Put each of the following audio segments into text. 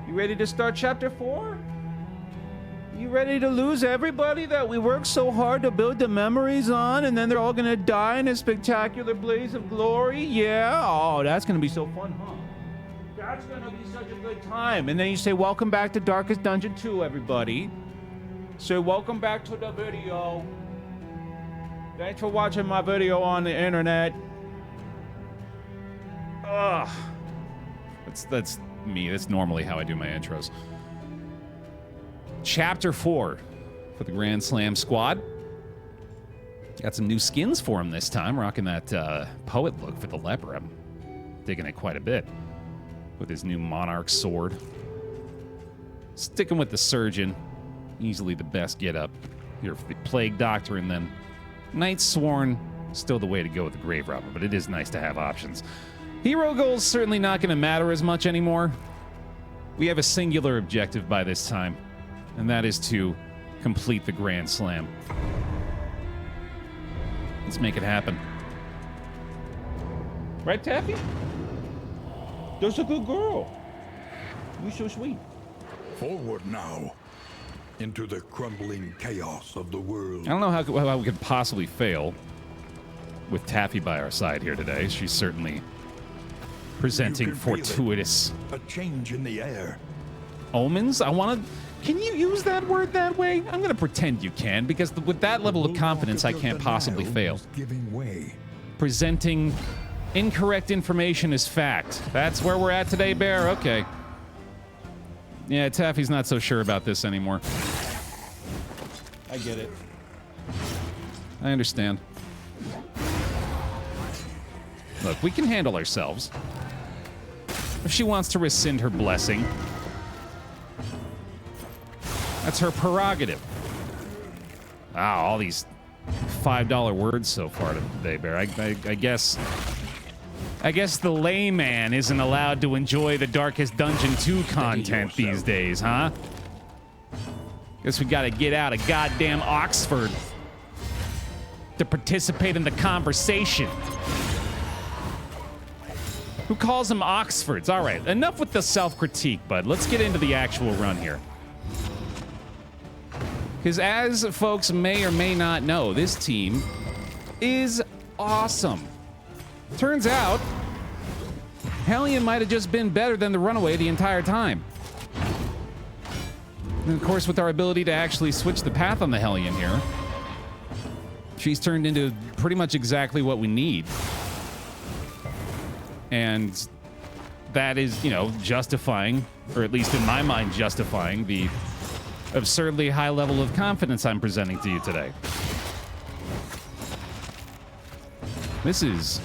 You ready to start chapter 4? You ready to lose everybody that we worked so hard to build the memories on, and then they're all gonna die in a spectacular blaze of glory? Yeah? Oh, that's gonna be so fun, huh? That's gonna be such a good time. And then you say, welcome back to Darkest Dungeon 2, everybody. So welcome back to the video. Thanks for watching my video on the internet. Ugh. That's me. That's normally how I do my intros. Chapter 4 for the Grand Slam squad. Got some new skins for him this time. Rocking that poet look for the leper. I'm digging it quite a bit. With his new Monarch sword. Sticking with the Surgeon. Easily the best get-up. Your Plague Doctor and then Knight Sworn. Still the way to go with the Grave Robber, but it is nice to have options. Hero goals certainly not going to matter as much anymore. We have a singular objective by this time. And that is to complete the Grand Slam. Let's make it happen. Right, Taffy? That's a good girl. You're so sweet. Forward now, into the crumbling chaos of the world. I don't know how we could possibly fail with Taffy by our side here today. She's certainly presenting fortuitous... A change in the air. Omens? Can you use that word that way? I'm going to pretend you can, because with that level of confidence, I can't possibly fail. Giving way. Presenting incorrect information as fact. That's where we're at today, Baer. Okay. Yeah, Taffy's not so sure about this anymore. I get it. I understand. Look, we can handle ourselves. If she wants to rescind her blessing, that's her prerogative. Wow, all these $5 words so far today, Baer. I guess the layman isn't allowed to enjoy the Darkest Dungeon 2 content these days, huh? Guess we gotta get out of goddamn Oxford to participate in the conversation. Who calls them Oxfords? All right, enough with the self-critique, bud. Let's get into the actual run here. Because as folks may or may not know, this team is awesome. Turns out, Hellion might have just been better than the Runaway the entire time. And of course, with our ability to actually switch the path on the Hellion here, she's turned into pretty much exactly what we need. And that is, you know, justifying, or at least in my mind, justifying the absurdly high level of confidence I'm presenting to you today. This is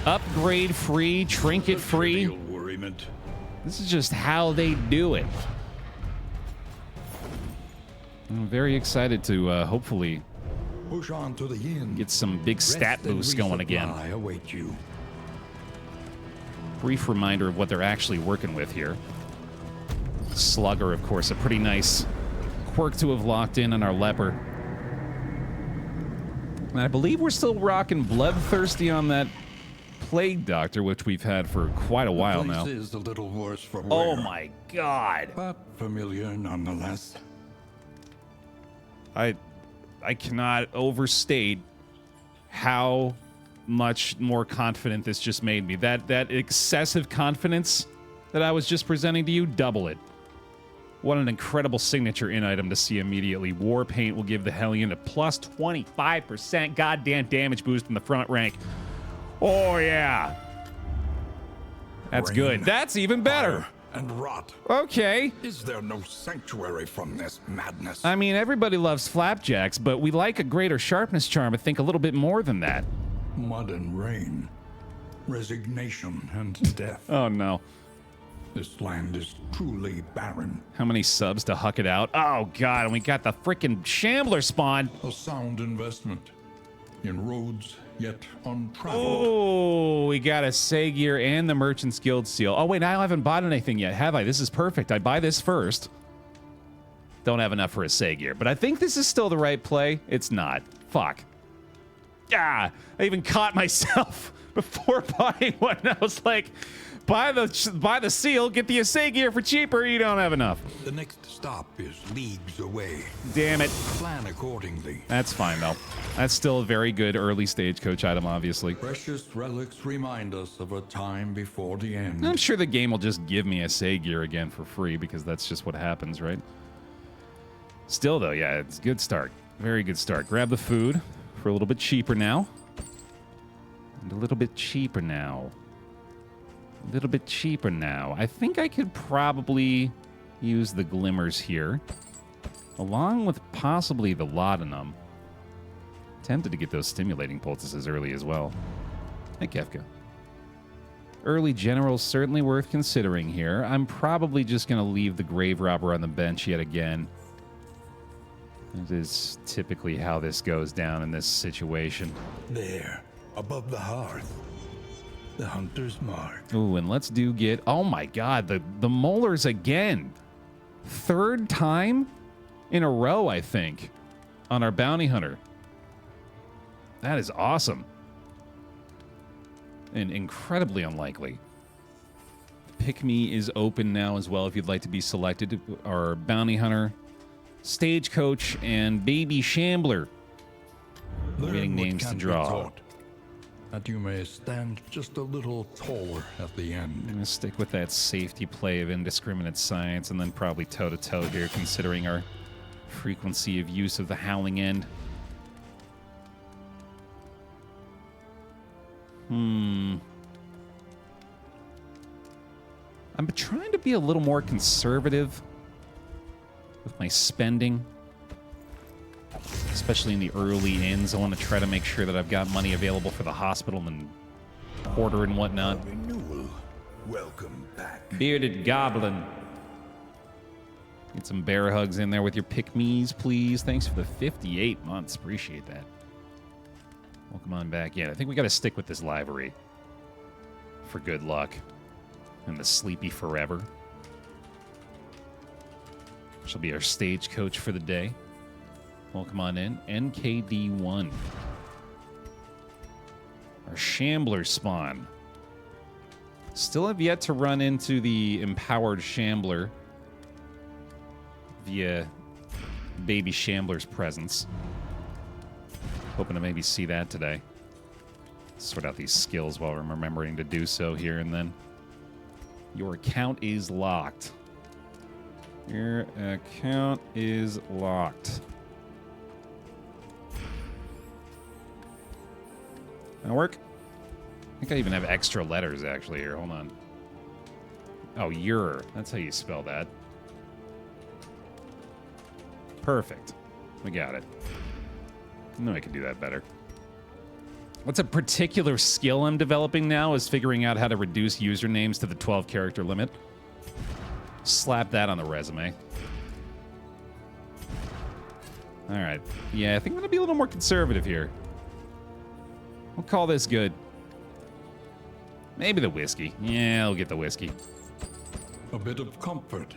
upgrade free, trinket free. This is just how they do it. I'm very excited to hopefully push on to the inn. Get some big stat boosts going again. I await you. Brief reminder of what they're actually working with here. Slugger, of course, a pretty nice quirk to have locked in on our leper. And I believe we're still rocking Bloodthirsty on that Plague Doctor, which we've had for quite a while now. Is a little worse for wear, oh my god. But familiar nonetheless. I cannot overstate how much more confident this just made me. That excessive confidence that I was just presenting to you, double it. What an incredible signature in-item to see immediately. War Paint will give the Hellion a plus 25% goddamn damage boost in the front rank. Oh, yeah. That's Rain, good. That's even better. Fire, and rot. Okay. Is there no sanctuary from this madness? I mean, everybody loves flapjacks, but we like a greater sharpness charm. I think a little bit more than that. Mud and rain. Resignation and death. Oh, no. This land is truly barren. How many subs to huck it out? Oh, God, and we got the frickin' Shambler spawn. A sound investment in roads yet untraveled. Oh, we got a Sagear and the Merchant's Guild seal. Oh, wait, I haven't bought anything yet, have I? This is perfect. I buy this first. Don't have enough for a Sagear, but I think this is still the right play. It's not. Fuck. Ah, I even caught myself before buying one. I was like, Buy the seal, get the assay gear for cheaper. You don't have enough. The next stop is leagues away. Damn it. Plan accordingly. That's fine, though. That's still a very good early stagecoach item, obviously. Precious relics remind us of a time before the end. I'm sure the game will just give me assay gear again for free because that's just what happens, right? Still, though, yeah, it's a good start. Very good start. Grab the food for a little bit cheaper now. And a little bit cheaper now. A little bit cheaper now. I think I could probably use the glimmers here, along with possibly the laudanum. Tempted to get those stimulating poultices early as well. Hey, Kefka. Early general's certainly worth considering here. I'm probably just going to leave the grave robber on the bench yet again. That is typically how this goes down in this situation. There, above the hearth. The hunter's mark. Ooh, and let's get... Oh my god, the molars again. Third time in a row, I think, on our bounty hunter. That is awesome. And incredibly unlikely. Pick Me is open now as well if you'd like to be selected. Our bounty hunter, stagecoach, and baby shambler. We're getting names to draw. That you may stand just a little taller at the end. I'm going to stick with that safety play of indiscriminate science and then probably toe-to-toe here, considering our frequency of use of the Howling End. I'm trying to be a little more conservative with my spending, especially in the early ends. I want to try to make sure that I've got money available for the hospital and porter and whatnot. Renewal. Welcome back. Bearded Goblin. Get some bear hugs in there with your pick-me's, please. Thanks for the 58 months. Appreciate that. Welcome on back. Yeah, I think we got to stick with this livery for good luck. And the Sleepy Forever. She'll be our stagecoach for the day. Welcome on in. NKD1. Our Shambler spawn. Still have yet to run into the empowered Shambler via baby Shambler's presence. Hoping to maybe see that today. Sort out these skills while I'm remembering to do so here and then. Your account is locked. Your account is locked. That'll work. I think I even have extra letters actually here. Hold on. Oh, your. That's how you spell that. Perfect. We got it. I knew I could do that better. What's a particular skill I'm developing now is figuring out how to reduce usernames to the 12-character limit. Slap that on the resume. All right. Yeah, I think I'm going to be a little more conservative here. We'll call this good. Maybe the whiskey. Yeah, I'll get the whiskey. A bit of comfort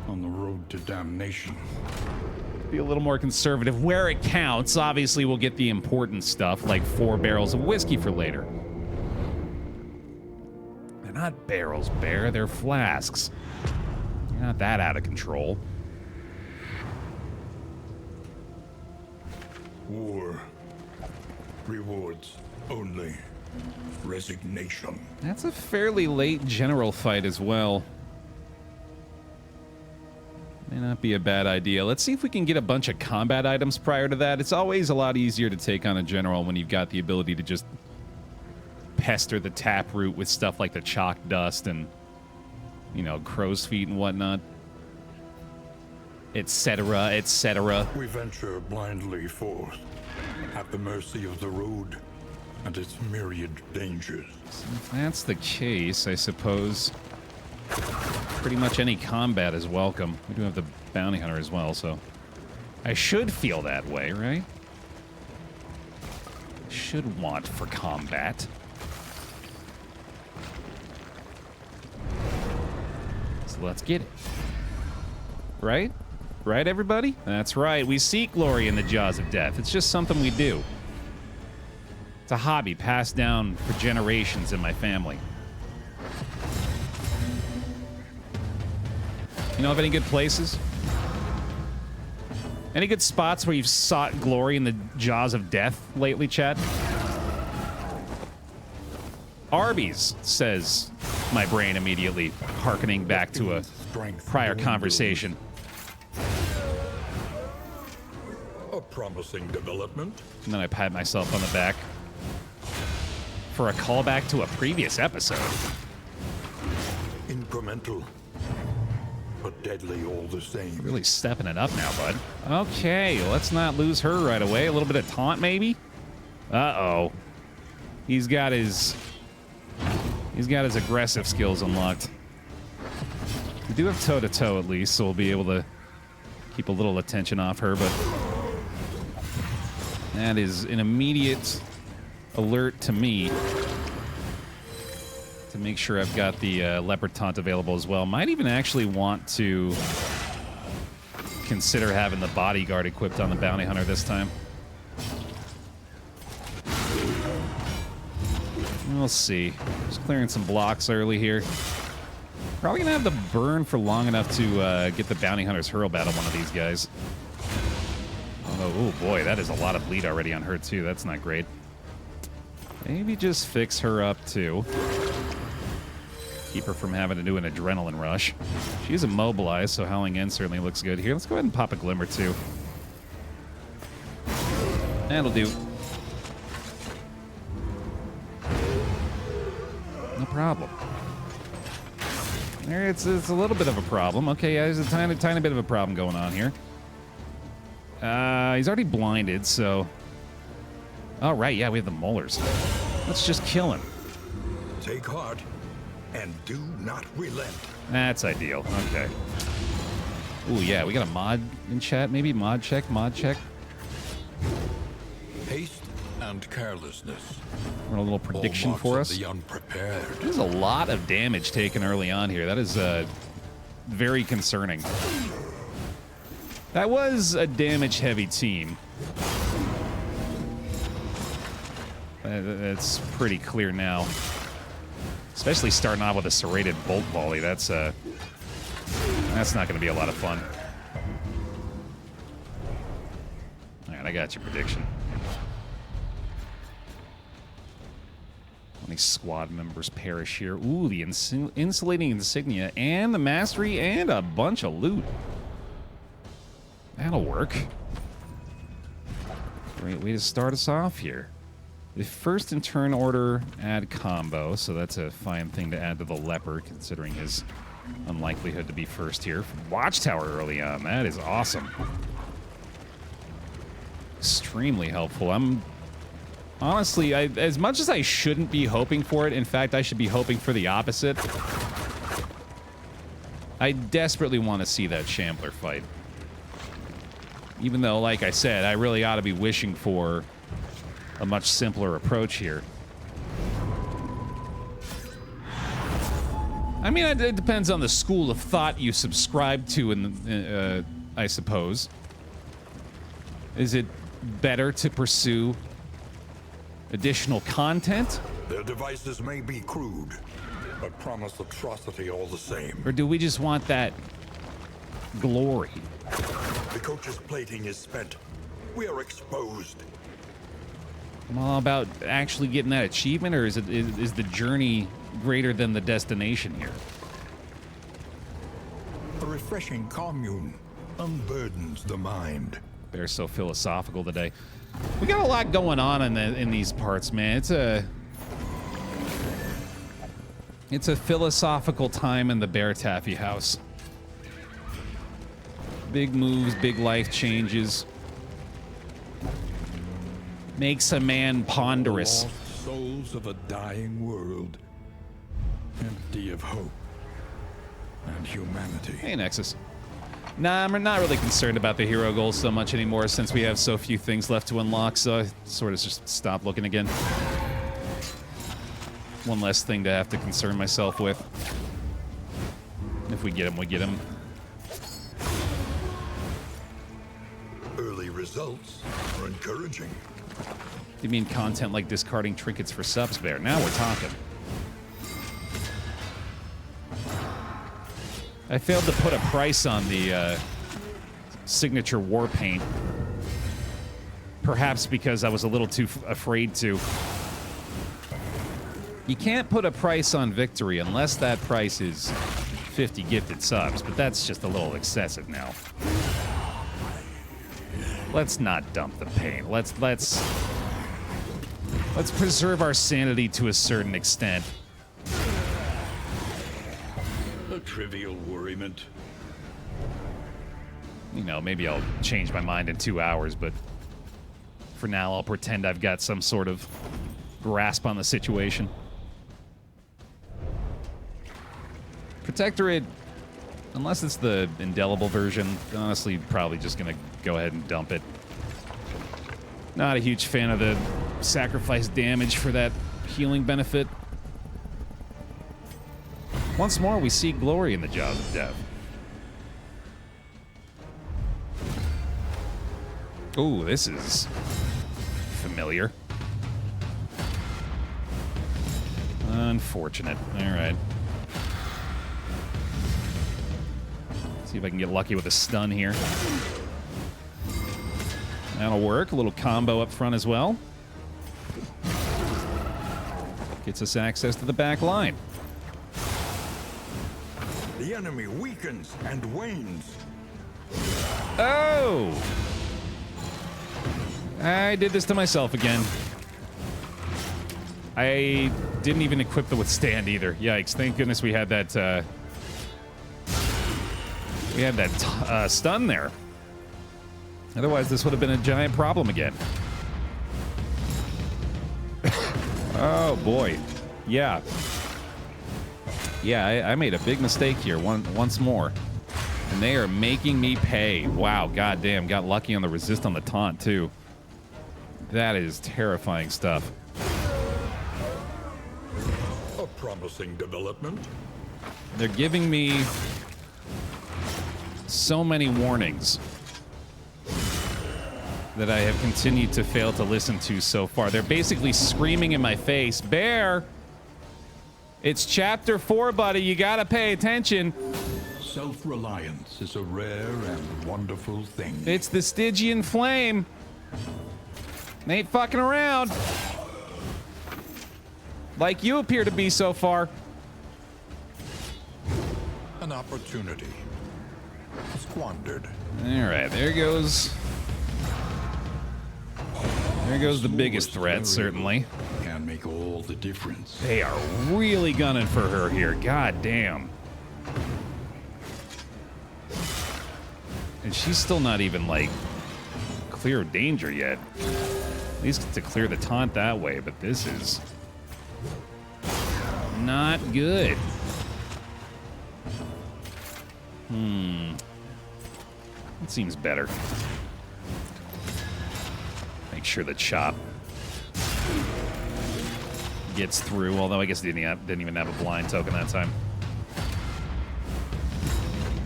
on the road to damnation. Be a little more conservative where it counts. Obviously, we'll get the important stuff, like 4 barrels of whiskey for later. They're not barrels, Baer. They're flasks. You're not that out of control. War. Rewards only resignation. That's a fairly late general fight as well. May not be a bad idea. Let's see if we can get a bunch of combat items prior to that. It's always a lot easier to take on a general when you've got the ability to just pester the taproot with stuff like the chalk dust and, you know, crow's feet and whatnot. Etc., etc. We venture blindly forth, at the mercy of the road and its myriad dangers. So if that's the case, I suppose pretty much any combat is welcome. We do have the bounty hunter as well, so I should feel that way, right? Should want for combat. So let's get it. Right? Right, everybody? That's right. We seek glory in the jaws of death. It's just something we do. It's a hobby passed down for generations in my family. You know of any good places? Any good spots where you've sought glory in the jaws of death lately, chat? Arby's, says my brain immediately, hearkening back to a prior conversation. A promising development. And then I pat myself on the back for a callback to a previous episode. Incremental, but deadly all the same. Really stepping it up now, bud. Okay, let's not lose her right away. A little bit of taunt, maybe? Uh-oh. He's got his aggressive skills unlocked. We do have toe-to-toe at least, so we'll be able to keep a little attention off her, but that is an immediate alert to me to make sure I've got the leopard taunt available as well. Might even actually want to consider having the bodyguard equipped on the bounty hunter this time. We'll see. Just clearing some blocks early here. Probably gonna have to burn for long enough to get the bounty hunter's hurl bat on one of these guys. Oh boy, that is a lot of bleed already on her too. That's not great. Maybe just fix her up too. Keep her from having to do an adrenaline rush. She's immobilized, so howling in certainly looks good here. Let's go ahead and pop a glimmer too. That'll do. No problem. It's a little bit of a problem. Okay, yeah, there's a tiny bit of a problem going on here. He's already blinded, so... Oh, right, yeah, we have the molars. Let's just kill him. Take heart and do not relent. That's ideal. Okay. Ooh, yeah, we got a mod in chat, maybe? Mod check? Haste and carelessness. Run a little prediction for us. The unprepared. There's a lot of damage taken early on here. That is very concerning. That was a damage-heavy team. That's pretty clear now. Especially starting off with a serrated bolt volley. That's not going to be a lot of fun. All right, I got your prediction. Any squad members perish here. Ooh, the insulating insignia and the mastery and a bunch of loot. That'll work. Great way to start us off here. The first in turn order add combo, so that's a fine thing to add to the leper, considering his unlikelihood to be first here. Watchtower early on, that is awesome. Extremely helpful. I'm honestly, as much as I shouldn't be hoping for it, in fact, I should be hoping for the opposite. I desperately want to see that Shambler fight. Even though, like I said, I really ought to be wishing for a much simpler approach here. I mean, it depends on the school of thought you subscribe to, I suppose. Is it better to pursue additional content? Their devices may be crude, but promise atrocity all the same. Or do we just want that glory? The coach's plating is spent. We are exposed. I'm all about actually getting that achievement, or is the journey greater than the destination here? A refreshing commune unburdens the mind. They're so philosophical today. We got a lot going on in these parts, man. It's a philosophical time in the BaerTaffy house. Big moves, big life changes. Makes a man ponderous. The lost souls of a dying world, empty of hope and humanity. Hey, Nexus. Nah, I'm not really concerned about the hero goals so much anymore since we have so few things left to unlock, so I sort of just stopped looking again. One less thing to have to concern myself with. If we get him, we get him. Early results are encouraging. You mean content like discarding trinkets for subs, Baer? Now we're talking. I failed to put a price on the signature war paint. Perhaps because I was a little too afraid to. You can't put a price on victory unless that price is 50 gifted subs, but that's just a little excessive now. Let's not dump the paint. Let's preserve our sanity to a certain extent. A trivial worriment. You know, maybe I'll change my mind in 2 hours, but for now I'll pretend I've got some sort of grasp on the situation. Protectorate, unless it's the indelible version, honestly, probably just gonna go ahead and dump it. Not a huge fan of the sacrifice damage for that healing benefit. Once more, we see glory in the jaws of death. Ooh, this is familiar. Unfortunate. All right. See if I can get lucky with a stun here. That'll work. A little combo up front as well. Gets us access to the back line. The enemy weakens and wanes. Oh! I did this to myself again. I didn't even equip the withstand either. Yikes! Thank goodness we had that. Stun there. Otherwise, this would have been a giant problem again. Oh boy, yeah. Yeah, I made a big mistake here once more. And they are making me pay. Wow, goddamn, got lucky on the resist on the taunt, too. That is terrifying stuff. A promising development. They're giving me so many warnings that I have continued to fail to listen to so far. They're basically screaming in my face, Baer! It's chapter 4, buddy. You gotta pay attention. Self-reliance is a rare and wonderful thing. It's the Stygian flame. They ain't fucking around. Like you appear to be so far. An opportunity squandered. All right, there goes. There goes the biggest threat, certainly. Can make all the difference. They are really gunning for her here. God damn. And she's still not even, like, clear of danger yet. At least to clear the taunt that way, but this is not good. It seems better. Make sure the chop gets through, although I guess it didn't even have a blind token that time.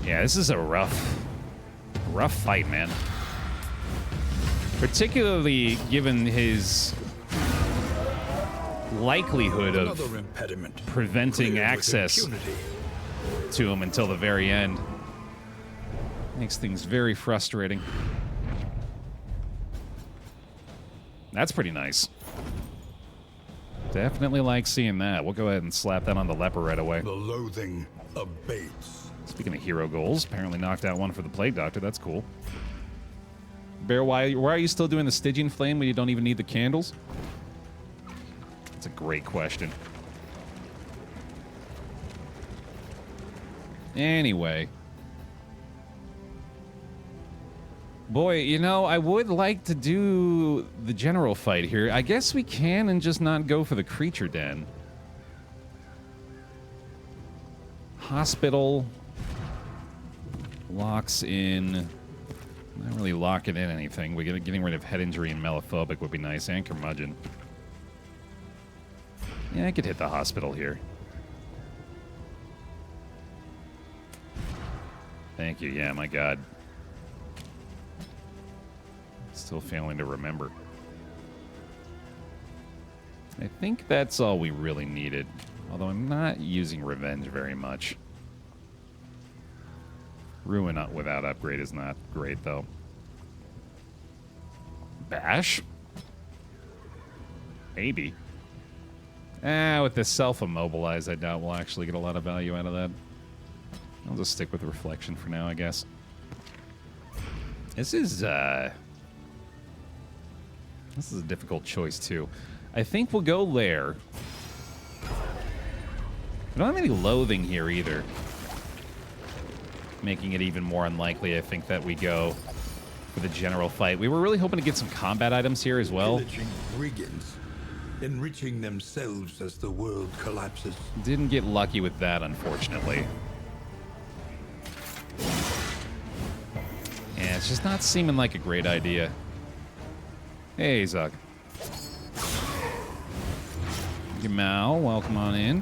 Yeah, this is a rough fight, man. Particularly given his likelihood of preventing access to him until the very end. Makes things very frustrating. That's pretty nice. Definitely like seeing that. We'll go ahead and slap that on the leper right away. The loathing abates. Speaking of hero goals, apparently knocked out one for the Plague Doctor. That's cool. Baer, why are you still doing the Stygian Flame when you don't even need the candles? That's a great question. Anyway. Boy, you know, I would like to do the general fight here. I guess we can and just not go for the creature den. Hospital locks in. Not really locking in anything. We're getting rid of head injury and melophobic would be nice. And curmudgeon. Yeah, I could hit the hospital here. Thank you. Yeah, my God. Still failing to remember. I think that's all we really needed. Although I'm not using revenge very much. Ruin without upgrade is not great, though. Bash? Maybe. With the self-immobilize, I doubt we'll actually get a lot of value out of that. I'll just stick with reflection for now, I guess. This is a difficult choice, too. I think we'll go Lair. I don't have any loathing here, either. Making it even more unlikely, I think, that we go for the general fight. We were really hoping to get some combat items here as well. Pillaging brigands, enriching themselves as the world collapses. Didn't get lucky with that, unfortunately. Yeah, it's just not seeming like a great idea. Hey, Zug. Yamal, welcome on in.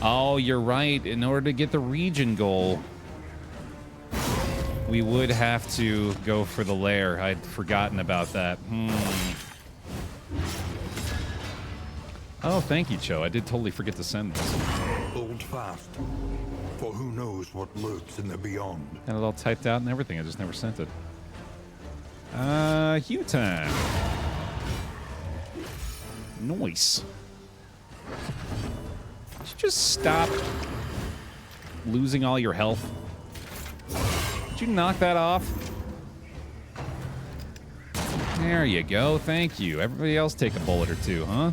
Oh, you're right. In order to get the region goal, we would have to go for the Lair. I'd forgotten about that. Oh, thank you, Cho. I did totally forget to send this. Hold fast, for who knows what lurks in the beyond. Had it all typed out and everything. I just never sent it. Hue time. Nice. Did you just stop losing all your health? Did you knock that off? There you go. Thank you. Everybody else take a bullet or two, huh?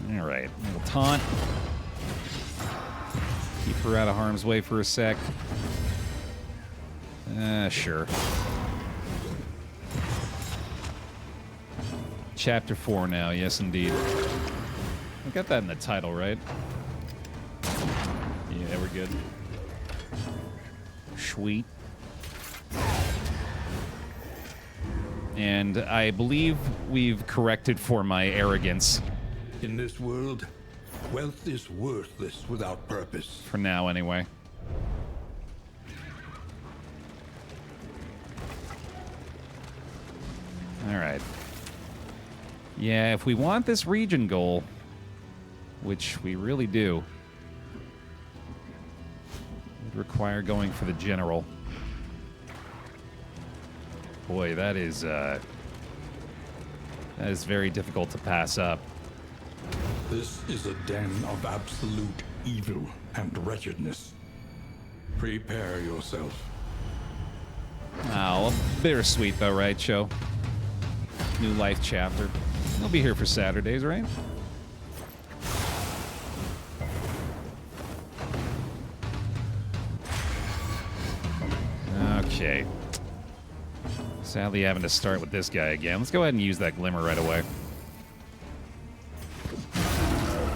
All right. A little taunt. Keep her out of harm's way for a sec. Sure. Chapter 4 now. Yes, indeed. I got that in the title, right? Yeah, we're good. Sweet. And I believe we've corrected for my arrogance. In this world, wealth is worthless without purpose. For now, anyway. All right. Yeah, if we want this region goal, which we really do, it would require going for the general. Boy, that is very difficult to pass up. This is a den of absolute evil and wretchedness. Prepare yourself. Oh, bittersweet though, right, Cho? New life chapter. He'll be here for Saturdays, right? Okay. Sadly, having to start with this guy again. Let's go ahead and use that glimmer right away.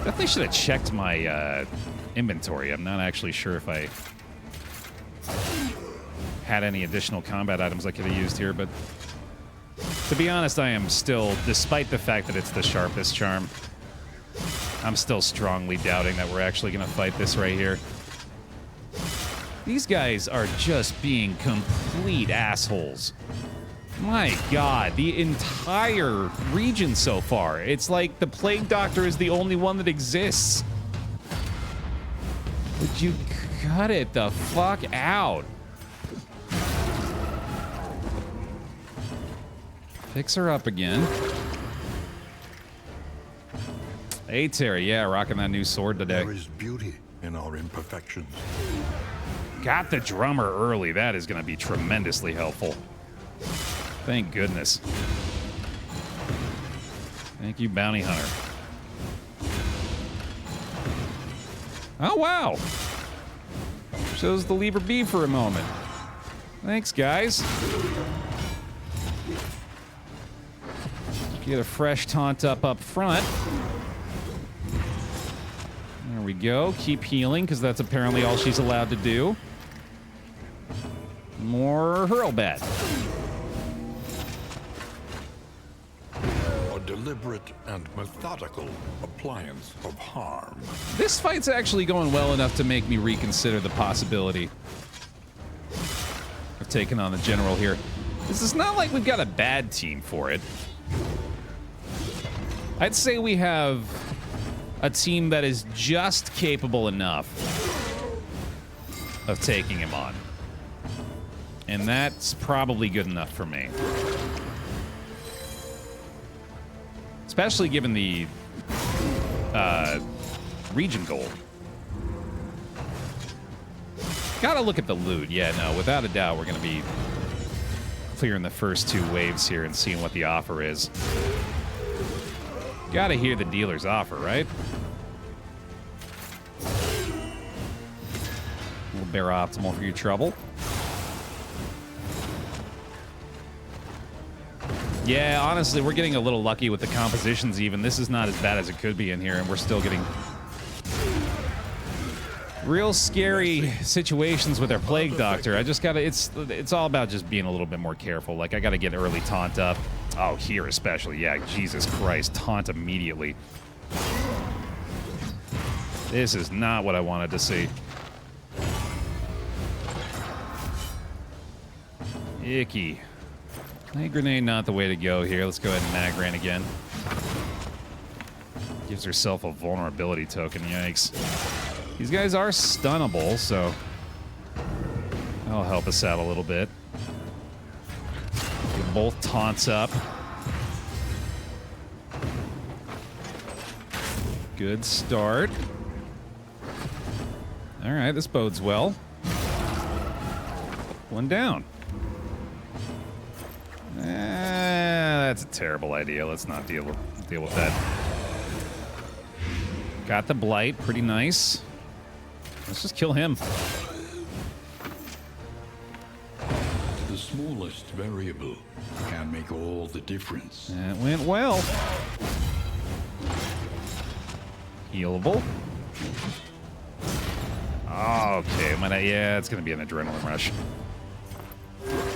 Definitely should have checked my inventory. I'm not actually sure if I had any additional combat items I could have used here, but to be honest, I am still, despite the fact that it's the sharpest charm, I'm still strongly doubting that we're actually going to fight this right here. These guys are just being complete assholes. My God, the entire region so far. It's like the Plague Doctor is the only one that exists. Would you cut it the fuck out? Fix her up again. Hey, Terry. Yeah, rocking that new sword today. There is beauty in our imperfections. Got the drummer early. That is going to be tremendously helpful. Thank goodness. Thank you, Bounty Hunter. Oh, wow. Shows the lever B for a moment. Thanks, guys. Get a fresh taunt up front. There we go. Keep healing, because that's apparently all she's allowed to do. More Hurlbat. A deliberate and methodical appliance of harm. This fight's actually going well enough to make me reconsider the possibility of taking on the general here. This is not like we've got a bad team for it. I'd say we have a team that is just capable enough of taking him on. And that's probably good enough for me. Especially given the region goal. Gotta look at the loot. Yeah, no, without a doubt, we're going to be clearing the first 2 waves here and seeing what the offer is. Gotta hear the dealer's offer, right? A little Baer optimal for your trouble. Yeah, honestly, we're getting a little lucky with the compositions even. This is not as bad as it could be in here, and we're still getting real scary situations with our Plague Doctor. I just gotta, it's all about just being a little bit more careful. Like, I gotta get early taunt up. Oh, here especially. Yeah, Jesus Christ. Taunt immediately. This is not what I wanted to see. Icky. Mag grenade, not the way to go here. Let's go ahead and mag rain again. Gives herself a vulnerability token. Yikes. These guys are stunnable, so that'll help us out a little bit. Get both taunts up. Good start. All right, this bodes well. One down. That's a terrible idea. Let's not deal with that. Got the blight, pretty nice. Let's just kill him. The smallest variable can make all the difference. That went well. Healable. Okay, yeah, it's gonna be an adrenaline rush.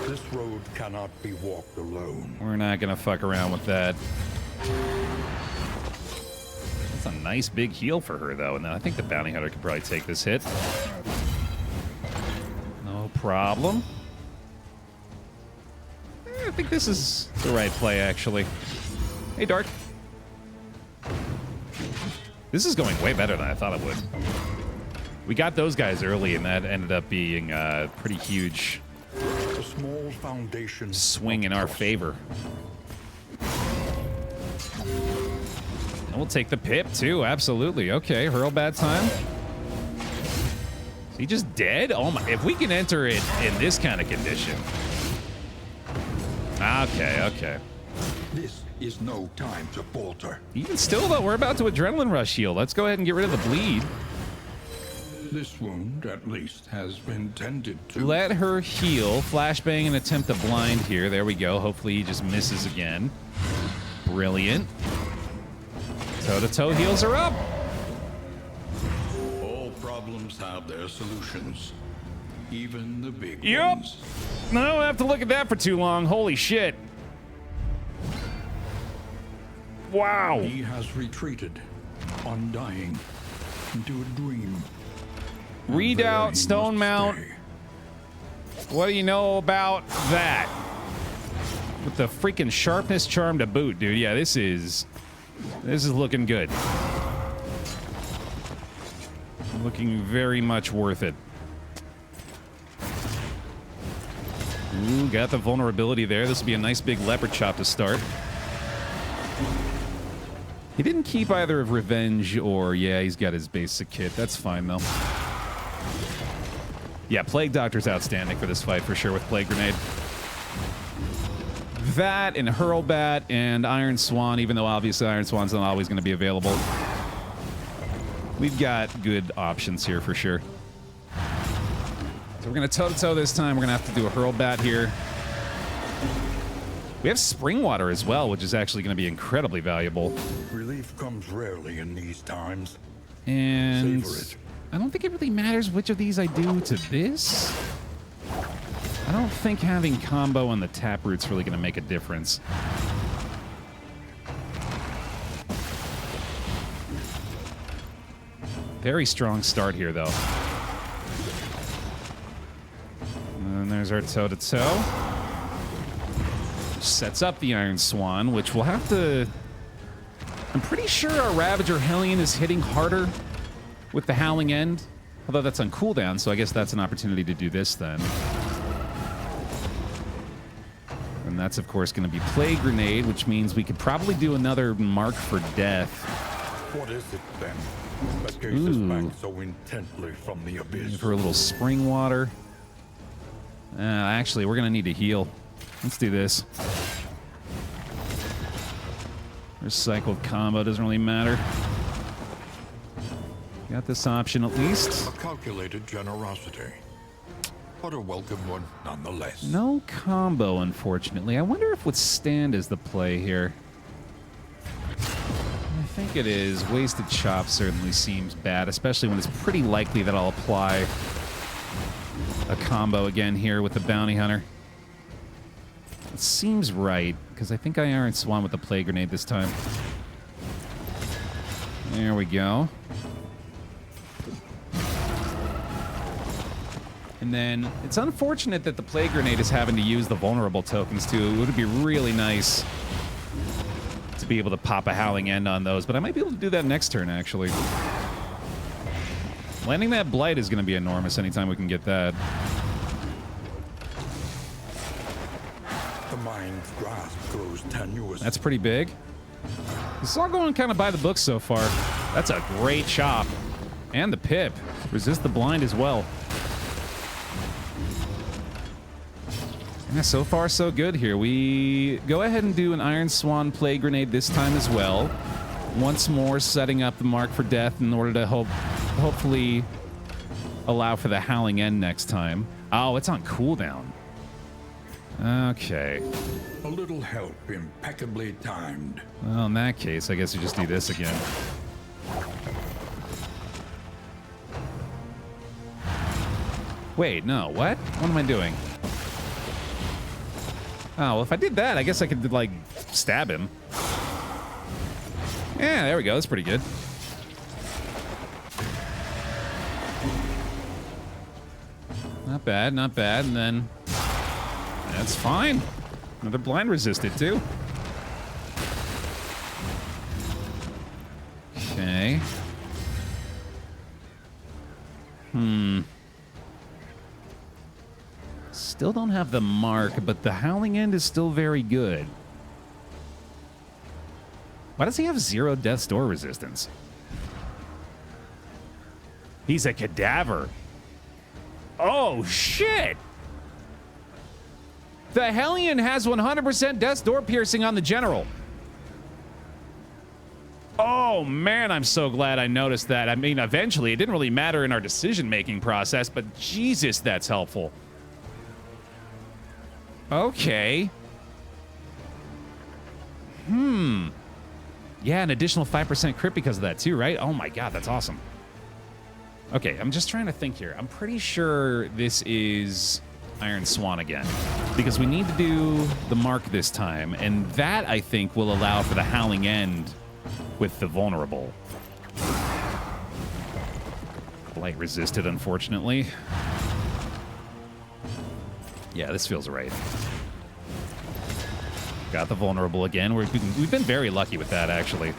This road cannot be walked alone. We're not gonna fuck around with that. That's a nice big heal for her, though, and I think the bounty hunter could probably take this hit. No problem. I think this is the right play, actually. Hey, Dark. This is going way better than I thought it would. We got those guys early, and that ended up being a pretty huge A small foundation swing in our favor. And we'll take the pip, too. Absolutely. Okay, hurl bad time. Is he just dead? Oh, my. If we can enter it in this kind of condition. Okay, okay. This is no time to falter. Even still, though, we're about to adrenaline rush heal. Let's go ahead and get rid of the bleed. This wound, at least, has been tended to. Let her heal. Flashbang and attempt to blind here. There we go. Hopefully he just misses again. Brilliant. Toe-to-toe heals are up. All problems have their solutions. Even the big Yep. ones. No, I don't have to look at that for too long. Holy shit. Wow. He has retreated, undying, into a dream. Redoubt, Stone Mount. What do you know about that? With the freaking sharpness charm to boot, dude. Yeah, this is looking good. Looking very much worth it. Ooh, got the vulnerability there. This will be a nice big leopard chop to start. He didn't keep either of Revenge or, yeah, he's got his basic kit. That's fine, though. Yeah, Plague Doctor's outstanding for this fight, for sure, with Plague Grenade. That and Hurlbat and Iron Swan, even though obviously Iron Swan's not always going to be available. We've got good options here, for sure. So we're going to toe-to-toe this time. We're going to have to do a Hurlbat here. We have Spring Water as well, which is actually going to be incredibly valuable. Relief comes rarely in these times. And Savor it. I don't think it really matters which of these I do to this. I don't think having combo on the Taproot's really going to make a difference. Very strong start here, though. And there's our toe-to-toe. Sets up the Iron Swan, which we'll have to I'm pretty sure our Ravager Hellion is hitting harder with the Howling End. Although that's on cooldown, so I guess that's an opportunity to do this then. And that's, of course, going to be Plague Grenade, which means we could probably do another Mark for Death. What is it, then, that gazes back so intently from the abyss? For a little spring water. Actually, we're going to need to heal. Let's do this. Recycled combo doesn't really matter. Got this option at least. A calculated generosity. But a welcome one nonetheless. No combo, unfortunately. I wonder if Withstand is the play here. I think it is. Wasted Chop certainly seems bad, especially when it's pretty likely that I'll apply a combo again here with the Bounty Hunter. It seems right, because I think I Iron Swan with the Plague Grenade this time. There we go. And then it's unfortunate that the Plague Grenade is having to use the vulnerable tokens too. It would be really nice to be able to pop a Howling End on those, but I might be able to do that next turn, actually. Landing that Blight is going to be enormous anytime we can get that. The mind's grasp grows tenuous. That's pretty big. This is all going kind of by the book so far. That's a great chop. And the Pip. Resist the blind as well. Yeah, so far so good here. We go ahead and do an Iron Swan Plague Grenade this time as well. Once more setting up the Mark for Death in order to hopefully allow for the Howling End next time. Oh, it's on cooldown. Okay. A little help impeccably timed. Well, in that case, I guess we just do this again. Wait, no, what? What am I doing? Oh, well, if I did that, I guess I could, like, stab him. Yeah, there we go. That's pretty good. Not bad, not bad. And then that's fine. Another blind resisted, too. Okay. Still don't have the mark, but the Howling End is still very good. Why does he have 0 Death's Door resistance? He's a cadaver. Oh, shit! The Hellion has 100% Death's Door piercing on the General. Oh, man, I'm so glad I noticed that. I mean, eventually, it didn't really matter in our decision-making process, but Jesus, that's helpful. Okay. Yeah, an additional 5% crit because of that too, right? Oh my god, that's awesome. Okay, I'm just trying to think here. I'm pretty sure this is Iron Swan again, because we need to do the mark this time, and that, I think, will allow for the Howling End with the vulnerable. Blight resisted, unfortunately. Yeah, this feels right. Got the vulnerable again. We've been very lucky with that, actually.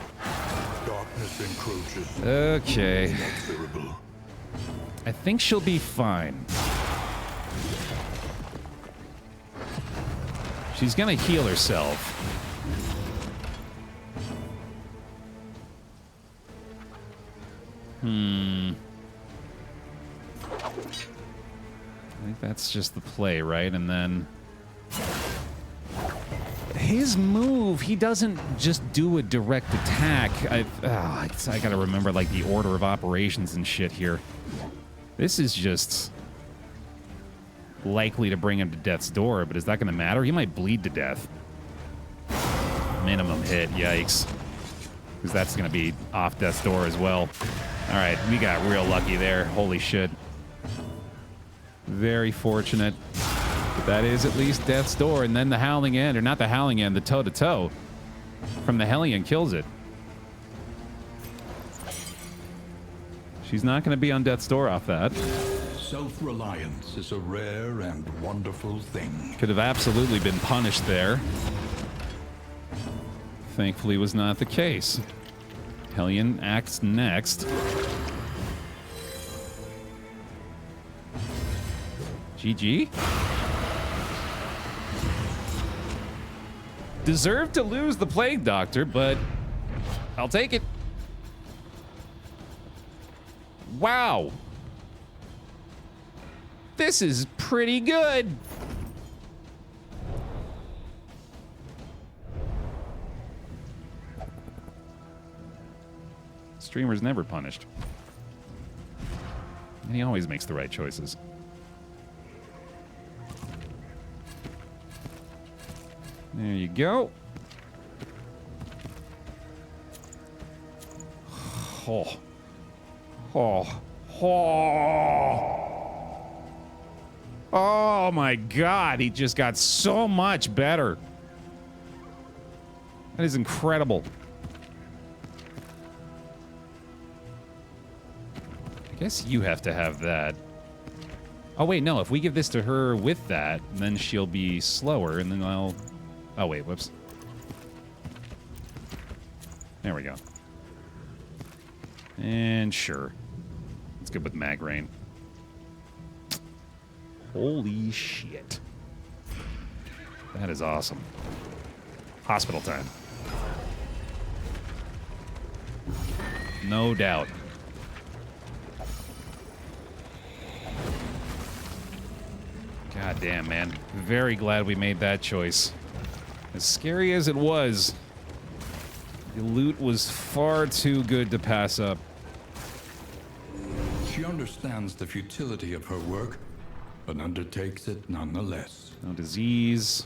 Darkness encroaches. Okay. I think she'll be fine. She's gonna heal herself. I think that's just the play, right? And then his move, he doesn't just do a direct attack. I gotta remember, like, the order of operations and shit here. This is just likely to bring him to death's door, but is that gonna matter? He might bleed to death. Minimum hit, yikes. Because that's gonna be off death's door as well. All right, we got real lucky there. Holy shit. Very fortunate. But that is at least death's door, and then the Howling End, or not the Howling End, the toe-to-toe from the Hellion kills it. She's not going to be on death's door off that. Self-reliance is a rare and wonderful thing. Could have absolutely been punished there. Thankfully was not the case. Hellion acts next. GG. Deserved to lose the Plague Doctor, but I'll take it. Wow. This is pretty good. Streamer's never punished. And he always makes the right choices. There you go. Oh. Oh. Oh. Oh my God, he just got so much better. That is incredible. I guess you have to have that. Oh wait, no, if we give this to her with that, then she'll be slower and then I'll... Oh wait, whoops. There we go. And sure. It's good with mag rain. Holy shit. That is awesome. Hospital time. No doubt. God damn, man. Very glad we made that choice. As scary as it was, the loot was far too good to pass up. She understands the futility of her work, but undertakes it nonetheless. No disease.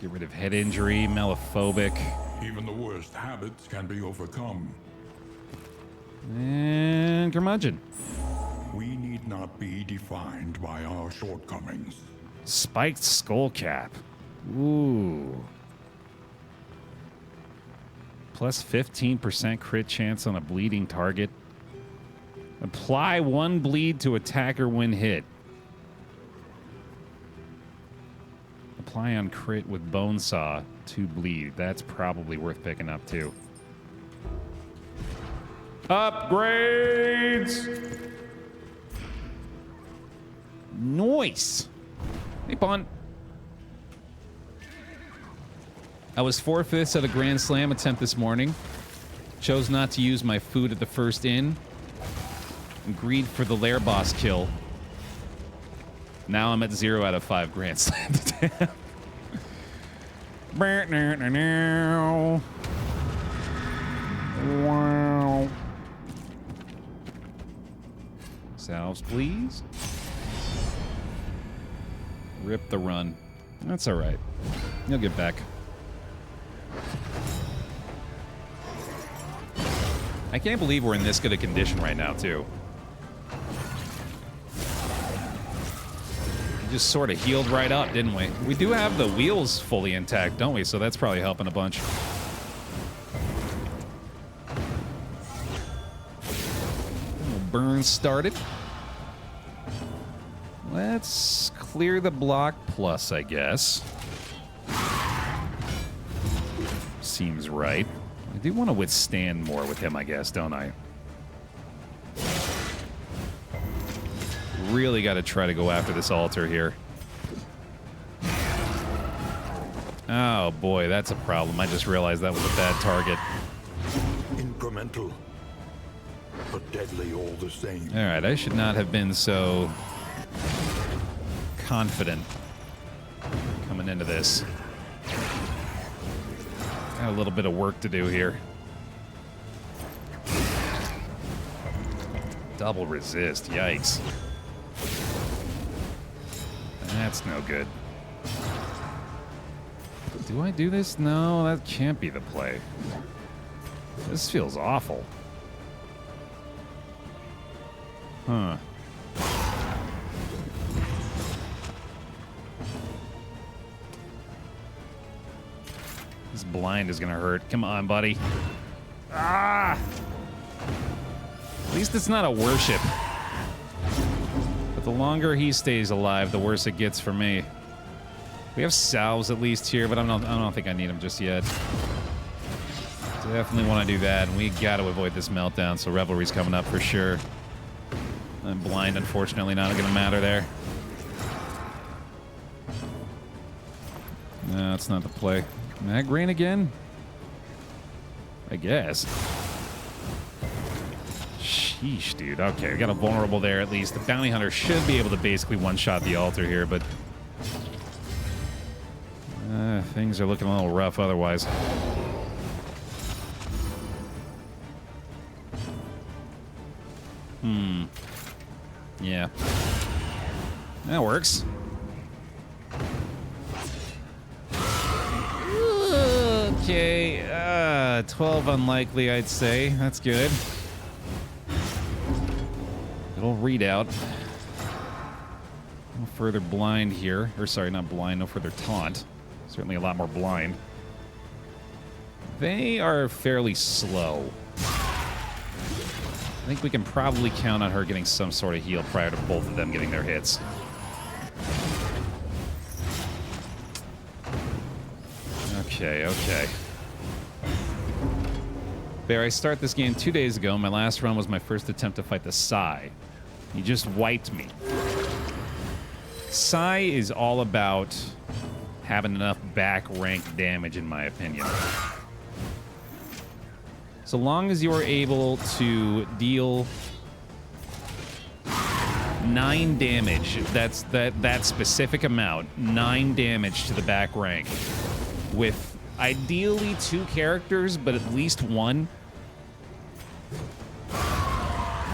Get rid of head injury, melophobic. Even the worst habits can be overcome. And curmudgeon. We need not be defined by our shortcomings. Spiked skull cap. Ooh. Plus 15% crit chance on a bleeding target. Apply 1 bleed to attacker when hit. Apply on crit with bone saw 2 bleed. That's probably worth picking up too. Upgrades! Nice! Hey, Pon. I was 4/5 at a Grand Slam attempt this morning. Chose not to use my food at the first inn. Agreed for the Lair boss kill. Now I'm at 0 out of 5 Grand Slams. Wow. Salves, please. Rip the run. That's all right. You'll get back. I can't believe we're in this good a condition right now, too. We just sort of healed right up, didn't we? We do have the wheels fully intact, don't we? So that's probably helping a bunch. Burn started. Let's clear the block plus, I guess. Seems right. I do want to withstand more with him, I guess, don't I? Really got to try to go after this altar here. Oh, boy, that's a problem. I just realized that was a bad target. Incremental, but deadly all the same. All right, I should not have been so confident coming into this. Got a little bit of work to do here. Double resist, yikes. That's no good. Do I do this? No, that can't be the play. This feels awful. Huh. This blind is gonna hurt. Come on, buddy. Ah! At least it's not a worship. But the longer he stays alive, the worse it gets for me. We have salves at least here, but I don't think I need them just yet. Definitely want to do that, and we got to avoid this meltdown, so Revelry's coming up for sure. I'm blind, unfortunately, not going to matter there. No, that's not the play. Mag Rain again? I guess. Sheesh, dude. Okay, we got a vulnerable there at least. The Bounty Hunter should be able to basically one-shot the altar here, but... things are looking a little rough otherwise. Yeah. That works. Okay, 12 unlikely, I'd say. That's good. Little readout. No further blind here. Or sorry, not blind, no further taunt. Certainly a lot more blind. They are fairly slow. I think we can probably count on her getting some sort of heal prior to both of them getting their hits. Okay, okay. Baer, I started this game 2 days ago. My last run was my first attempt to fight the Psy. He just wiped me. Psy is all about having enough back rank damage, in my opinion. So long as you are able to deal 9 damage, that's that specific amount, 9 damage to the back rank, with ideally 2 characters, but at least 1,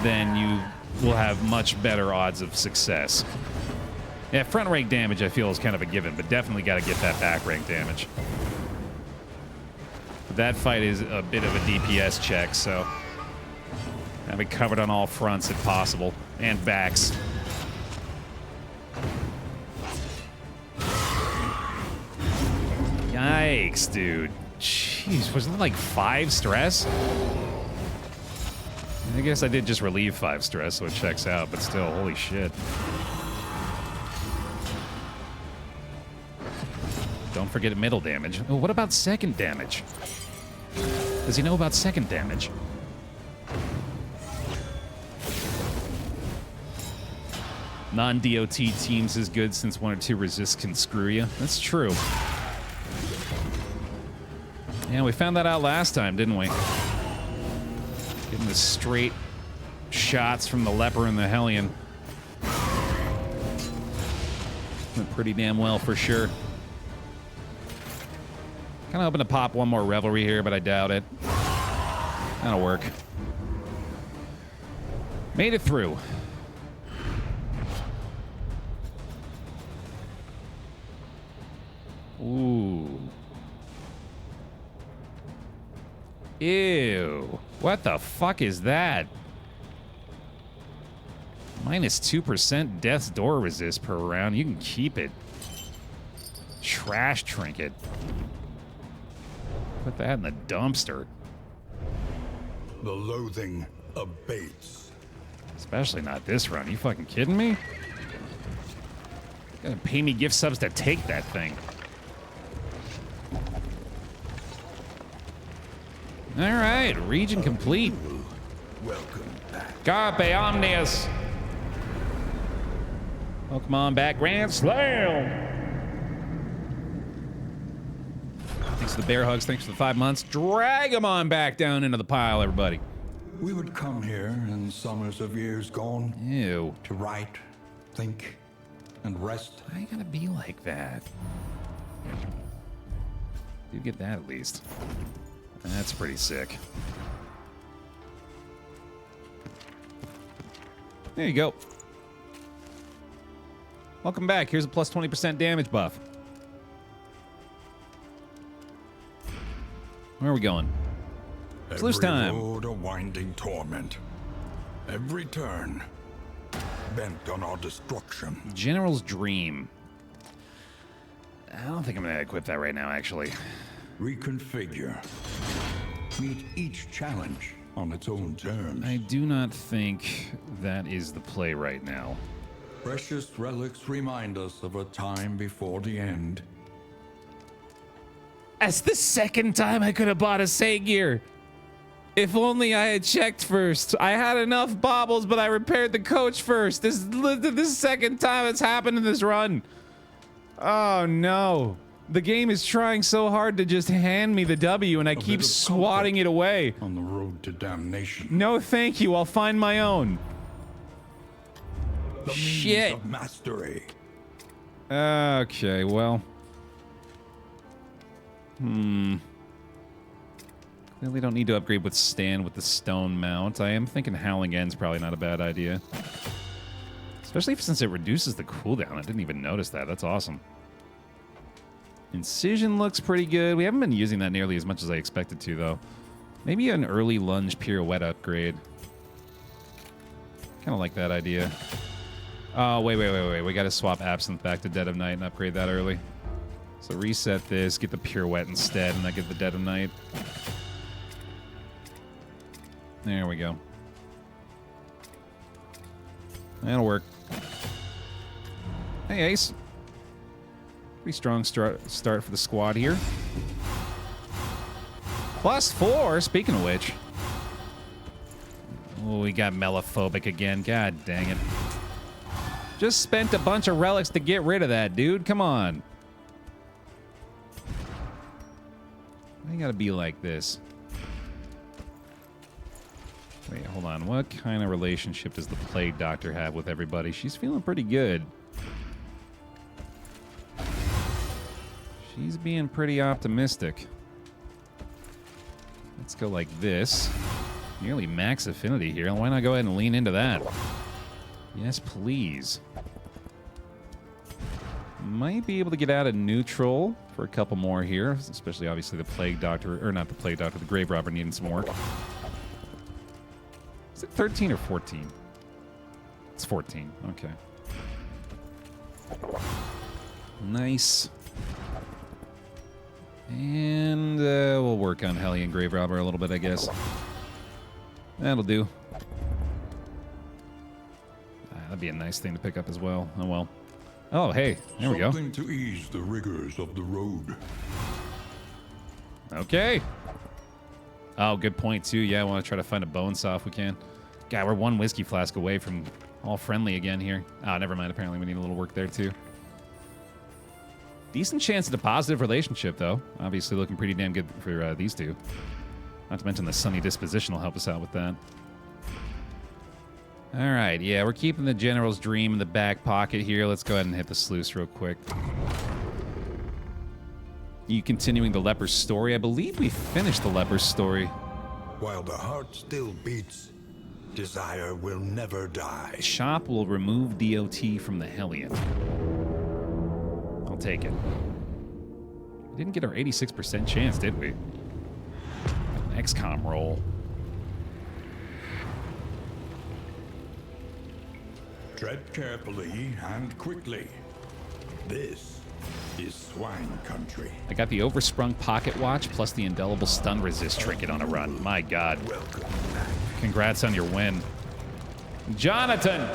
then you will have much better odds of success. Yeah, front rank damage I feel is kind of a given, but definitely got to get that back rank damage. That fight is a bit of a DPS check, so have it covered on all fronts if possible, and backs. Yikes, dude. Jeez, wasn't it like 5 stress? I guess I did just relieve 5 stress, so it checks out, but still, holy shit. Don't forget middle damage. Oh, what about second damage? Does he know about second damage? Non-DOT teams is good since 1 or 2 resists can screw you. That's true. Yeah, we found that out last time, didn't we? Getting the straight shots from the Leper and the Hellion. Went pretty damn well for sure. Kind of hoping to pop one more Revelry here, but I doubt it. That'll work. Made it through. Ooh. Ew. What the fuck is that? Minus 2% Death's Door resist per round. You can keep it. Trash trinket. Put that in the dumpster. The loathing abates. Especially not this run. You fucking kidding me? Gonna pay me gift subs to take that thing. All right, region complete. Welcome back. Carpe Omnius. Welcome on back, Grand Slam. Thanks for the bear hugs. Thanks for the 5 months. Drag them on back down into the pile, everybody. We would come here in summers of years gone. Ew. To write, think, and rest. Why you gotta be like that? You get that at least. That's pretty sick. There you go. Welcome back. Here's a plus 20% damage buff. Where are we going? It's loose time. Every road a winding torment. Every turn bent on our destruction. General's Dream. I don't think I'm gonna equip that right now, actually. Reconfigure. Meet each challenge on its own terms. I do not think that is the play right now. Precious relics remind us of a time before the end. That's the second time I could have bought a Sagear. If only I had checked first. I had enough baubles, but I repaired the coach first. This is the second time it's happened in this run. Oh no. The game is trying so hard to just hand me the W, and I keep swatting it away. On the road to damnation. No, thank you. I'll find my own. The Shit. means of mastery. Okay, well. Clearly don't need to upgrade Withstand with the stone mount. I am thinking Howling End's probably not a bad idea. Especially since it reduces the cooldown. I didn't even notice that. That's awesome. Incision looks pretty good. We haven't been using that nearly as much as I expected to, though. Maybe an early lunge pirouette upgrade. Kind of like that idea. Oh, wait. We got to swap Absinthe back to Dead of Night and upgrade that early. So reset this, get the pirouette instead, and I get the Dead of Night. There we go. That'll work. Hey, Ace. Pretty strong start for the squad here. +4, speaking of which. Oh, we got Mellophobic again. God dang it. Just spent a bunch of relics to get rid of that, dude. Come on. Why you gotta be like this? Wait, hold on. What kind of relationship does the Plague Doctor have with everybody? She's feeling pretty good. She's being pretty optimistic. Let's go like this. Nearly max affinity here. Why not go ahead and lean into that? Yes, please. Might be able to get out of neutral for a couple more here, especially obviously the Plague Doctor, or not the Plague Doctor, the Grave Robber needing some work. Is it 13 or 14? It's 14. Okay. Nice. And we'll work on Hellion Grave Robber a little bit, I guess. That'll do. That'd be a nice thing to pick up as well. Oh, well. Oh, hey. There we go. Something to ease the rigors of the road. Okay. Oh, good point, too. Yeah, I want to try to find a bone saw if we can. God, we're one whiskey flask away from all friendly again here. Oh, never mind. Apparently we need a little work there, too. Decent chance at a positive relationship, though. Obviously looking pretty damn good for these two. Not to mention the sunny disposition will help us out with that. All right, yeah, we're keeping the General's Dream in the back pocket here. Let's go ahead and hit the sluice real quick. You continuing the Leper's story? I believe we finished the Leper's story. While the heart still beats, desire will never die. Shop will remove DOT from the Hellion. I'll take it. We didn't get our 86% chance, did we? An XCOM roll. Tread carefully and quickly. This is swine country. I got the Oversprung Pocket Watch plus the Indelible Stun Resist trinket on a run. My God. Welcome back. Congrats on your win. Jonathan!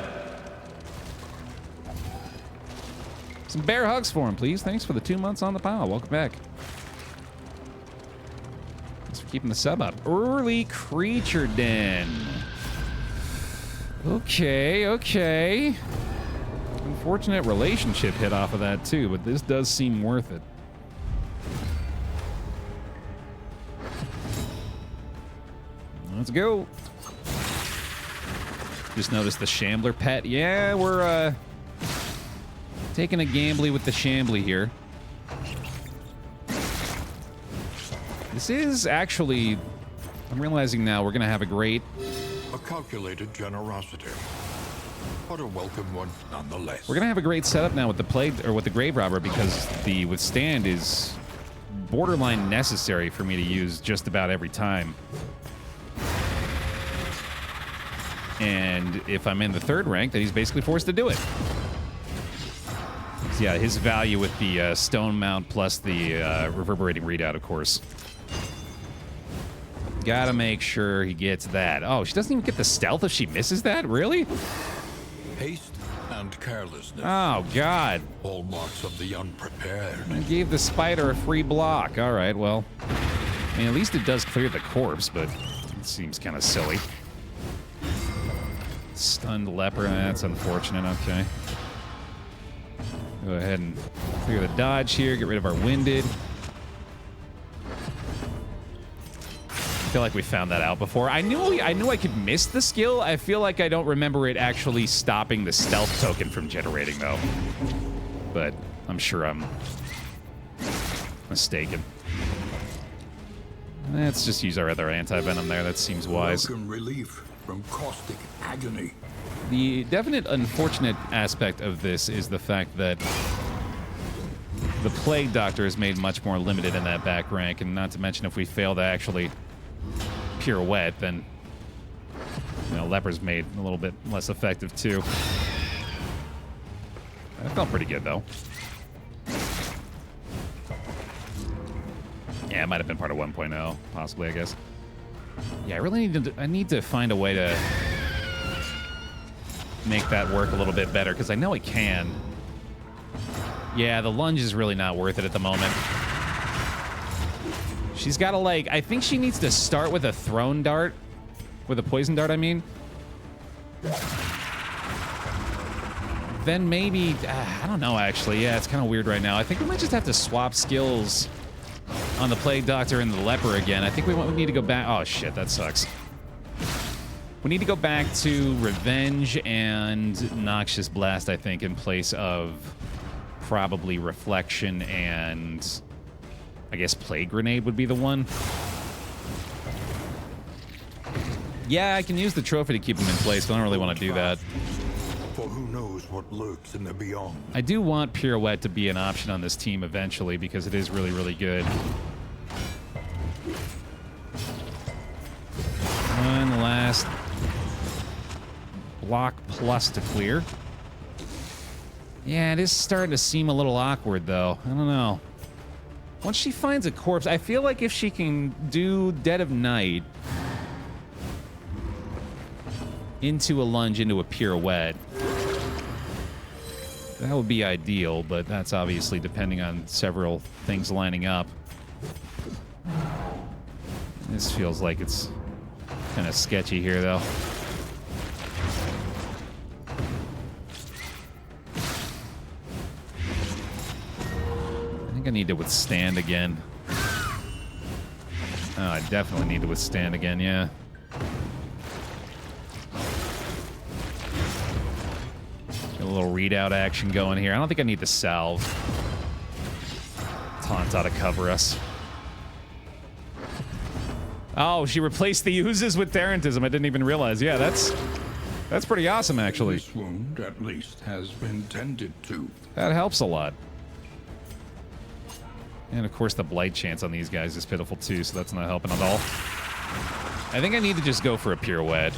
Some bear hugs for him, please. Thanks for the 2 months on the pile. Welcome back. Thanks for keeping the sub up. Early Creature Den. Okay. Unfortunate relationship hit off of that, too, but this does seem worth it. Let's go. Just noticed the Shambler pet. Yeah, we're taking a gambly with the Shambly here. This is actually, I'm realizing now, we're going to have a great... A calculated generosity, but a welcome one nonetheless. We're going to have a great setup now with the Plague, or with the Grave Robber, because the Withstand is borderline necessary for me to use just about every time. And if I'm in the third rank, then he's basically forced to do it. So yeah, his value with the stone mount plus the reverberating readout, of course. Gotta make sure he gets that. Oh, she doesn't even get the stealth if she misses that? Really? Haste and carelessness. Oh, God. Hallmarks of the unprepared. I gave the spider a free block. All right, well. I mean, at least it does clear the corpse, but it seems kind of silly. Stunned leper, that's unfortunate, okay. Go ahead and clear the dodge here, get rid of our winded. I feel like we found that out before. I knew I could miss the skill. I feel like I don't remember it actually stopping the stealth token from generating, though. But I'm sure I'm mistaken. Let's just use our other anti-venom there. That seems wise. Welcome relief from caustic agony. The definite unfortunate aspect of this is the fact that the Plague Doctor is made much more limited in that back rank, and not to mention if we fail to actually pirouette, then Leper's made a little bit less effective too. That felt pretty good though. Yeah, it might have been part of 1.0, possibly, I guess. Yeah, I really need to find a way to make that work a little bit better, because I know it can. Yeah, the lunge is really not worth it at the moment. She's got to, like, I think she needs to start with a thrown dart. With a poison dart, I mean. Then maybe, I don't know, actually. Yeah, it's kind of weird right now. I think we might just have to swap skills on the Plague Doctor and the Leper again. I think we need to go back. Oh, shit, that sucks. We need to go back to Revenge and Noxious Blast, I think, in place of probably Reflection and I guess Plague Grenade would be the one. Yeah, I can use the trophy to keep them in place, but I don't really want to do that. For who knows what lurks in the beyond. I do want Pirouette to be an option on this team eventually because it is really, really good. One last block plus to clear. Yeah, it is starting to seem a little awkward, though. I don't know. Once she finds a corpse, I feel like if she can do Dead of Night into a lunge, into a pirouette, that would be ideal, but that's obviously depending on several things lining up. This feels like it's kind of sketchy here, though. I need to withstand again. Oh, I definitely need to withstand again, yeah. Got a little readout action going here. I don't think I need the salve. Taunt ought to cover us. Oh, she replaced the oozes with Therantism. I didn't even realize. Yeah, that's pretty awesome, actually. This wound, at least, has been tended to. That helps a lot. And of course the blight chance on these guys is pitiful too, so that's not helping at all. I think I need to just go for a pirouette.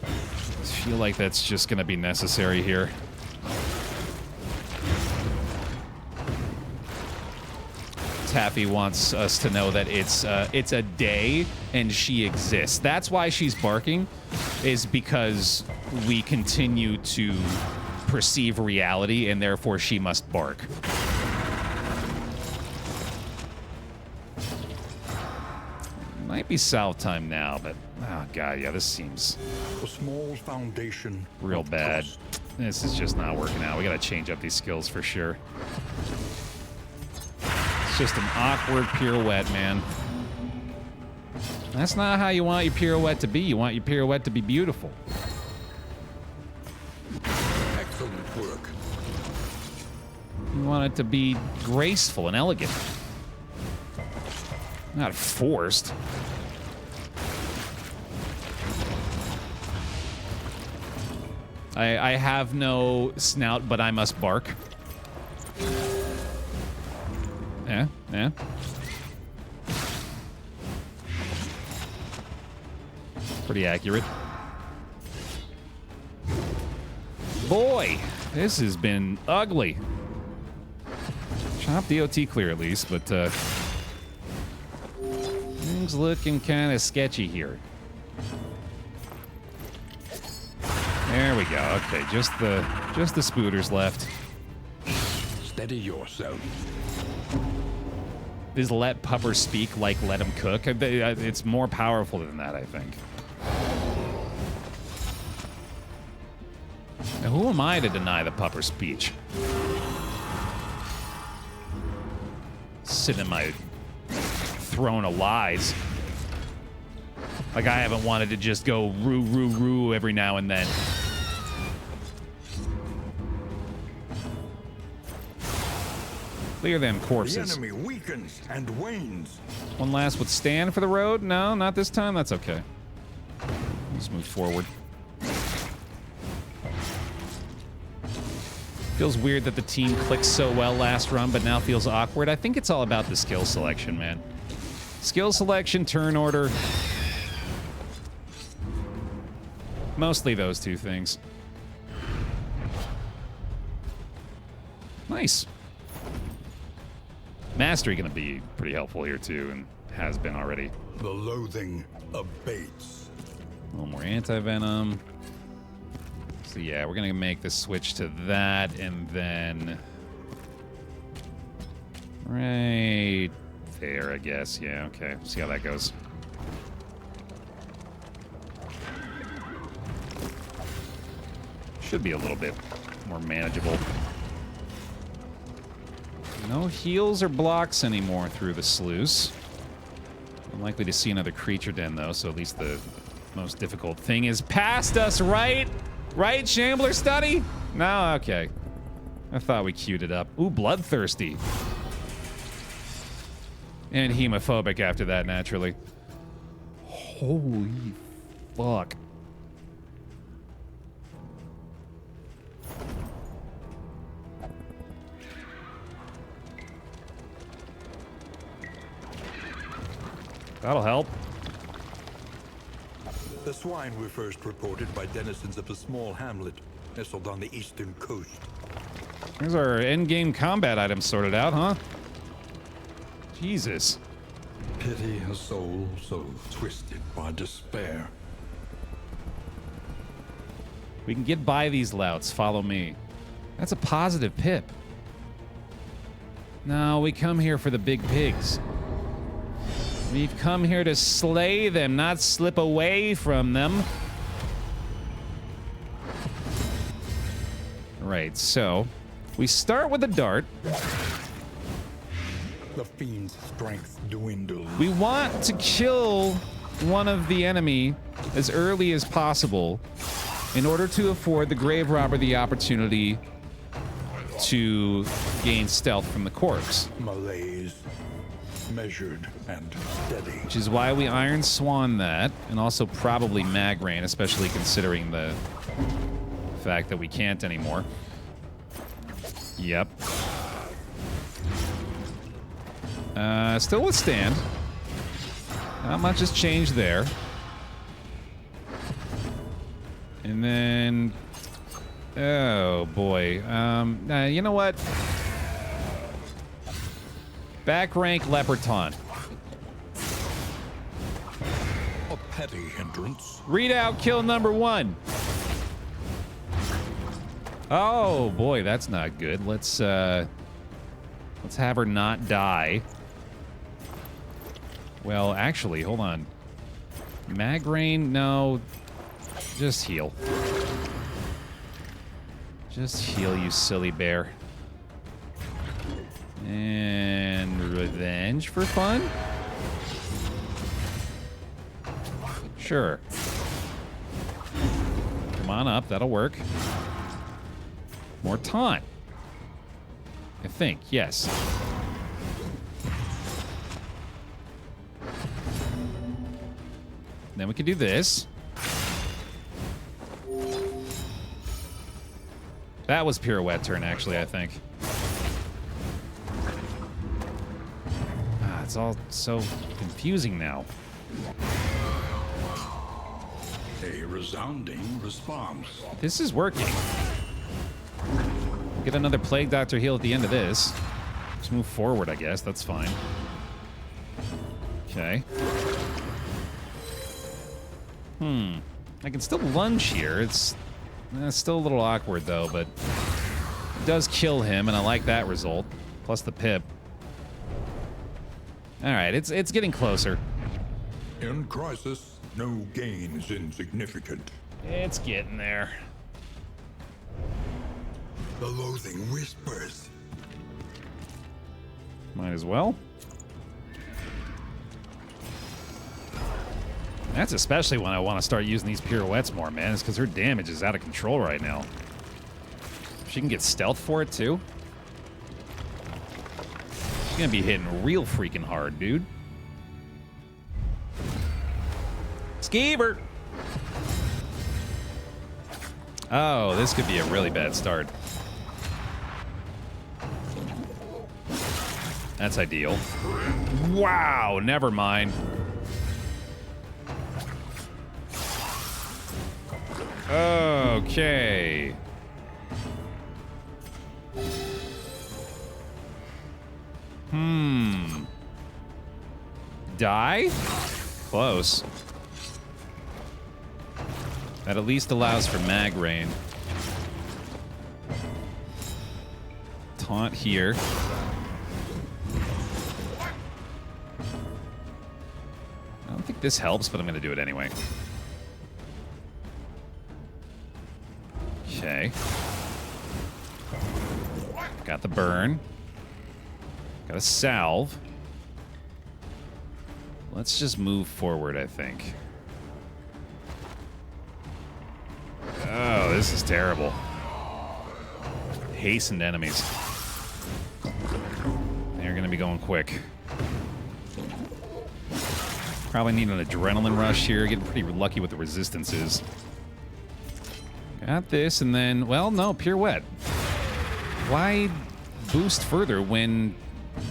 I feel like that's just going to be necessary here. Taffy wants us to know that it's a day and she exists. That's why she's barking, is because we continue to perceive reality and therefore she must bark. Might be salve time now, but oh god, yeah, this seems a small foundation real bad. This is just not working out. We gotta change up these skills for sure. It's just an awkward pirouette, man. That's not how you want your pirouette to be. You want your pirouette to be beautiful. Excellent work. You want it to be graceful and elegant. Not forced. I have no snout, but I must bark. Yeah, yeah. Pretty accurate. Boy, this has been ugly. Chop DOT clear at least, but things looking kind of sketchy here. There we go. Okay, just the spooters left. Steady yourself. Is let pupper speak like let him cook? It's more powerful than that, I think. Now, who am I to deny the pupper speech? Sitting in my throne of lies. Like I haven't wanted to just go roo, roo, roo every now and then. Clear them corpses. The enemy weakens and wanes. One last would stand for the road? No, not this time. That's okay. Let's move forward. Feels weird that the team clicked so well last run, but now feels awkward. I think it's all about the skill selection, man. Skill selection, turn order. Mostly those two things. Nice. Mastery gonna be pretty helpful here too, and has been already. The loathing abates. A little more anti-venom. So yeah, we're gonna make the switch to that, and then right there, I guess. Yeah, okay. See how that goes. Should be a little bit more manageable. No heals or blocks anymore through the sluice. Unlikely to see another creature den, though, so at least the most difficult thing is past us, right? Right, Shambler Study? No? Okay. I thought we queued it up. Ooh, Bloodthirsty. And Hemophobic after that, naturally. Holy fuck. That'll help. The swine were first reported by denizens of a small hamlet nestled on the eastern coast. Here's our endgame combat items sorted out, huh? Jesus. Pity a soul so twisted by despair. We can get by these louts. Follow me. That's a positive pip. No, we come here for the big pigs. We've come here to slay them, not slip away from them. Right, so we start with a dart. The fiend's strength dwindles. We want to kill one of the enemy as early as possible in order to afford the grave robber the opportunity to gain stealth from the corpse. Malaise. Measured and steady. Which is why we Iron Swan that, and also probably Mag Rain, especially considering the fact that we can't anymore. Yep. Still withstand. Not much has changed there. And then... oh, boy. You know what? Back rank Leprechaun. A petty hindrance. Readout kill number 1. Oh boy, that's not good. Let's have her not die. Well, actually, hold on. Mag Rain, no. Just heal. Just heal, you silly bear. And revenge for fun? Sure. Come on up, that'll work. More taunt. I think, yes. Then we can do this. That was pirouette turn, actually, I think. It's all so confusing now. A resounding response. This is working. Get another Plague Doctor heal at the end of this. Just move forward, I guess. That's fine. Okay. I can still lunge here. It's It's still a little awkward, though, but it does kill him, and I like that result. Plus the pip. All right, it's getting closer. In crisis, no gain is insignificant. It's getting there. The loathing whispers. Might as well. That's especially when I want to start using these pirouettes more, man. It's because her damage is out of control right now. She can get stealth for it, too. She's going to be hitting real freaking hard, dude. Skeever! Oh, this could be a really bad start. That's ideal. Wow, never mind. Okay. Die? Close. That at least allows for mag rain. Taunt here. I don't think this helps, but I'm going to do it anyway. Okay. Got the burn. Got a salve. Let's just move forward, I think. Oh, this is terrible. Hastened enemies. They're going to be going quick. Probably need an adrenaline rush here. Getting pretty lucky with the resistances. Got this, and then, well, no, pirouette. Why boost further when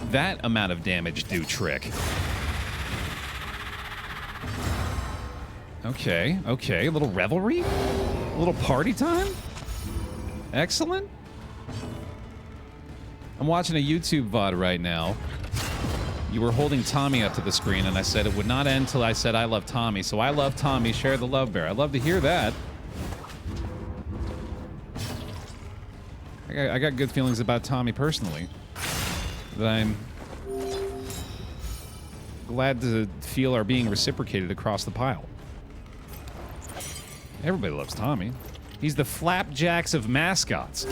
that amount of damage do trick? Okay, okay, a little revelry? A little party time? Excellent. I'm watching a YouTube VOD right now. You were holding Tommy up to the screen, and I said it would not end till I said I love Tommy. So I love Tommy, share the love, Bear. I'd love to hear that. I got good feelings about Tommy personally. That I'm glad to feel are being reciprocated across the pile. Everybody loves Tommy. He's the flapjacks of mascots.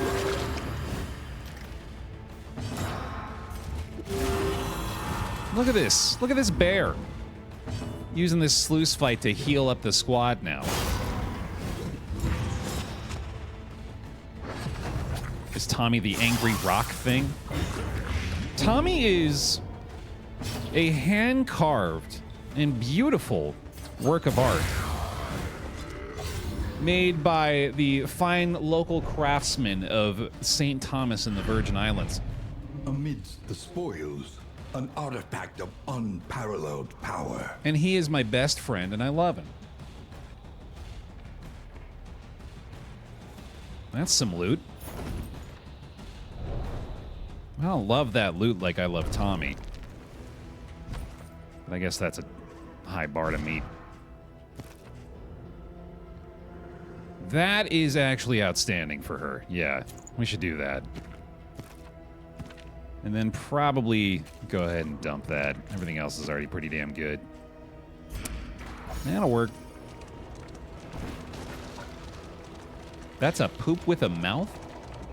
Look at this. Look at this bear. Using this sluice fight to heal up the squad now. Is Tommy the angry rock thing? Tommy is a hand-carved and beautiful work of art made by the fine local craftsmen of St. Thomas in the Virgin Islands. Amidst the spoils, an artifact of unparalleled power. And he is my best friend, and I love him. That's some loot. I don't love that loot like I love Tommy. But I guess that's a high bar to meet. That is actually outstanding for her. Yeah, we should do that. And then probably go ahead and dump that. Everything else is already pretty damn good. That'll work. That's a poop with a mouth?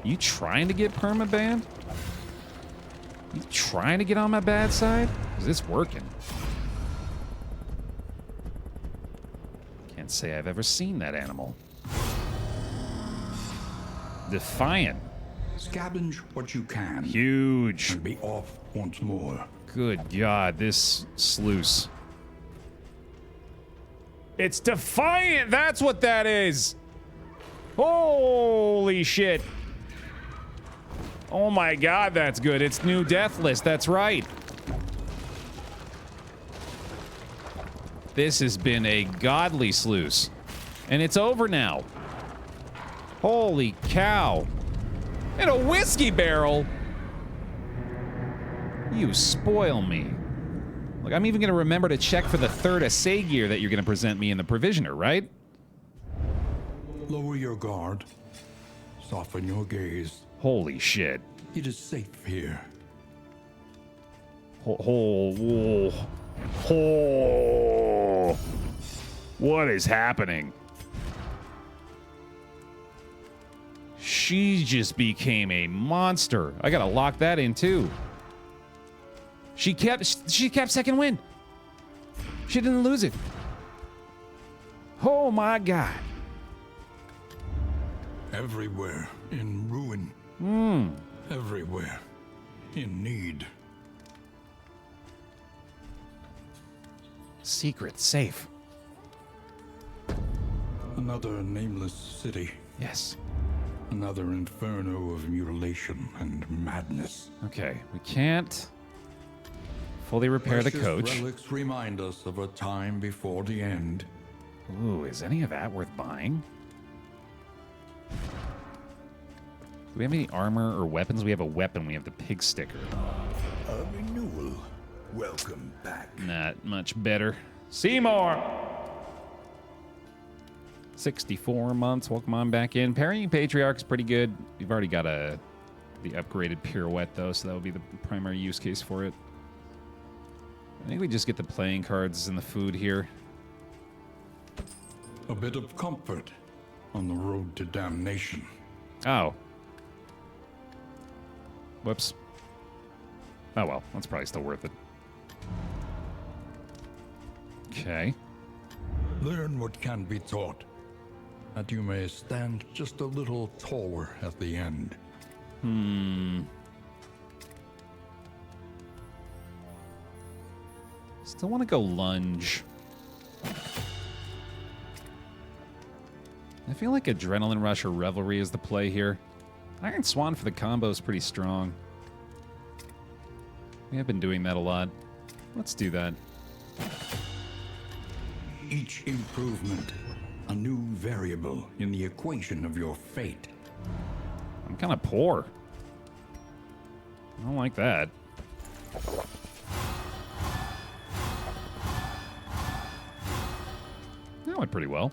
You trying to get permabanned? You trying to get on my bad side? Because it's working. Can't say I've ever seen that animal. Defiant. Scavenge what you can. Huge. And be off once more. Good God, this sluice. It's defiant! That's what that is! Holy shit. Oh my God, that's good. It's new Deathless, that's right. This has been a godly sluice. And it's over now. Holy cow. In a whiskey barrel? You spoil me. Look, I'm even going to remember to check for the third assay gear that you're going to present me in the provisioner, right? Lower your guard. Soften your gaze. Holy shit. It is safe here. What is happening? She just became a monster. I gotta lock that in too. She kept second wind. She didn't lose it. Oh my god. Everywhere in ruin. Everywhere in need. Secret safe. Another nameless city. Yes. Another inferno of mutilation and madness. Okay, we can't fully repair the coach. Precious relics remind us of a time before the end. Ooh, is any of that worth buying? Do we have any armor or weapons? We have a weapon. We have the pig sticker. A renewal. Welcome back. Not much better. Seymour! 64 months. Welcome on back in. Parrying Patriarch's pretty good. We've already got the upgraded pirouette, though, so that would be the primary use case for it. I think we just get the playing cards and the food here. A bit of comfort on the road to damnation. Oh. Whoops. Oh, well. That's probably still worth it. Okay. Learn what can be taught, that you may stand just a little taller at the end. Still want to go lunge. I feel like Adrenaline Rush or Revelry is the play here. Iron Swan for the combo is pretty strong. We have been doing that a lot. Let's do that. Each improvement, a new variable in the equation of your fate. I'm kind of poor. I don't like that. That went pretty well.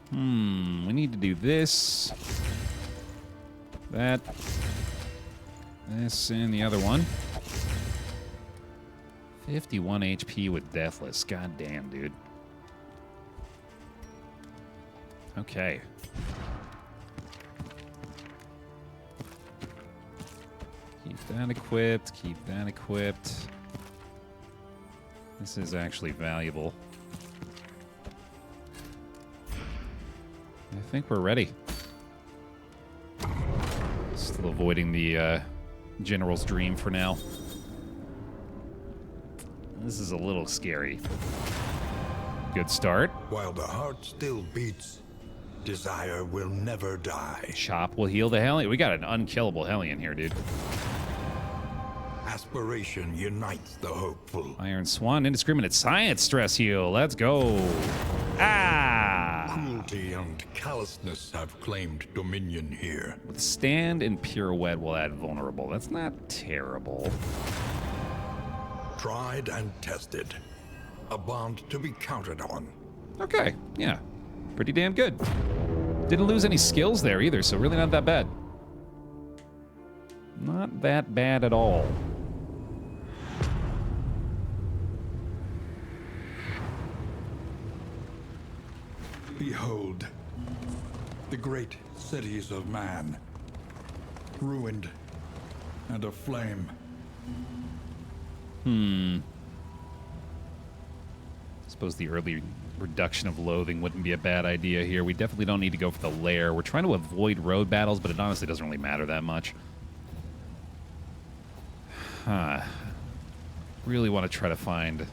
We need to do this. That. This and the other one. 51 HP with Deathless. God damn, dude. Okay. Keep that equipped. Keep that equipped. This is actually valuable. I think we're ready. Still avoiding the General's Dream for now. This is a little scary. Good start. While the heart still beats, desire will never die. Chop will heal the Hellion. We got an unkillable Hellion here, dude. Aspiration unites the hopeful. Iron Swan, indiscriminate science stress heal. Let's go. Ah! Cruelty and callousness have claimed dominion here. Withstand and pirouette will add vulnerable. That's not terrible. Tried and tested. A bond to be counted on. Okay, yeah. Pretty damn good. Didn't lose any skills there either, so really not that bad. Not that bad at all. Behold, the great cities of man, ruined and aflame. Suppose the early reduction of loathing wouldn't be a bad idea here. We definitely don't need to go for the Lair. We're trying to avoid road battles, but it honestly doesn't really matter that much. Really want to try to find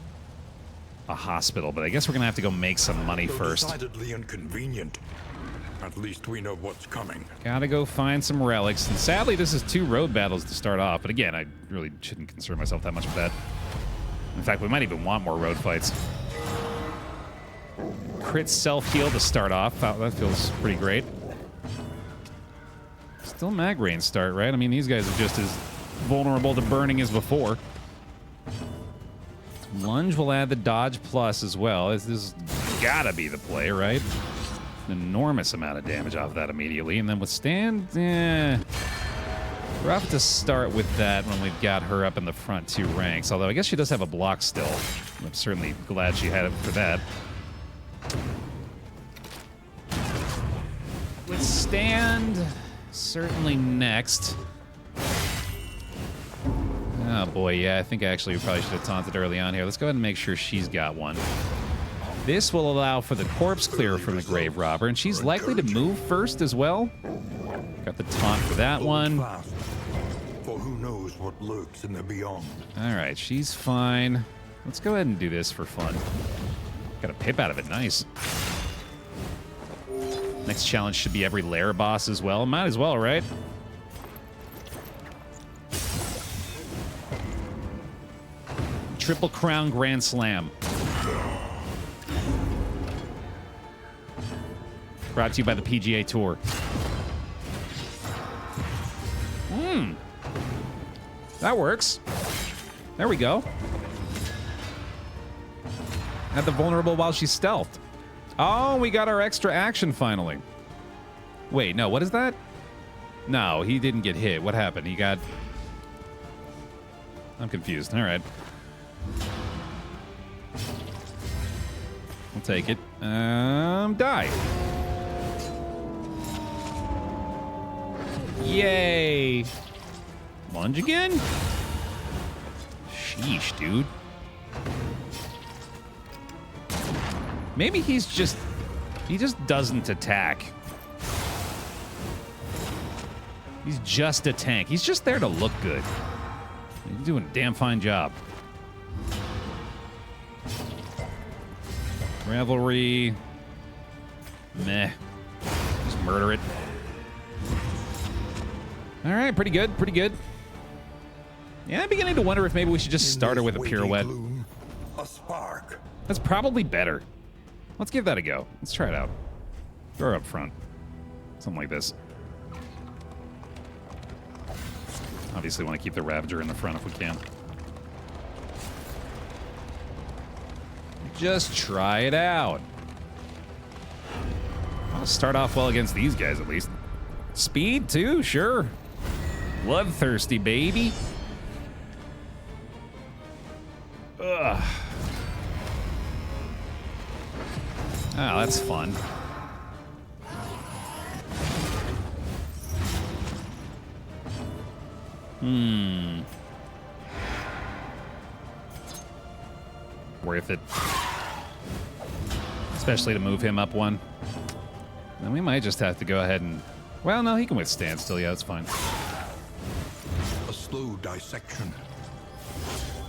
a hospital, but I guess we're going to have to go make some money first. Decidedly inconvenient. At least we know what's coming. Gotta go find some relics. And sadly, this is 2 road battles to start off. But again, I really shouldn't concern myself that much with that. In fact, we might even want more road fights. Crit self-heal to start off. That feels pretty great. Still mag rain start, right? I mean, these guys are just as vulnerable to burning as before. Lunge will add the dodge plus as well. This is gotta be the play, right? An enormous amount of damage off that immediately, and then withstand, rough to start with that when we've got her up in the front 2 ranks, although I guess she does have a block still. I'm certainly glad she had it for that. Withstand, certainly next. Oh boy, yeah, I think actually we probably should have taunted early on here. Let's go ahead and make sure she's got one. This will allow for the corpse clear from the grave robber, and she's likely to move first as well. Got the taunt for that one. For who knows what lurks in the beyond. All right, she's fine. Let's go ahead and do this for fun. Got a pip out of it, nice. Next challenge should be every Lair boss as well. Might as well, right? Triple Crown Grand Slam. Brought to you by the PGA Tour. That works. There we go. Add the vulnerable while she's stealthed. Oh, we got our extra action finally. Wait, no, what is that? No, he didn't get hit. What happened? He got... I'm confused. All right. I'll take it. Die. Yay. Lunge again? Sheesh, dude. Maybe he just doesn't attack. He's just a tank. He's just there to look good. He's doing a damn fine job. Revelry. Meh. Just murder it. All right, pretty good, pretty good. Yeah, I'm beginning to wonder if maybe we should just start her with a pirouette. Gloom, a spark. That's probably better. Let's give that a go. Let's try it out. Throw her up front. Something like this. Obviously want to keep the Ravager in the front if we can. Just try it out. I'll start off well against these guys at least. Speed too, sure. Bloodthirsty, baby. Ugh. Oh, that's fun. Worth it. Especially to move him up one. Then we might just have to go ahead and... Well, no, he can withstand still. Yeah, that's fine. A slow dissection.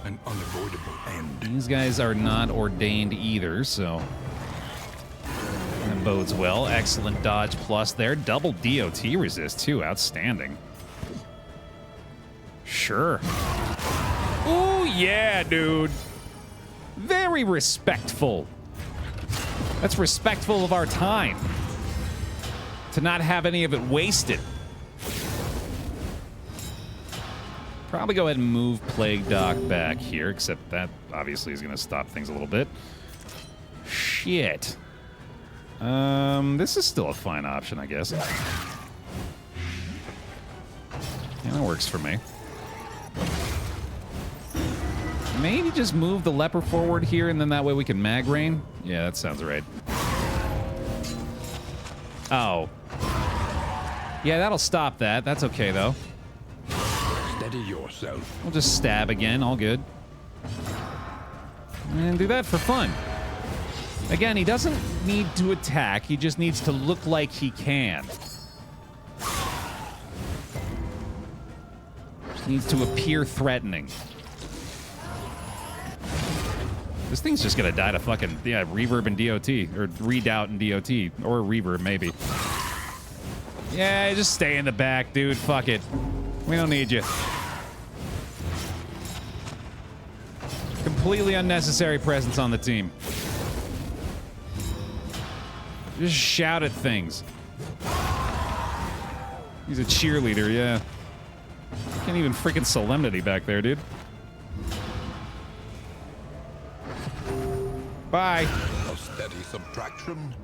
An unavoidable end. These guys are not ordained either, so... That bodes well. Excellent dodge plus there. Double DOT resist, too. Outstanding. Sure. Ooh, yeah, dude. Very respectful. That's respectful of our time. To not have any of it wasted. Probably go ahead and move Plague Doc back here, except that obviously is going to stop things a little bit. Shit. This is still a fine option, I guess. Yeah, that works for me. Maybe just move the leper forward here, and then that way we can mag rain. Yeah, that sounds right. Oh. Yeah, that'll stop that. That's okay, though. Steady yourself. We'll just stab again. All good. And do that for fun. Again, he doesn't need to attack. He just needs to look like he can. Just needs to appear threatening. This thing's just gonna die to fucking, yeah, reverb and DOT. Or redoubt and DOT. Or reverb, maybe. Yeah, just stay in the back, dude. Fuck it. We don't need you. Completely unnecessary presence on the team. Just shout at things. He's a cheerleader, yeah. Can't even freaking solemnity back there, dude. Bye. A Steady subtraction,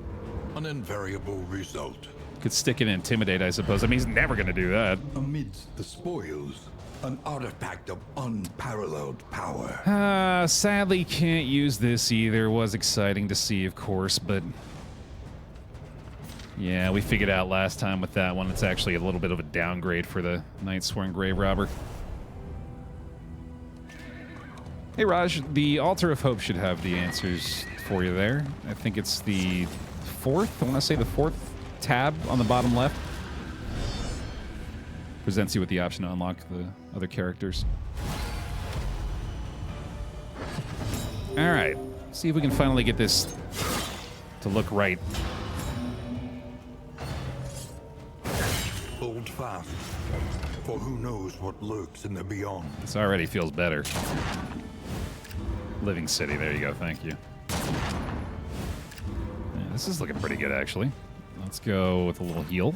an invariable result. Could stick and intimidate, I suppose. I mean, he's never going to do that. Amidst the spoils, an artifact of unparalleled power. Sadly, can't use this either. Was exciting to see, of course, but... yeah, we figured out last time with that one. It's actually a little bit of a downgrade for the Nightsworn Grave Robber. Hey, Raj, the Altar of Hope should have the answers for you there. I think it's the fourth. I want to say the fourth tab on the bottom left. Presents you with the option to unlock the other characters. All right. See if we can finally get this to look right. Hold fast, for who knows what lurks in the beyond. This already feels better. Living City, there you go, thank you. Yeah, this is looking pretty good, actually. Let's go with a little heal.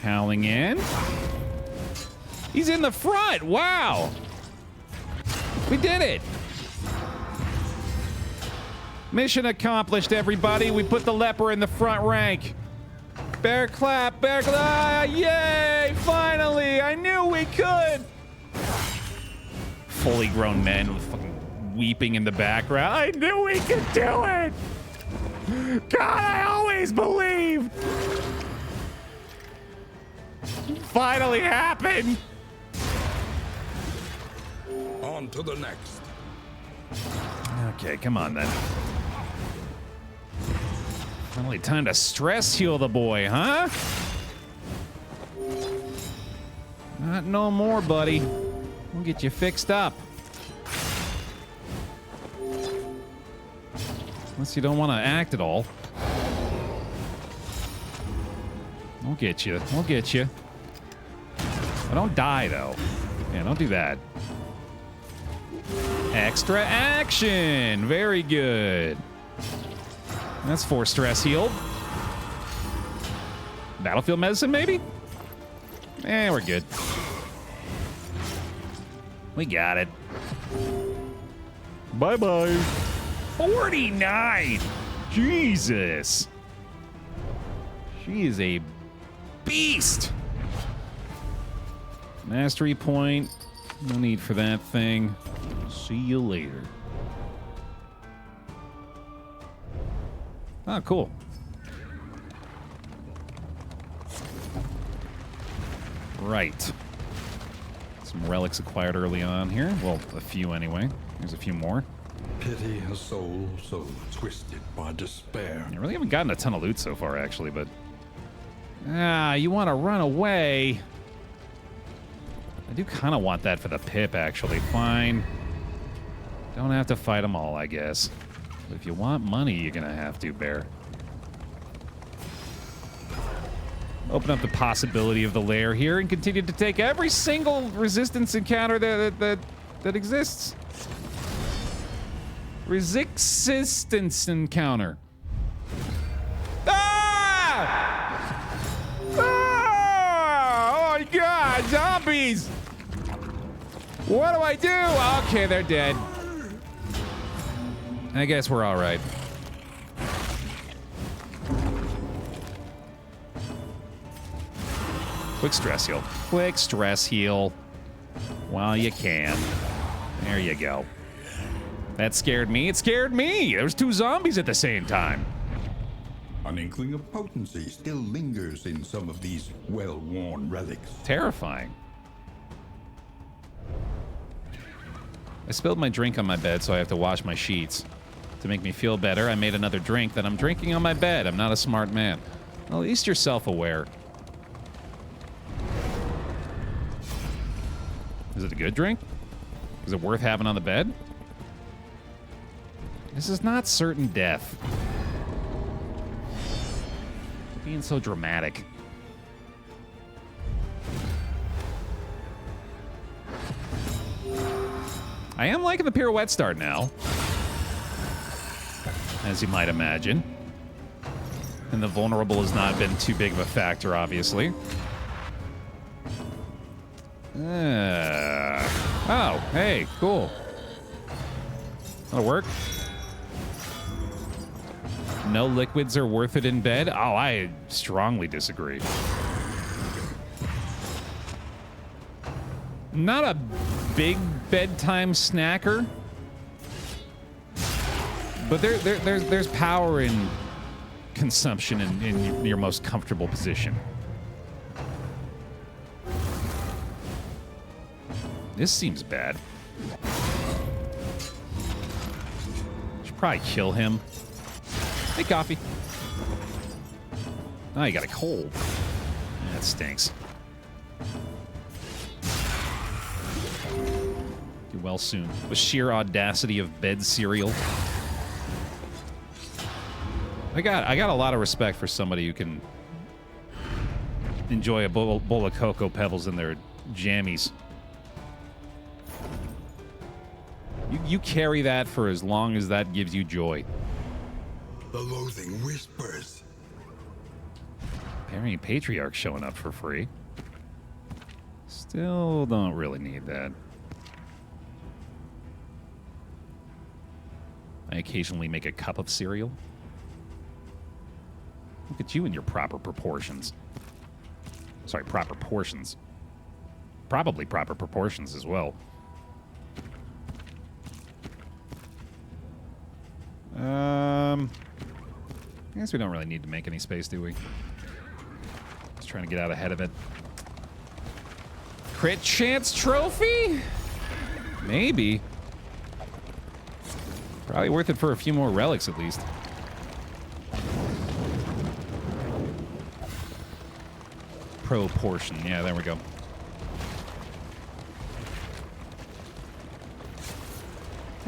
Howling in. He's in the front, wow! We did it! Mission accomplished, everybody. We put the leper in the front rank. Bear clap, bear clap, yay! Finally, I knew we could! Fully grown men with fucking weeping in the background. I knew we could do it! God, I always believed! Finally happened! On to the next. Okay, come on then. Finally time to stress heal the boy, huh? Not no more, buddy. We'll get you fixed up. Unless you don't want to act at all. We'll get you. We'll get you. But don't die, though. Yeah, don't do that. Extra action. Very good. That's 4 stress healed. Battlefield medicine, maybe? Eh, we're good. We got it. Bye-bye. 49! Jesus! She is a beast! Mastery point. No need for that thing. See you later. Oh, cool. Right. Some relics acquired early on here. Well, a few anyway. There's a few more. Pity a soul so twisted by despair. I really haven't gotten a ton of loot so far, actually, but... you want to run away. I do kind of want that for the pip, actually. Fine. Don't have to fight them all, I guess. But if you want money, you're going to have to, Baer. Open up the possibility of the Lair here and continue to take every single resistance encounter that exists. Resistance encounter. Ah! Ah! Oh my God, zombies! What do I do? Okay, they're dead. I guess we're all right. Quick stress heal. Quick stress heal. While you can. There you go. That scared me. It scared me. There was 2 zombies at the same time. An inkling of potency still lingers in some of these well-worn relics. Terrifying. I spilled my drink on my bed, so I have to wash my sheets. To make me feel better, I made another drink that I'm drinking on my bed. I'm not a smart man. Well, at least you're self-aware. Is it a good drink? Is it worth having on the bed? This is not certain death. You're being so dramatic. I am liking the pirouette start now, as you might imagine. And the vulnerable has not been too big of a factor, obviously. Oh, hey, cool. That'll work. No liquids are worth it in bed? Oh, I strongly disagree. Not a big bedtime snacker, but there's power in consumption in your most comfortable position. This seems bad. Should probably kill him. Hey, coffee. Oh, you got a cold. Yeah, that stinks. Do well soon. The sheer audacity of bed cereal. I got a lot of respect for somebody who can enjoy a bowl of Cocoa Pebbles in their jammies. You carry that for as long as that gives you joy. The loathing whispers. Burying Patriarch showing up for free. Still don't really need that. I occasionally make a cup of cereal. Look at you in your proper proportions. Sorry, proper portions. Probably proper proportions as well. I guess we don't really need to make any space, do we? Just trying to get out ahead of it. Crit chance trophy? Maybe. Probably worth it for a few more relics, at least. Proportion. Yeah, there we go.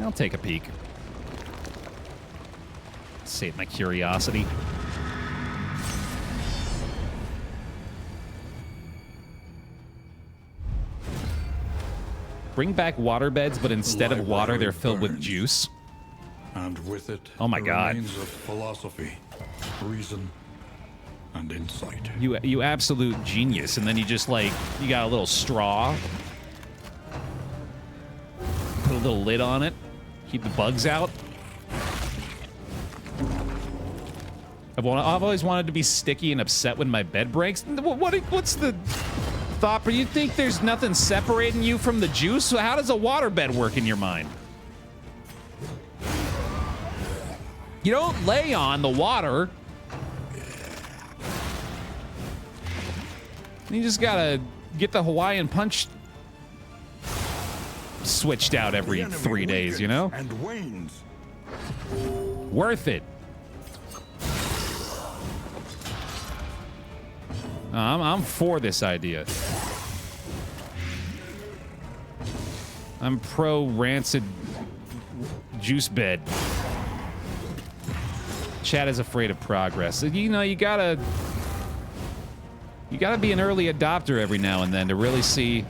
I'll take a peek. Save my curiosity. Bring back water beds, but instead of water, they're filled with juice. And with it, oh my God, remains of philosophy, reason, and insight. You absolute genius. And then you just like, you got a little straw. Put a little lid on it. Keep the bugs out. I've always wanted to be sticky and upset when my bed breaks. What's the thought? But you think there's nothing separating you from the juice? So how does a waterbed work in your mind? You don't lay on the water. You just gotta get the Hawaiian Punch switched out every 3 days, you know? And wanes. Worth it. I'm for this idea. I'm pro rancid juice bed. Chat is afraid of progress. You know, you gotta be an early adopter every now and then to really see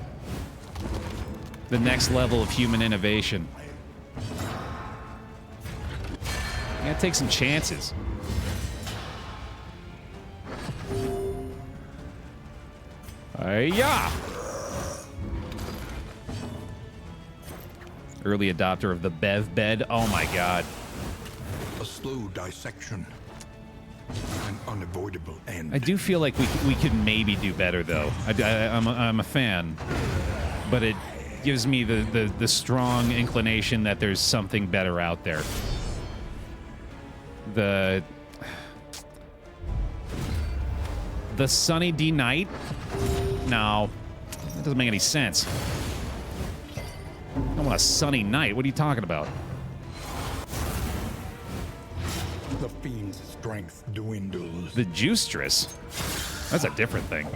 the next level of human innovation. You gotta take some chances. Yeah. Early adopter of the Bev bed. Oh my God. A slow dissection. An unavoidable end. I do feel like we could maybe do better though. I'm a fan, but it gives me the strong inclination that there's something better out there. The Sunny D Night? No, that doesn't make any sense. I don't want a sunny night. What are you talking about? The fiend's strength dwindles. The Juistress? That's a different thing.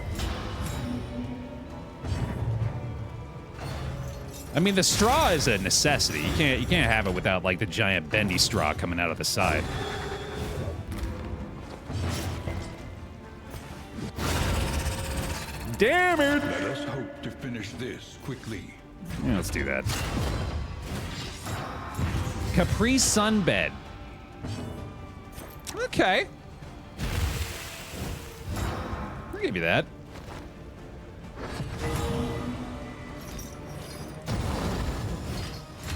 I mean, the straw is a necessity. You can't have it without like the giant bendy straw coming out of the side. Damn it! Let us hope to finish this quickly. Yeah, let's do that. Capri Sunbed. Okay. I'll give you that.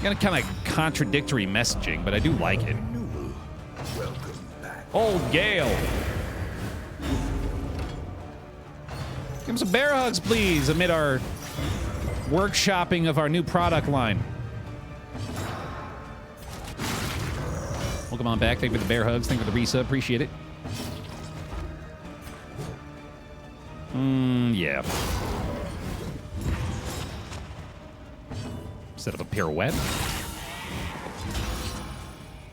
Got a kind of contradictory messaging, but I do like it. Welcome back. Old Gale. Give him some bear hugs, please, amid our workshopping of our new product line. Welcome on back. Thank you for the bear hugs. Thank you for the resub. Appreciate it. Yeah. Set up a pirouette.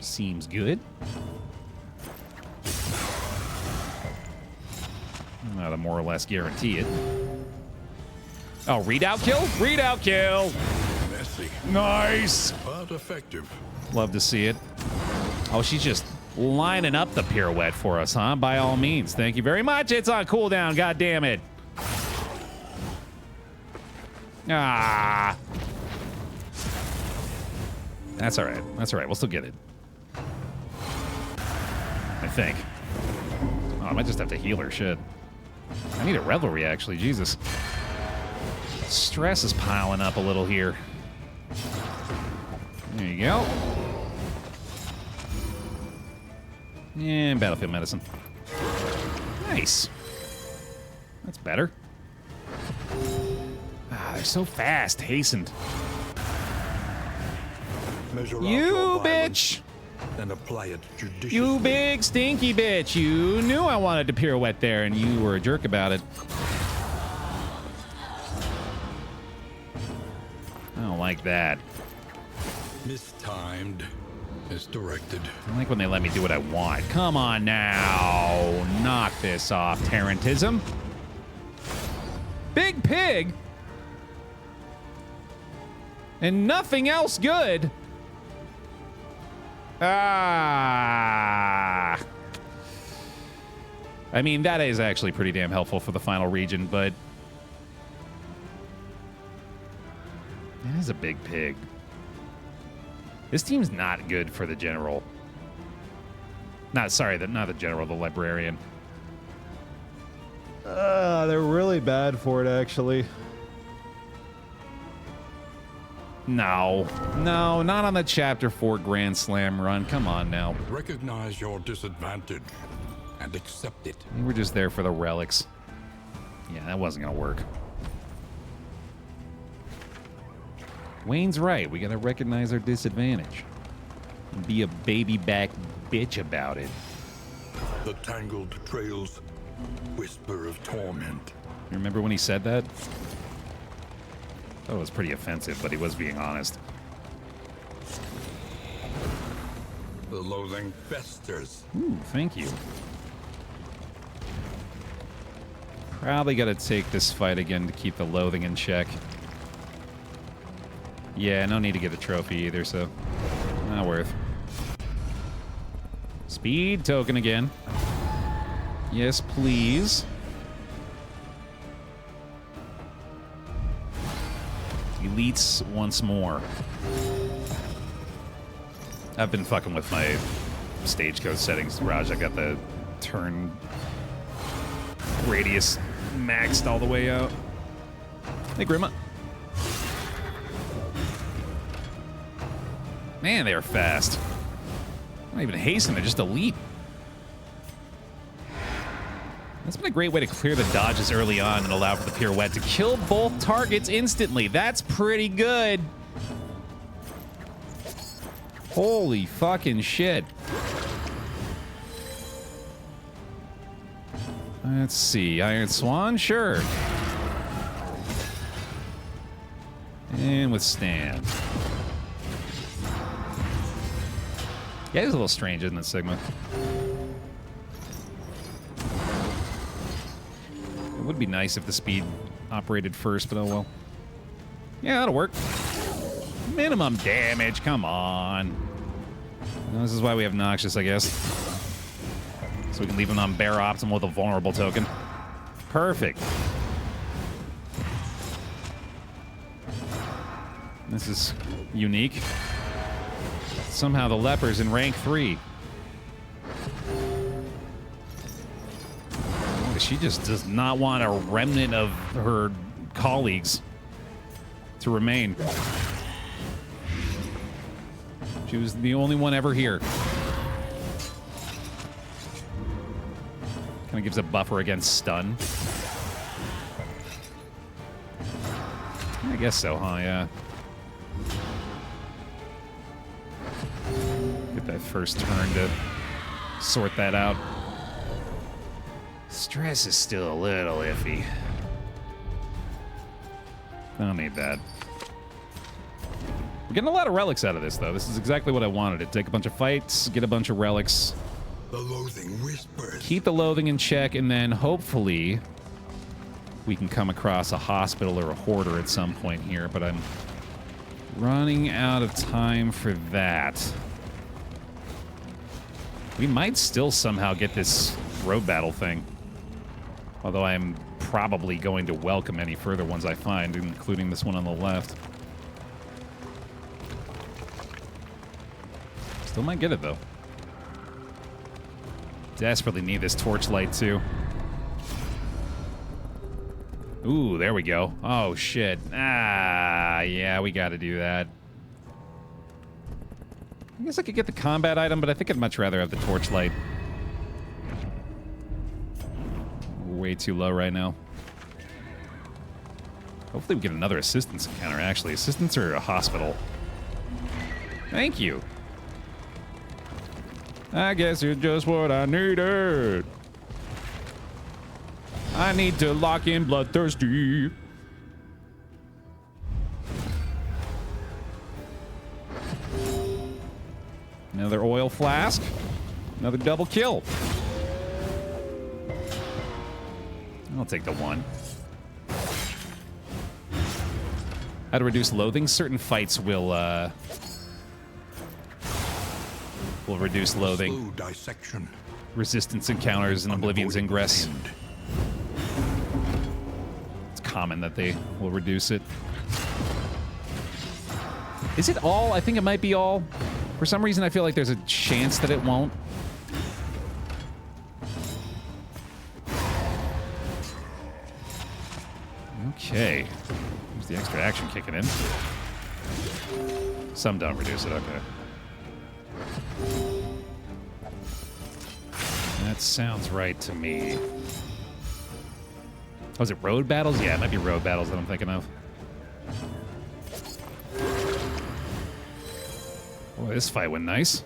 Seems good. Now to more or less guarantee it. Oh, readout kill? Readout kill! Messy, Nice! but effective. Love to see it. Oh, she's just lining up the pirouette for us, huh? By all means. Thank you very much. It's on cooldown. God damn it. Ah. That's all right. That's all right. We'll still get it. I think. Oh, I might just have to heal her. Shit. I need a revelry, actually. Jesus. Stress is piling up a little here. There you go. And battlefield medicine. Nice. That's better. Ah, they're so fast. Hastened. Measure out You your violence bitch! and apply it judiciously. You big stinky bitch. You knew I wanted to pirouette there, and you were a jerk about it. I don't like that. Mistimed. Misdirected. I like when they let me do what I want. Come on now. Knock this off, Tarantism. Big pig? And nothing else good? Ah. I mean, that is actually pretty damn helpful for the final region, but... That is a big pig. This team's not good for the general. Not the general, the librarian. They're really bad for it, actually. No, not on the Chapter 4 Grand Slam run. Come on now. Recognize your disadvantage and accept it. We were just there for the relics. Yeah, that wasn't gonna work. Wayne's right. We gotta recognize our disadvantage. And be a baby back bitch about it. The tangled trails whisper of torment. You remember when he said that? That was pretty offensive, but he was being honest. The loathing festers. Ooh, thank you. Probably gotta take this fight again to keep the loathing in check. Yeah, no need to get a trophy either, so not worth. Speed token again. Yes, please. Elites once more. I've been fucking with my stagecoach settings, Raj. I got the turn radius maxed all the way out. Hey, Grandma. Man, they are fast. Not even hasten, they're just elite. That's been a great way to clear the dodges early on and allow for the pirouette to kill both targets instantly. That's pretty good. Holy fucking shit. Let's see. Iron Swan? Sure. And withstand. Yeah, it's a little strange, isn't it, Sigma? It would be nice if the speed operated first, but oh well. Yeah, that'll work. Minimum damage, come on. Well, this is why we have Noxious, I guess. So we can leave him on Baer Optimal with a vulnerable token. Perfect. This is unique. Somehow the leper's in rank 3. She just does not want a remnant of her colleagues to remain. She was the only one ever here. Kind of gives a buffer against stun. I guess so, huh? Yeah. Get that first turn to sort that out. Stress is still a little iffy. Don't need that. We're getting a lot of relics out of this, though. This is exactly what I wanted. To take a bunch of fights, get a bunch of relics. The loathing whispers. Keep the loathing in check, and then hopefully we can come across a hospital or a hoarder at some point here, but I'm running out of time for that. We might still somehow get this road battle thing. Although I am probably going to welcome any further ones I find, including this one on the left. Still might get it, though. Desperately need this torchlight, too. Ooh, there we go. Oh, shit. Ah, yeah, we gotta do that. I guess I could get the combat item, but I think I'd much rather have the torchlight. We're way too low right now. Hopefully we get another assistance encounter, actually. Assistance or a hospital? Thank you. I guess you're just what I needed. I need to lock in Bloodthirsty. Another oil flask. Another double kill. I'll take the one. How to reduce loathing? Certain fights will reduce loathing. Slow dissection. Resistance encounters and Oblivion's Ingress. It's common that they will reduce it. Is it all? I think it might be all. For some reason, I feel like there's a chance that it won't. Okay. Here's the extra action kicking in. Some don't reduce it, okay. That sounds right to me. Was it road battles? Yeah, it might be road battles that I'm thinking of. Boy, this fight went nice.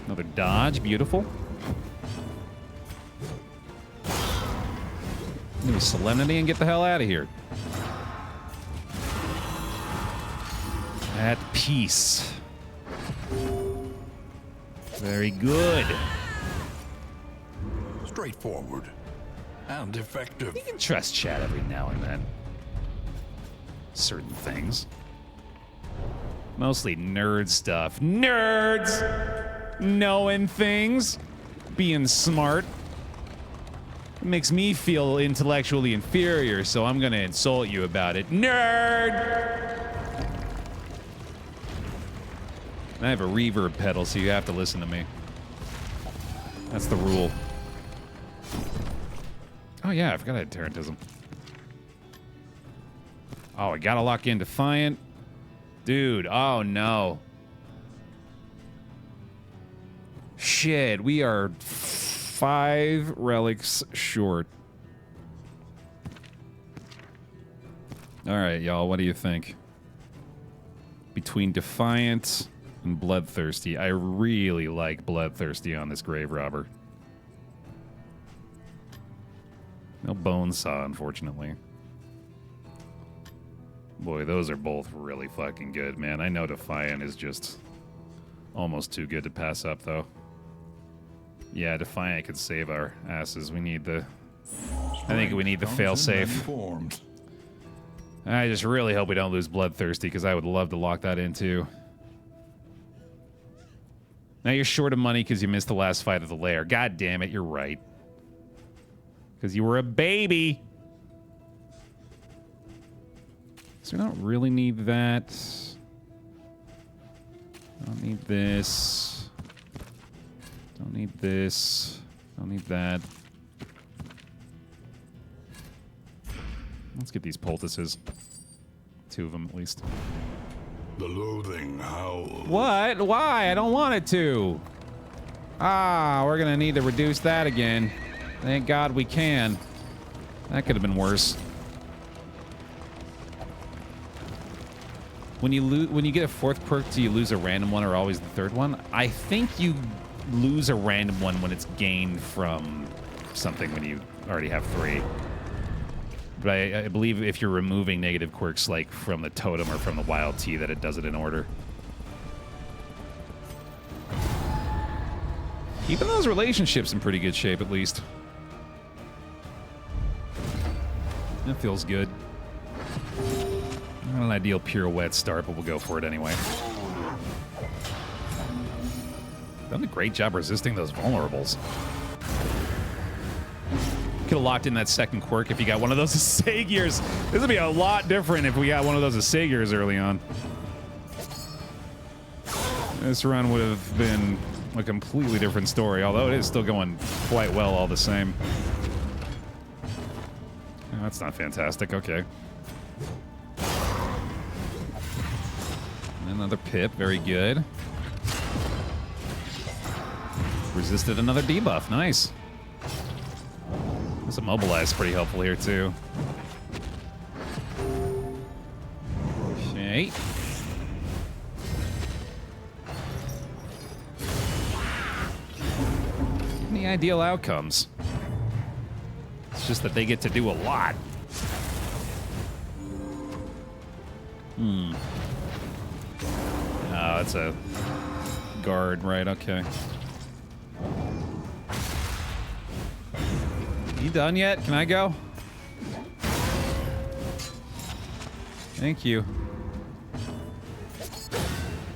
Another dodge, beautiful. Maybe Solemnity and get the hell out of here. At peace. Very good. Straightforward and effective. You can trust chat every now and then. Certain things. Mostly nerd stuff. Nerds! Knowing things. Being smart. It makes me feel intellectually inferior, so I'm gonna insult you about it. Nerd! I have a reverb pedal, so you have to listen to me. That's the rule. Oh yeah, I forgot I had Tarantism. Oh, I gotta lock in Defiant. Dude, oh no. Shit, we are 5 relics short. Alright, y'all, what do you think? Between Defiant and Bloodthirsty. I really like Bloodthirsty on this Grave Robber. No Bone Saw, unfortunately. Boy, those are both really fucking good, man. I know Defiant is just almost too good to pass up, though. Yeah, Defiant could save our asses. We need the... I think we need the failsafe. I just really hope we don't lose Bloodthirsty, because I would love to lock that in, too. Now you're short of money because you missed the last fight of the Lair. God damn it, you're right. Because you were a baby. So we don't really need that. Don't need this. Don't need this. Don't need that. Let's get these poultices. 2 of them, at least. The loathing howls. What? Why? I don't want it to. Ah, we're gonna need to reduce that again. Thank God we can. That could have been worse. When you get a fourth perk, do you lose a random one or always the third one? I think you lose a random one when it's gained from something when you already have 3. But I believe if you're removing negative quirks like from the totem or from the wild tea that it does it in order. Keeping those relationships in pretty good shape at least. That feels good. Not an ideal pirouette start, but we'll go for it anyway. Done a great job resisting those vulnerables. Could have locked in that second quirk if you got one of those Sagiers. This would be a lot different if we got one of those Sagiers early on. This run would have been a completely different story, although it is still going quite well all the same. Oh, that's not fantastic. Okay. Another pip. Very good. Resisted another debuff. Nice. This immobilize pretty helpful here, too. Okay. Any ideal outcomes? It's just that they get to do a lot. Oh, that's a guard, right? Okay. You done yet? Can I go? Thank you.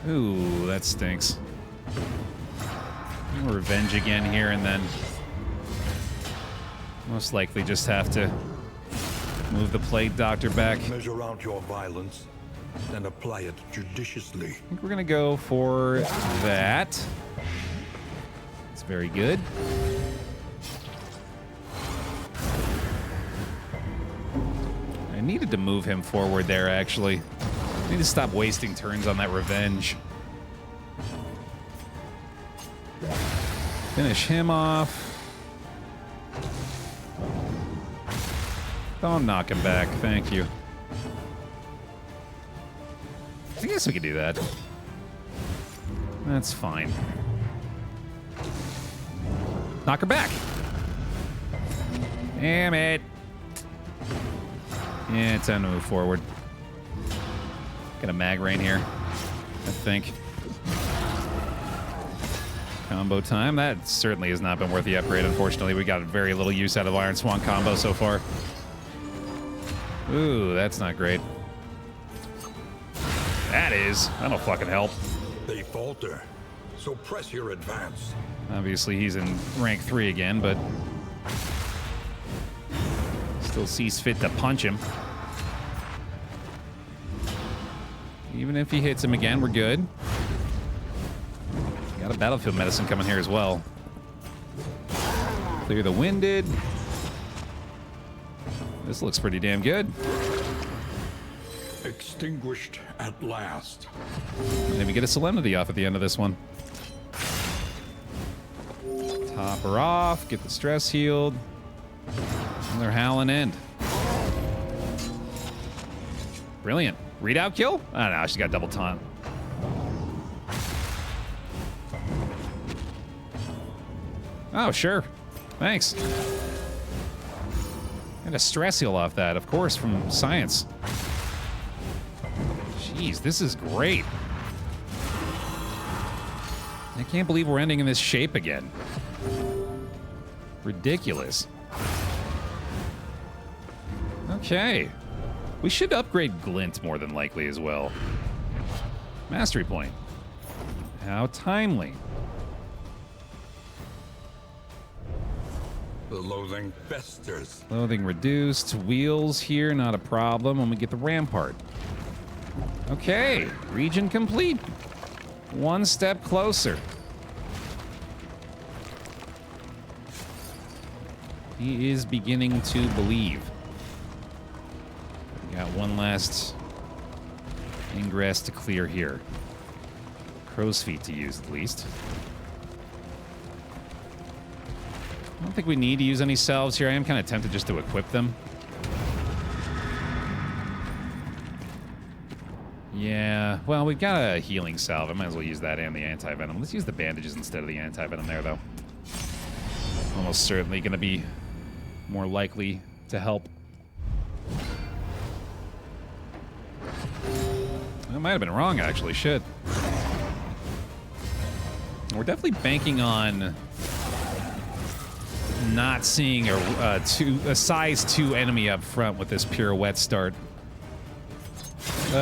Ooh, that stinks. Revenge again here, and then most likely just have to move the plague doctor back. Measure out your violence and apply it judiciously. I think we're gonna go for that. It's very good. I needed to move him forward there, actually. I need to stop wasting turns on that revenge. Finish him off. Don't knock him back. Thank you. I guess we could do that. That's fine. Knock her back. Damn it. Yeah, it's time to move forward. Got a mag rain here, I think. Combo time. That certainly has not been worth the upgrade, unfortunately. We got very little use out of Iron Swan combo so far. Ooh, that's not great. That is. That'll fucking help. They falter, so press your advance. Obviously, he's in rank 3 again, but still sees fit to punch him. Even if he hits him again, we're good. Got a battlefield medicine coming here as well. Clear the winded. This looks pretty damn good. Extinguished at last. Maybe get a solemnity off at the end of this one. Top her off, get the stress healed. Another howling end. Brilliant. Readout kill? I don't know, she got double taunt. Oh, sure. Thanks. Got a stress heal off that, of course, from science. Jeez, this is great. I can't believe we're ending in this shape again. Ridiculous. Okay. We should upgrade Glint more than likely as well. Mastery point. How timely. The loathing festers. Loathing reduced. Wheels here, not a problem when we get the rampart. Okay, region complete. One step closer. He is beginning to believe. We got one last Ingress to clear here. Crow's feet to use, at least. I don't think we need to use any salves here. I am kind of tempted just to equip them. Yeah, well, we've got a healing salve. I might as well use that and the anti-venom. Let's use the bandages instead of the anti-venom there, though. Almost certainly going to be more likely to help. I might have been wrong, actually. Shit. We're definitely banking on not seeing a size 2 enemy up front with this pirouette start.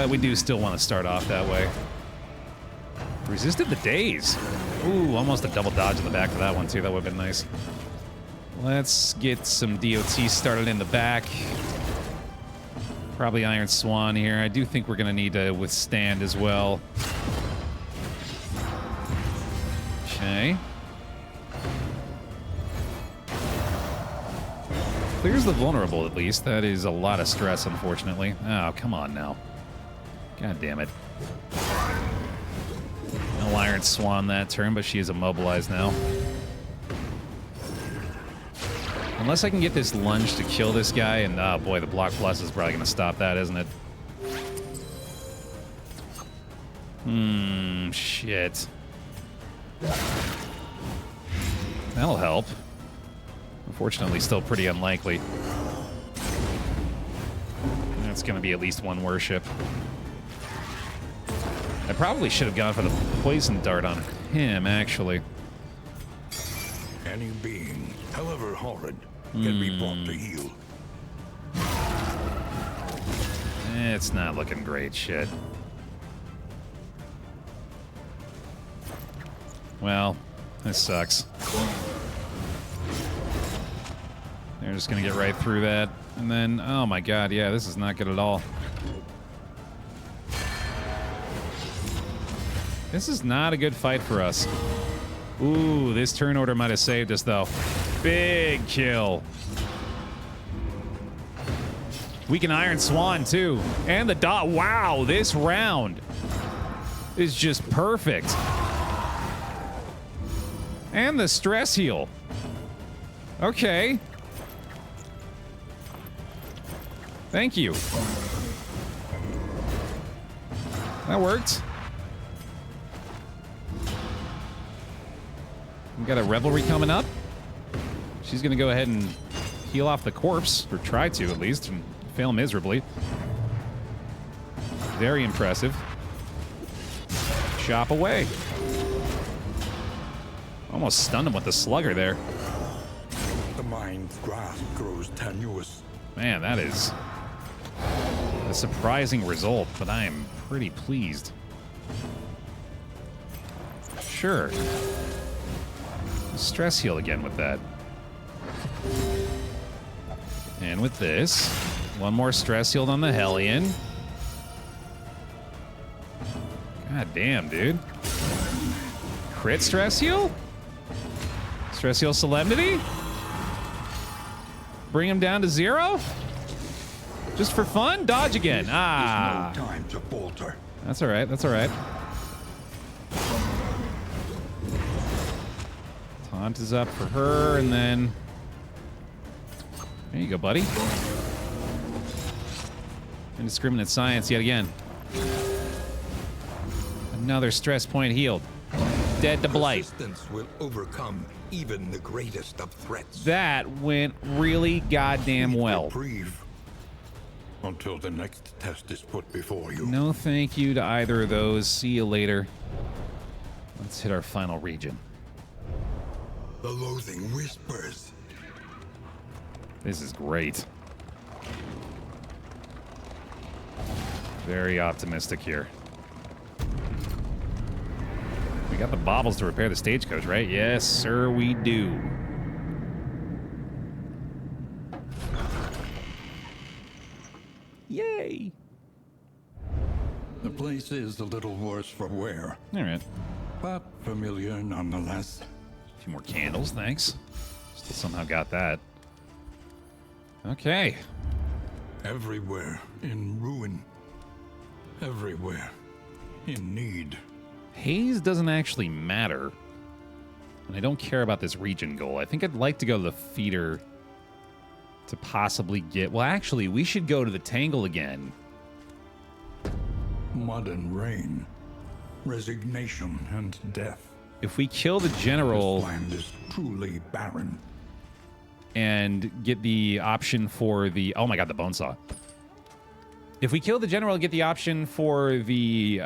We do still want to start off that way. Resisted the daze. Ooh, almost a double dodge in the back for that one, too. That would have been nice. Let's get some DOT started in the back. Probably Iron Swan here. I do think we're going to need to withstand as well. Okay. Clears the vulnerable, at least. That is a lot of stress, unfortunately. Oh, come on now. God damn it. No Iron Swan that turn, but she is immobilized now. Unless I can get this lunge to kill this guy, and oh boy, the block plus is probably going to stop that, isn't it? Shit. That'll help. Unfortunately, still pretty unlikely. That's going to be at least one worship. I probably should have gone for the poison dart on him, actually. Any being, however horrid, can be brought to heal. It's not looking great, shit. Well, this sucks. They're just gonna get right through that. And then, oh my god, yeah, this is not good at all. This is not a good fight for us. Ooh, this turn order might have saved us, though. Big kill. We can Iron Swan, too. And the dot. Wow, this round is just perfect. And the stress heal. Okay. Thank you. That worked. We got a revelry coming up. She's gonna go ahead and heal off the corpse, or try to at least, and fail miserably. Very impressive. Chop away. Almost stunned him with the slugger there. The mind's grasp grows tenuous. Man, that is a surprising result, but I am pretty pleased. Sure. Stress heal again with that. And with this, one more stress healed on the Hellion. God damn, dude. Crit stress heal? Stress heal Solemnity? Bring him down to 0? Just for fun? Dodge again. Ah. No time to falter. That's all right. That's all right. Taunt is up for her, and then... There you go, buddy. Indiscriminate science yet again. Another stress point healed. Dead to blight. Persistence will overcome even the greatest of threats. That went really goddamn well. Reprieve until the next test is put before you. No thank you to either of those. See you later. Let's hit our final region. The loathing whispers. This is great. Very optimistic here. We got the baubles to repair the stagecoach, right? Yes, sir, we do. Yay! The place is a little worse for wear, All right. but familiar nonetheless. A few more candles, thanks. Still somehow got that. Okay. Everywhere in ruin. everywhere, in need. Haze doesn't actually matter. And I don't care about this region goal. I think I'd like to go to the feeder to possibly get... Well, actually, we should go to the Tangle again. Mud and rain, resignation and death. If we kill the general... This land is truly barren. And get the option for the... Oh my god, the bone saw. If we kill the general and get the option for the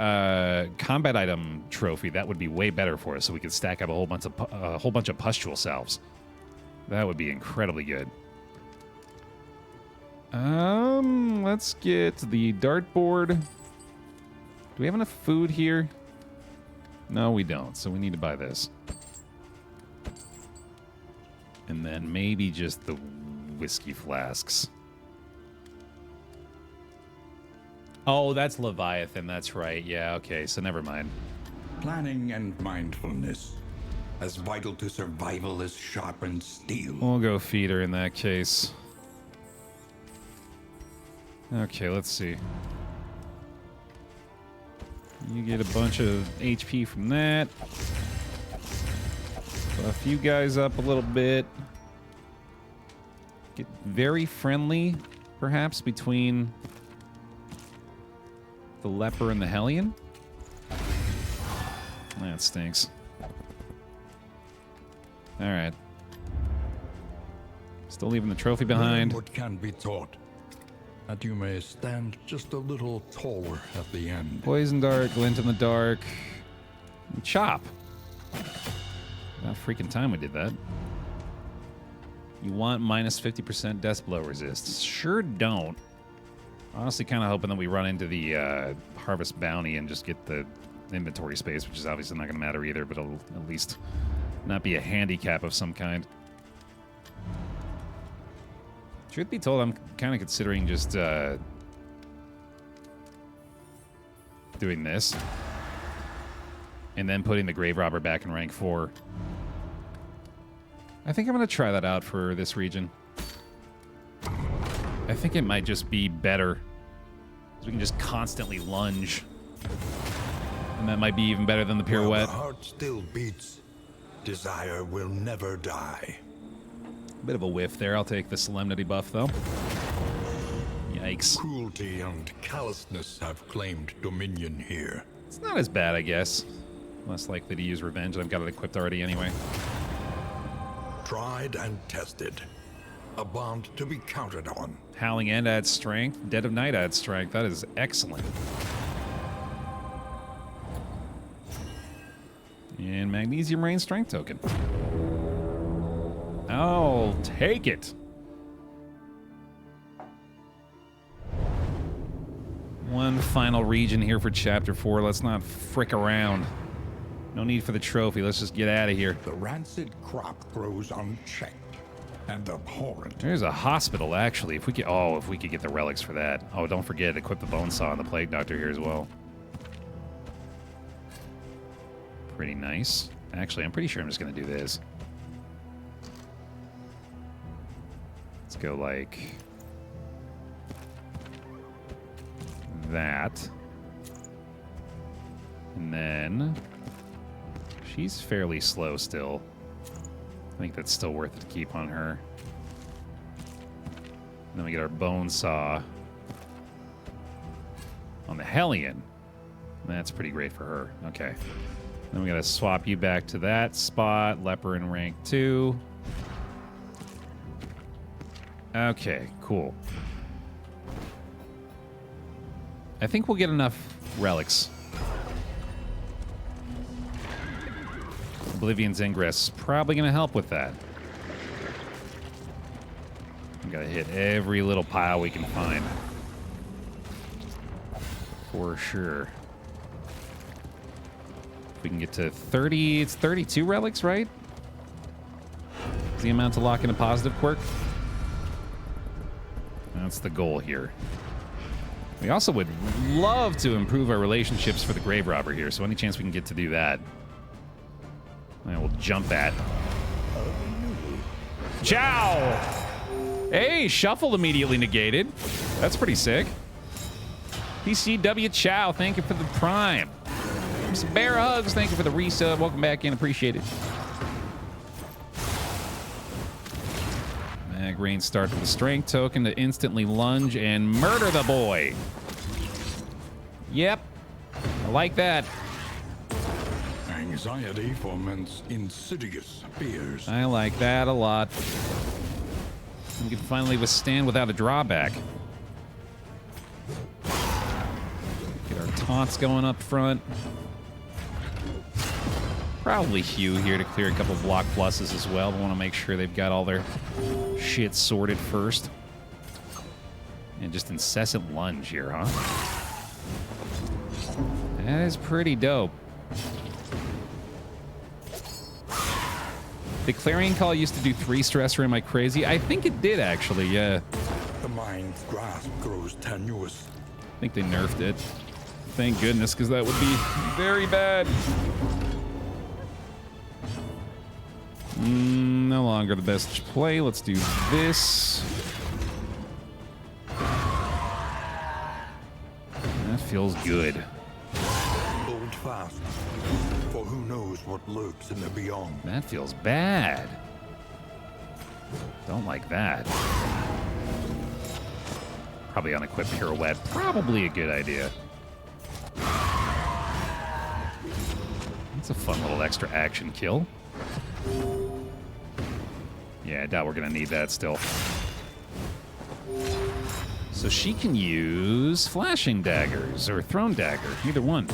combat item trophy, that would be way better for us, so we could stack up a whole bunch of pustule salves. That would be incredibly good. Let's get the dartboard. Do we have enough food here? No, we don't, so we need to buy this. And then maybe just the whiskey flasks. Oh, that's Leviathan, that's right. Yeah, okay, so never mind. Planning and mindfulness, as vital to survival as sharpened steel. We'll go feeder in that case. Okay, let's see. You get a bunch of HP from that. Buff you guys up a little bit. Get very friendly, perhaps, between the leper and the Hellion. That stinks. Alright. Still leaving the trophy behind. Learn what can be taught, that you may stand just a little taller at the end. Poison dart, glint in the dark, and chop. About freaking time we did that. You want minus 50% death blow resist? Sure don't. Honestly, kind of hoping that we run into the harvest bounty and just get the inventory space, which is obviously not going to matter either, but it'll at least not be a handicap of some kind. Truth be told, I'm kind of considering just doing this and then putting the Grave Robber back in rank 4. I think I'm going to try that out for this region. I think it might just be better. We can just constantly lunge. And that might be even better than the pirouette. While the heart still beats, desire will never die. Bit of a whiff there. I'll take the solemnity buff, though. Yikes. Cruelty and callousness have claimed dominion here. It's not as bad, I guess. Less likely to use revenge, and I've got it equipped already anyway. Tried and tested. A bond to be counted on. Howling End adds strength. Dead of Night adds strength. That is excellent. And Magnesium Rain strength token. I'll take it. One final region here for Chapter 4. Let's not frick around. No need for the trophy. Let's just get out of here. The rancid crop grows unchecked and abhorrent. There's a hospital, actually. If we could, if we could get the relics for that. Oh, don't forget, equip the bone saw and the plague doctor here as well. Pretty nice. Actually, I'm pretty sure I'm just going to do this. Let's go like that. And then she's fairly slow still. I think that's still worth it to keep on her. And then we get our bone saw on the Hellion. That's pretty great for her. Okay. Then we gotta swap you back to that spot. Leper in rank 2. Okay, cool. I think we'll get enough relics. Oblivion's Ingress probably going to help with that. We got to hit every little pile we can find. For sure. If we can get to 30, it's 32 relics, right? Is the amount to lock in a positive quirk? That's the goal here. We also would love to improve our relationships for the Grave Robber here, so any chance we can get to do that, I will jump at. Ciao! Hey, shuffle immediately negated. That's pretty sick. PCW Chow, thank you for the prime. Some Bear Hugs, thank you for the resub. Welcome back in, appreciate it. Mag Rain start with a strength token to instantly lunge and murder the boy. Yep, I like that. Anxiety foments insidious fears. I like that a lot. We can finally withstand without a drawback. Get our taunts going up front. Probably Hugh here to clear a couple block pluses as well. We want to make sure they've got all their shit sorted first. And just incessant lunge here, huh? That is pretty dope. The Clarion Call used to do 3 stressor. Am I crazy? I think it did, actually, yeah. The mind's grasp grows tenuous. I think they nerfed it. Thank goodness, because that would be very bad. No longer the best play. Let's do this. That feels good. Hold fast, for who knows what lurks in the beyond. That feels bad. Don't like that. Probably unequip pirouette. Probably a good idea. That's a fun little extra action kill. Yeah, I doubt we're gonna need that still. So she can use flashing daggers or thrown dagger, either one.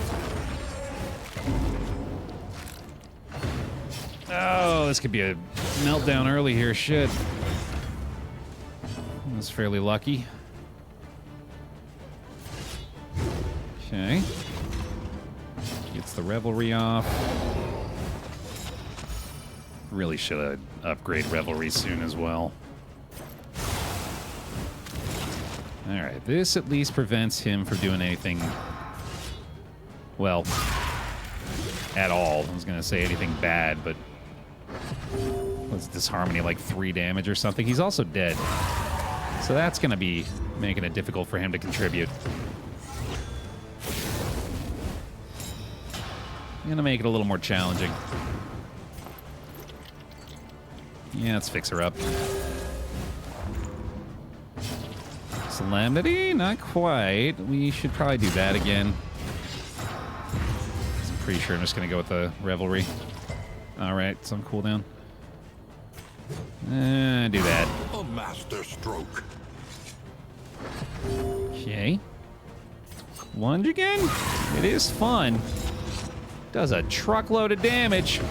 Oh, this could be a meltdown early here. Shit. I was fairly lucky. Okay. Gets the revelry off. Really should upgrade revelry soon as well. Alright, this at least prevents him from doing anything, well, at all. I was gonna say anything bad, but was Disharmony like 3 damage or something? He's also dead. So that's gonna be making it difficult for him to contribute. I'm gonna make it a little more challenging. Yeah, let's fix her up. Solemnity? Not quite. We should probably do that again. I'm pretty sure I'm just going to go with the Revelry. Alright, some cooldown. Do that. A master stroke. Okay. Lunge again? It is fun. Does a truckload of damage.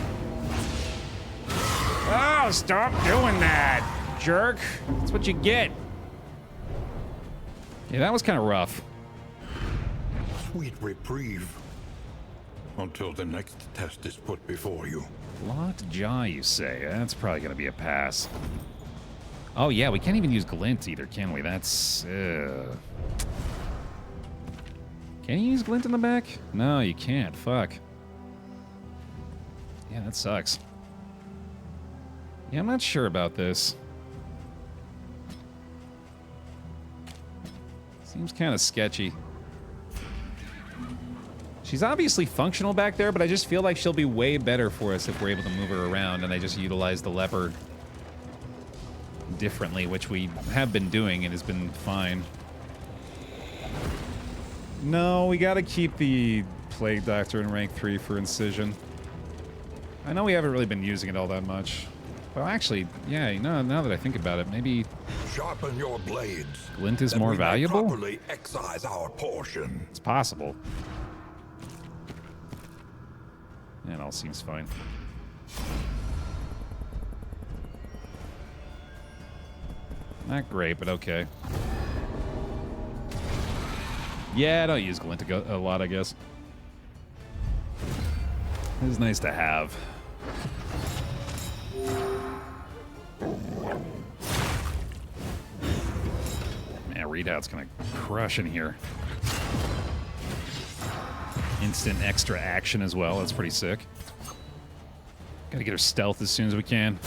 Oh, stop doing that, jerk. That's what you get. Yeah, that was kind of rough. Sweet reprieve. Until the next test is put before you. Locked jaw, you say? That's probably going to be a pass. Oh, yeah, we can't even use glint either, can we? That's... Can you use glint in the back? No, you can't. Fuck. Yeah, that sucks. Yeah, I'm not sure about this. Seems kind of sketchy. She's obviously functional back there, but I just feel like she'll be way better for us if we're able to move her around and I just utilize the leopard differently, which we have been doing and has been fine. No, we gotta keep the Plague Doctor in rank 3 for Incision. I know we haven't really been using it all that much. Well, actually, yeah, you know, now that I think about it, maybe Sharpen your blades. glint is that more we may valuable? properly excise our portion. It's possible. Yeah, it all seems fine. Not great, but okay. Yeah, I don't use glint a lot, I guess. It's nice to have. Man, Readout's gonna crush in here. Instant extra action as well. That's pretty sick. Gotta get her stealth as soon as we can.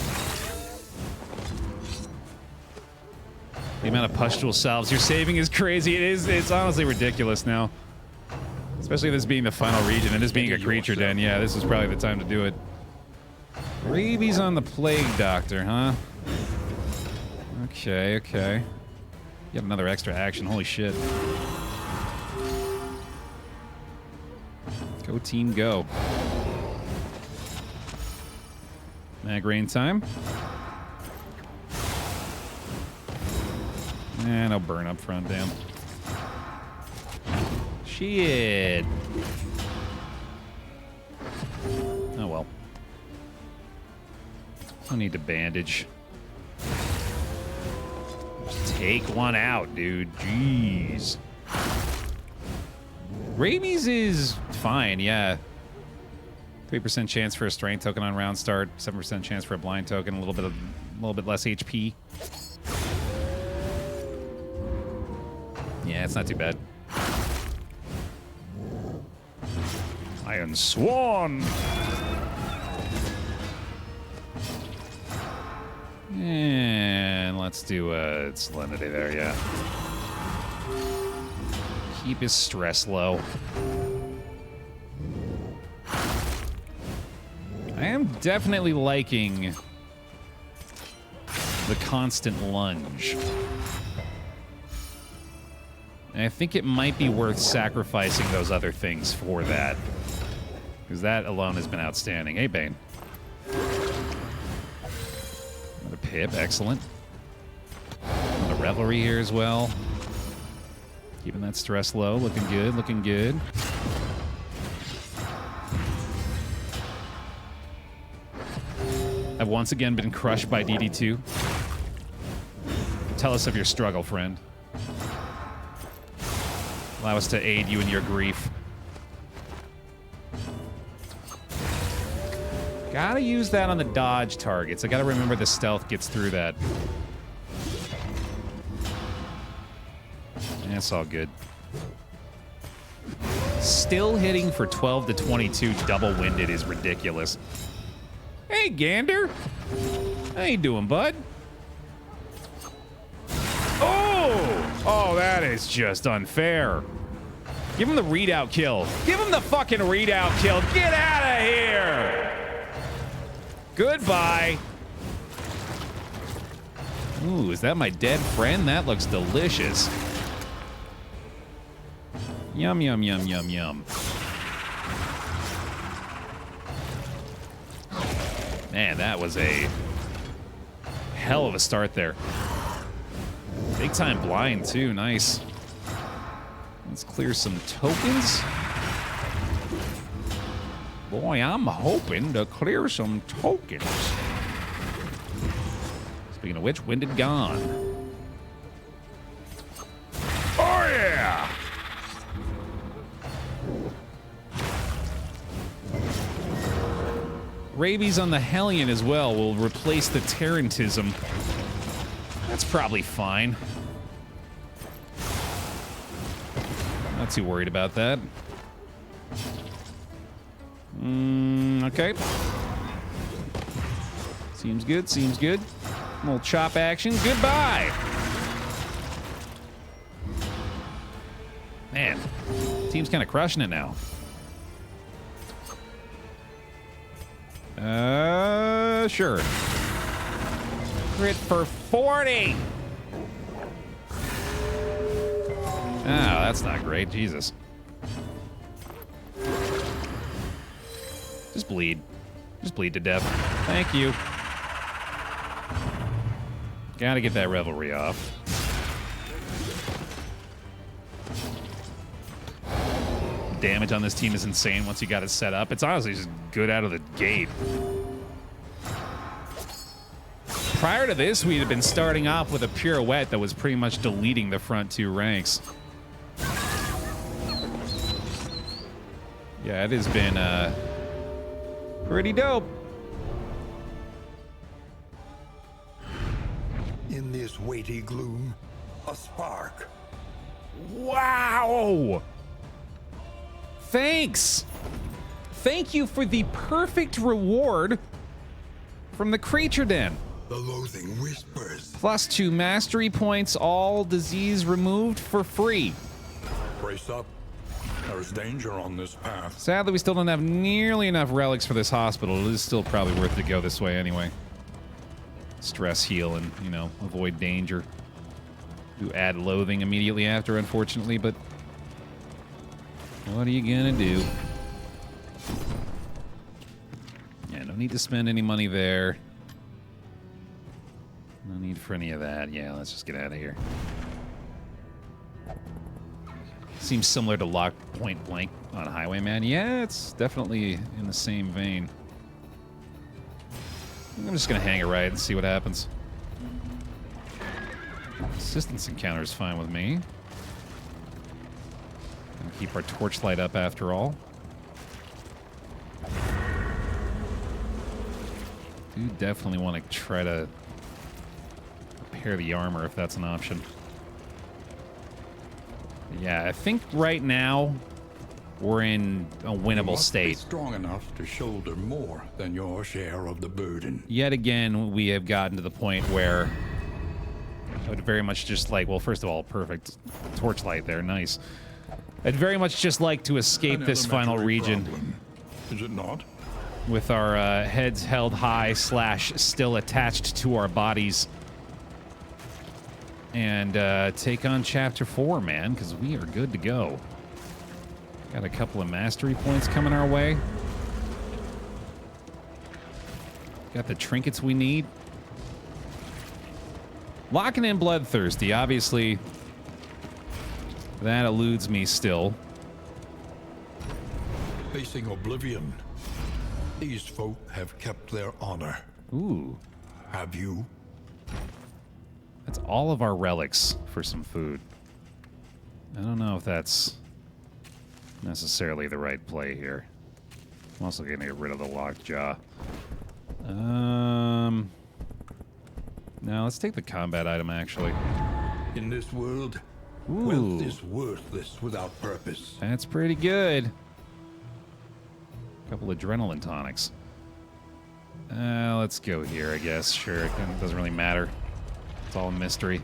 The amount of pustule salves you're saving is crazy. It's honestly ridiculous now. Especially this being the final region and this being a creature den. Yeah, this is probably the time to do it. Rabies on the plague doctor, huh? Okay, okay. You have another extra action. Holy shit. Go team, go. Mag rain time. And I'll burn up front, damn. Shit. Oh well. I need to bandage. Just take one out, dude. Jeez. Rabies is fine, yeah. 3% chance for a strength token on round start, 7% chance for a blind token, a little bit less HP. Yeah, it's not too bad. Iron Swan. And let's do Salinity there, yeah. Keep his stress low. I am definitely liking the constant lunge. And I think it might be worth sacrificing those other things for that. Because that alone has been outstanding. Hey, Bane. Another Pip, excellent. Another Revelry here as well. Keeping that stress low, looking good, looking good. I've once again been crushed by DD2. Tell us of your struggle, friend. Allow us to aid you in your grief. Gotta use that on the dodge targets. I gotta remember the stealth gets through that. That's all good. Still hitting for 12 to 22 double-winded is ridiculous. Hey, Gander. How you doing, bud? Oh! Oh, that is just unfair. Give him the readout kill. Give him the fucking readout kill. Get out of here! Goodbye. Ooh, is that my dead friend? That looks delicious. Yum, yum, yum, yum, yum. Man, that was a hell of a start there. Big time blind, too. Nice. Let's clear some tokens. Boy, I'm hoping to clear some tokens. Speaking of which, Winded gone. Oh, yeah! Rabies on the Hellion as well will replace the Tarantism. That's probably fine. Not too worried about that. Okay. Seems good, seems good. A little chop action. Goodbye! Man, team's kind of crushing it now. Sure. Crit for 40! Oh, that's not great. Jesus. Just bleed. Just bleed to death. Thank you. Gotta get that Revelry off. Damage on this team is insane once you got it set up. It's honestly just good out of the gate. Prior to this, we'd have been starting off with a pirouette that was pretty much deleting the front two ranks. Yeah, it has been pretty dope. In this weighty gloom, a spark. Wow! Thanks! Thank you for the perfect reward from the creature den. The loathing whispers. +2 mastery points, all disease removed for free. Brace up. There's danger on this path. Sadly, we still don't have nearly enough relics for this hospital. It is still probably worth it to go this way anyway. Stress heal and, you know, avoid danger. Do add loathing immediately after, unfortunately, but what are you gonna do? Yeah, no need to spend any money there. No need for any of that. Yeah, let's just get out of here. Seems similar to Lock Point Blank on Highwayman. Yeah, it's definitely in the same vein. I'm just gonna hang it right and see what happens. Assistance encounter is fine with me. Gonna keep our torchlight up after all. Do definitely want to try to repair the armor if that's an option. Yeah, I think right now we're in a winnable state. Be strong enough to shoulder more than your share of the burden. Yet again, we have gotten to the point where I would very much just like, well, first of all, perfect torchlight there, nice. I'd very much just like to escape this final region. Problem, is it not? With our heads held high / still attached to our bodies. And take on Chapter 4, man, because we are good to go. Got a couple of mastery points coming our way. Got the trinkets we need. Locking in Bloodthirsty, obviously. That eludes me still. Facing oblivion. These folk have kept their honor. Ooh. Have you? That's all of our relics for some food. I don't know if that's necessarily the right play here. I'm also going to get rid of the lockjaw. No, let's take the combat item, actually. In this world, Ooh. wealth is worthless without purpose. That's pretty good. Couple adrenaline tonics. Let's go here, I guess. Sure, it doesn't really matter. It's all a mystery.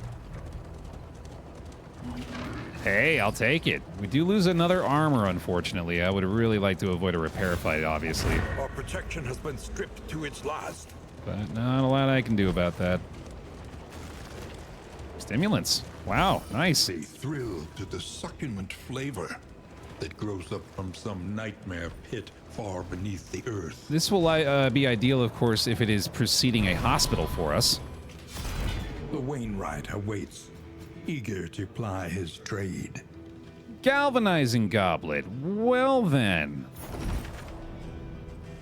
Hey, I'll take it. We do lose another armor, unfortunately. I would really like to avoid a repair fight, obviously. Our protection has been stripped to its last. But not a lot I can do about that. Stimulants. Wow, nice. A thrill to the succulent flavor that grows up from some nightmare pit far beneath the earth. This will be ideal, of course, if it is preceding a hospital for us. The Wainwright awaits, eager to ply his trade. Galvanizing goblet. Well then.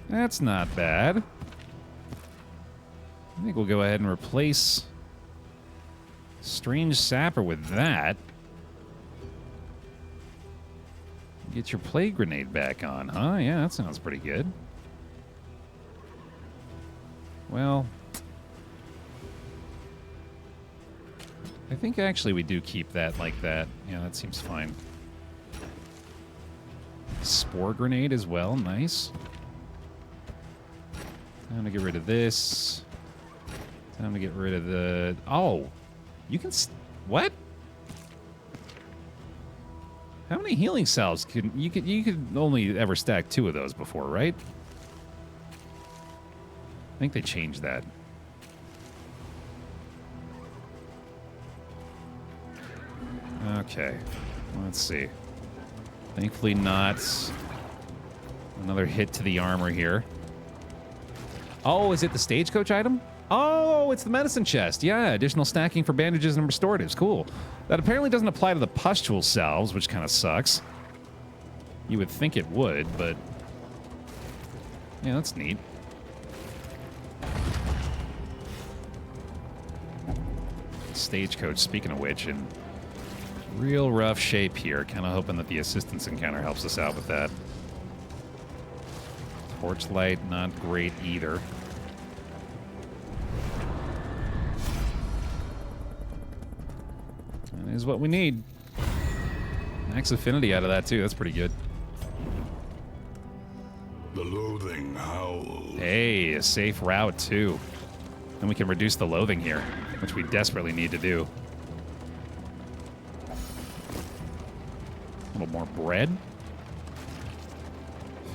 That's not bad. I think we'll go ahead and replace Strange Sapper with that. Get your plague grenade back on, huh? Yeah, that sounds pretty good. Well, I think actually we do keep that like that. Yeah, that seems fine. Spore grenade as well, nice. Time to get rid of this. Time to get rid of the... Oh! You can... What? How many healing salves can... You could only ever stack 2 of those before, right? I think they changed that. Okay. Let's see. Thankfully not another hit to the armor here. Oh, is it the stagecoach item? Oh, it's the medicine chest. Yeah, additional stacking for bandages and restoratives. Cool. That apparently doesn't apply to the pustule salves, which kind of sucks. You would think it would, but... Yeah, that's neat. Stagecoach, speaking of which, in real rough shape here. Kind of hoping that the assistance encounter helps us out with that. Torchlight, not great either. That is what we need. Max affinity out of that, too. That's pretty good. The loathing howls. Hey, a safe route, too. Then we can reduce the loathing here, which we desperately need to do. A little more bread.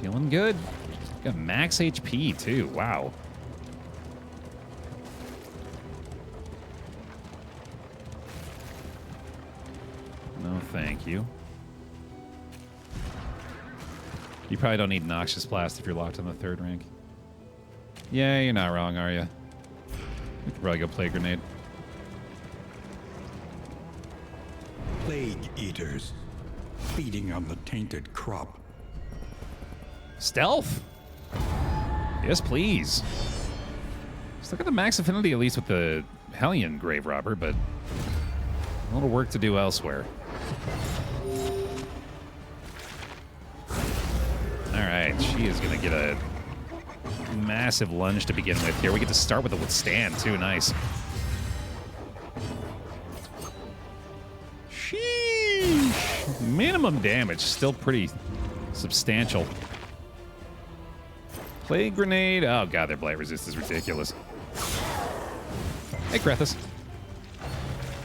Feeling good. Got max HP, too. Wow. No, thank you. You probably don't need Noxious Blast if you're locked on the 3rd rank. Yeah, you're not wrong, are you? We could probably go Plague Grenade. Plague eaters, feeding on the tainted crop. Stealth! Yes, please. Still got the max affinity, at least with the Hellion Grave Robber, but a little work to do elsewhere. Alright, she is going to get a massive lunge to begin with here. We get to start with a withstand, too. Nice. Sheesh! Minimum damage. Still pretty substantial. Plague Grenade. Oh, God, their Blight Resist is ridiculous. Hey, Krethus.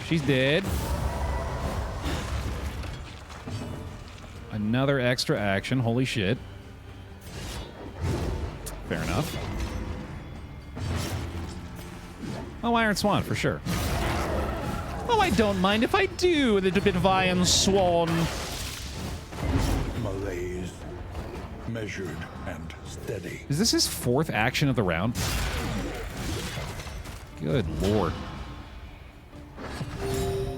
She's dead. Another extra action. Holy shit. Fair enough. Oh, Iron Swan, for sure. Oh, I don't mind if I do a little bit of Iron Swan. Malaise, measured and steady. Is this his 4th action of the round? Good lord.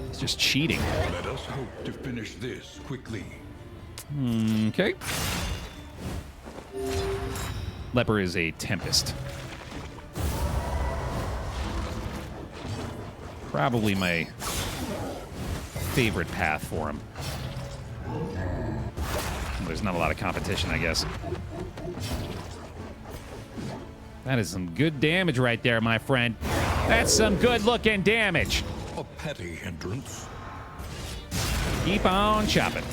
It's just cheating. Let us hope to finish this quickly. Okay. Leper is a Tempest. Probably my favorite path for him. There's not a lot of competition, I guess. That is some good damage right there, my friend. That's some good-looking damage. A petty hindrance. Keep on chopping.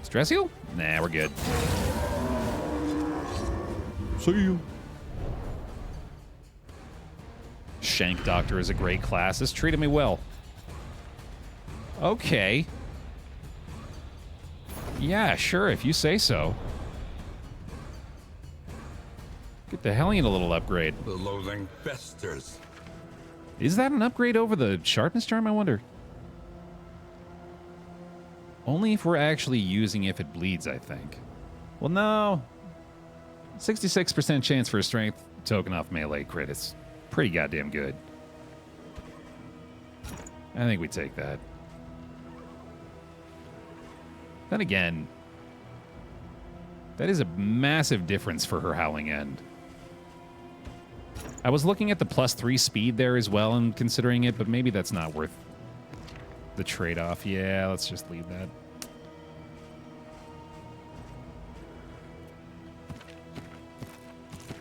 Stress heal? Nah, we're good. See you. Shank Doctor is a great class. It's treated me well. Okay. Yeah, sure, if you say so. Get the Hellion a little upgrade. The loathing festers. Is that an upgrade over the Sharpness Charm, I wonder? Only if we're actually using if it bleeds, I think. Well, no. 66% chance for a strength token off melee crit. It's pretty goddamn good. I think we take that. Then again, that is a massive difference for her Howling End. I was looking at the +3 speed there as well and considering it, but maybe that's not worth the trade-off. Yeah, let's just leave that.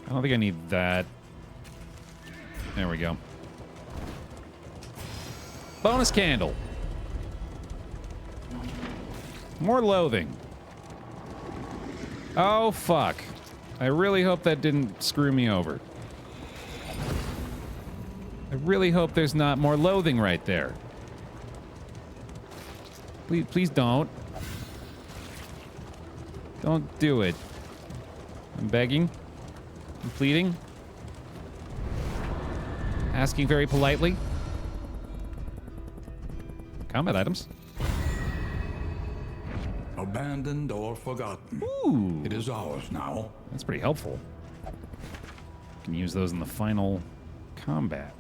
I don't think I need that. There we go. Bonus candle. More loathing. Oh, fuck. I really hope that didn't screw me over. I really hope there's not more loathing right there. Please don't. Don't do it. I'm begging. I'm pleading. Asking very politely. Combat items. Abandoned or forgotten. Ooh. It is ours now. That's pretty helpful. Can use those in the final combat.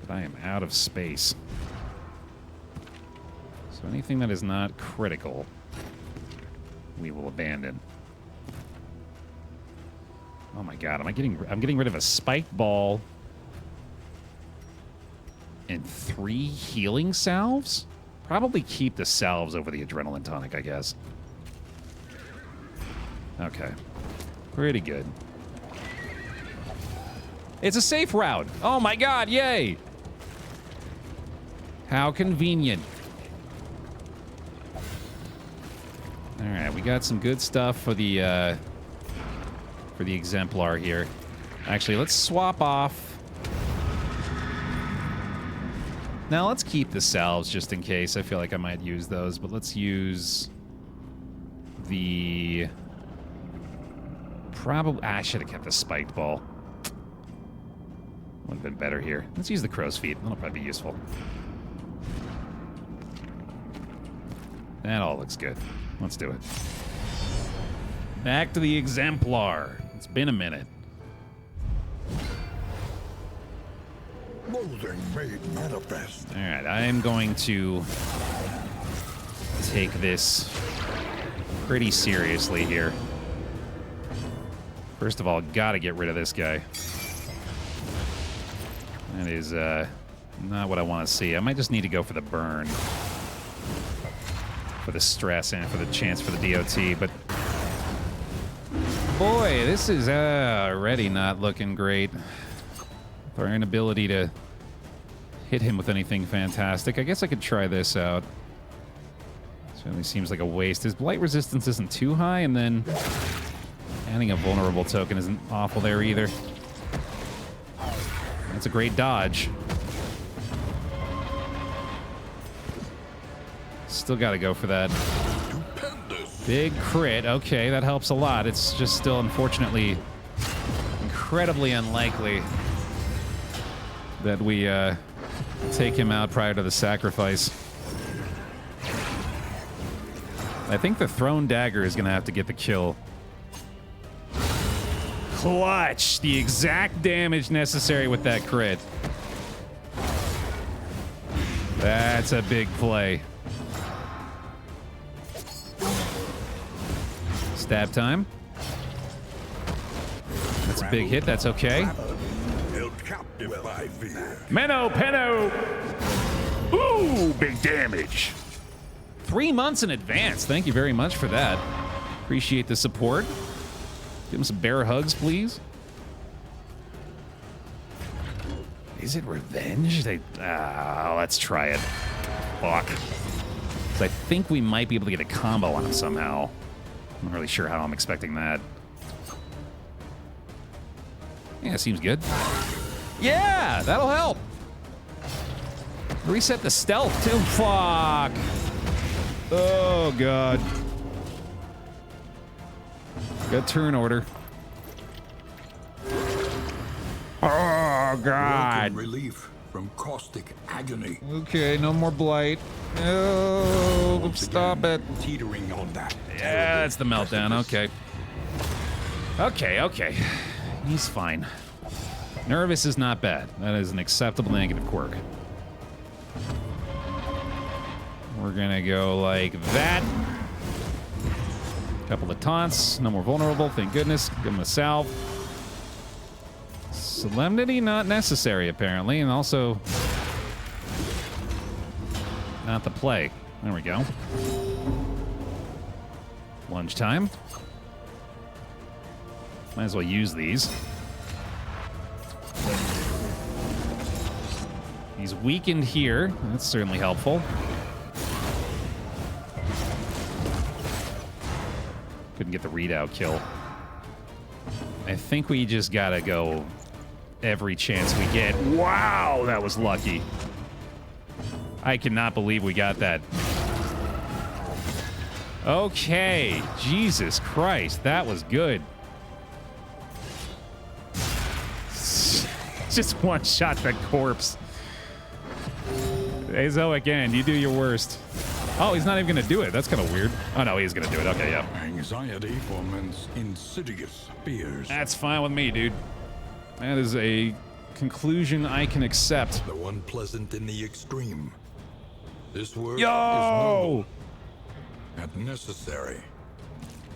But I am out of space. So anything that is not critical, we will abandon. Oh my god, I'm getting rid of a spike ball and 3 healing salves? Probably keep the salves over the adrenaline tonic, I guess. Okay. Pretty good. It's a safe route. Oh my god, yay! How convenient. All right, we got some good stuff for the exemplar here. Actually, let's swap off. Now let's keep the salves just in case. I feel like I might use those, but let's use the... Probably... I should have kept the spiked ball. Would have been better here. Let's use the crow's feet. That'll probably be useful. That all looks good. Let's do it. Back to the exemplar. It's been a minute. Loathing made manifest. All right, I am going to take this pretty seriously here. First of all, gotta get rid of this guy. That is not what I want to see. I might just need to go for the burn. For the stress and for the chance for the DOT, but... Boy, this is already not looking great. Our inability to hit him with anything fantastic. I guess I could try this out. Certainly seems like a waste. His blight resistance isn't too high, and then adding a vulnerable token isn't awful there either. That's a great dodge. Still got to go for that. Big crit. Okay, that helps a lot. It's just still, unfortunately, incredibly unlikely that we take him out prior to the sacrifice. I think the thrown dagger is going to have to get the kill. Clutch! The exact damage necessary with that crit. That's a big play. Stab time. That's a big hit. That's okay. Menno, Penno! Ooh, big damage. 3 months in advance. Thank you very much for that. Appreciate the support. Give him some bear hugs, please. Is it revenge? Let's try it. Fuck. 'Cause I think we might be able to get a combo on him somehow. I'm not really sure how I'm expecting that. Yeah, seems good. Yeah, that'll help. Reset the stealth, too. Fuck. Oh, God. Got turn order. Oh, God. Relief from caustic agony. Okay, no more blight. No, stop it. Teetering on that. Yeah, that's the meltdown. Okay. Okay. He's fine. Nervous is not bad. That is an acceptable negative quirk. We're gonna go like that. Couple of taunts. No more vulnerable, thank goodness. Give him a salve. Solemnity not necessary, apparently, and also not the play. There we go. Lunge time. Might as well use these. He's weakened here. That's certainly helpful. Couldn't get the readout kill. I think we just gotta go every chance we get. Wow, that was lucky. I cannot believe we got that. Okay, Jesus Christ, that was good. Just one shot that corpse. Azoic end, you do your worst. Oh, he's not even gonna do it. That's kind of weird. Oh no, he's gonna do it. Okay, yeah. Anxiety foments insidious fears. That's fine with me, dude. That is a conclusion I can accept. The one pleasant in the extreme. This word is Yo! noble and necessary.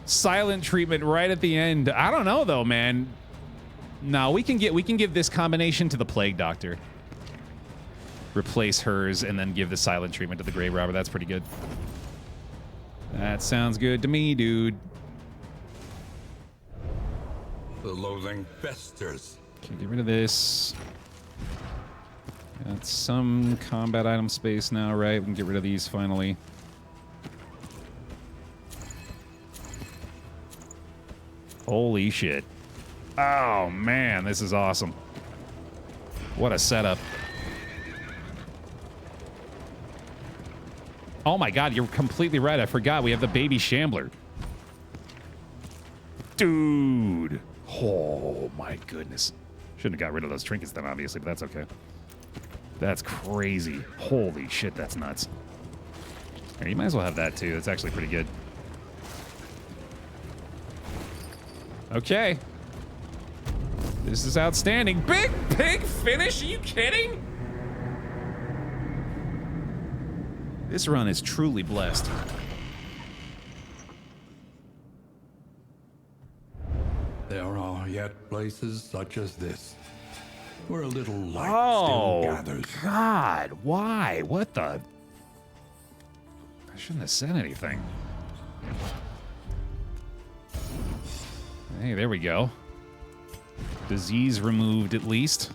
Silent treatment right at the end. I don't know though, man. No, we can give this combination to the Plague Doctor. Replace hers and then give the silent treatment to the Grave Robber. That's pretty good. That sounds good to me, dude. The loathing festers. Okay, get rid of this. Got some combat item space now, right? We can get rid of these finally. Holy shit. Oh, man, this is awesome. What a setup. Oh my god, you're completely right. I forgot we have the baby shambler. Dude. Oh my goodness. Shouldn't have got rid of those trinkets then, obviously, but that's okay. That's crazy. Holy shit, that's nuts. Here, you might as well have that too. That's actually pretty good. Okay. This is outstanding. Big pig finish? Are you kidding? This run is truly blessed. There are yet places such as this, where a little light Oh, still gathers. God. Why? What the? I shouldn't have said anything. Hey, there we go. Disease removed, at least.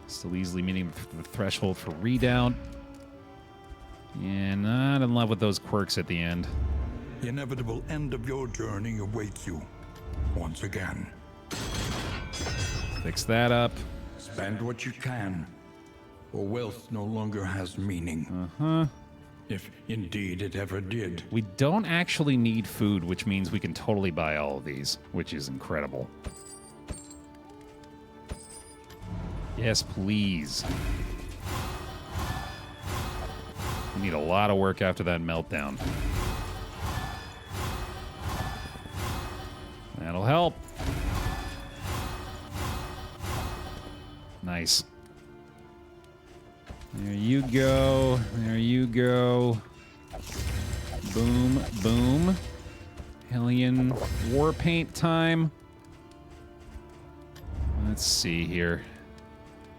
Still easily meeting the threshold for redoubt. Yeah, not in love with those quirks at the end. The inevitable end of your journey awaits you, once again. Fix that up. Spend what you can, for wealth no longer has meaning. Uh-huh. If indeed it ever did. We don't actually need food, which means we can totally buy all of these, which is incredible. Yes, please. We need a lot of work after that meltdown. That'll help. Nice. There you go. There you go. Boom, boom. Hellion war paint time. Let's see here.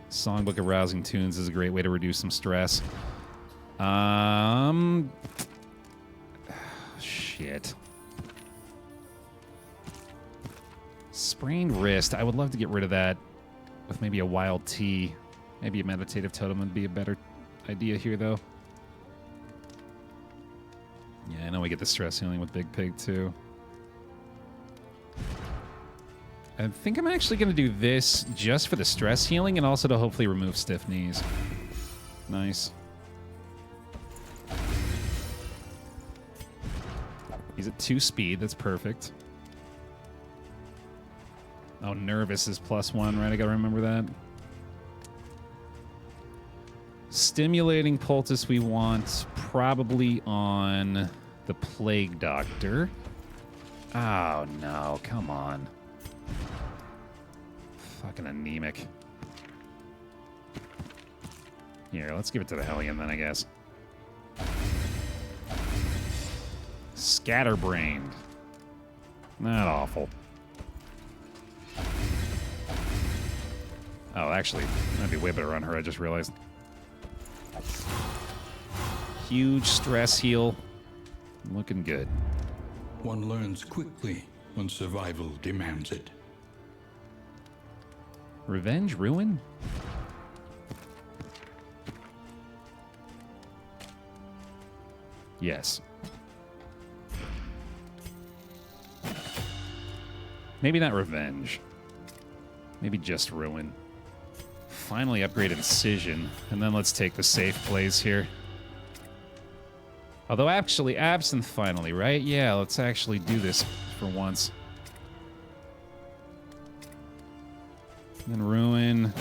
Songbook of Rousing Tunes is a great way to reduce some stress. Shit. Sprained wrist. I would love to get rid of that with maybe a wild tea. Maybe a meditative totem would be a better idea here, though. Yeah, I know we get the stress healing with Big Pig, too. I think I'm actually going to do this just for the stress healing and also to hopefully remove stiff knees. Nice. He's at 2 speed. That's perfect. Oh, nervous is +1, right? I got to remember that. Stimulating poultice we want probably on the Plague Doctor. Oh, no. Come on. Fucking anemic. Here, let's give it to the Hellion then, I guess. Scatterbrained. Not awful. Oh, actually, that'd be way better on her, I just realized. Huge stress heal. Looking good. One learns quickly when survival demands it. Revenge Ruin? Yes. Maybe not Revenge. Maybe just Ruin. Finally upgrade Incision, and then let's take the safe plays here. Although actually, Absinthe finally, right? Yeah, let's actually do this for once. And then Ruin.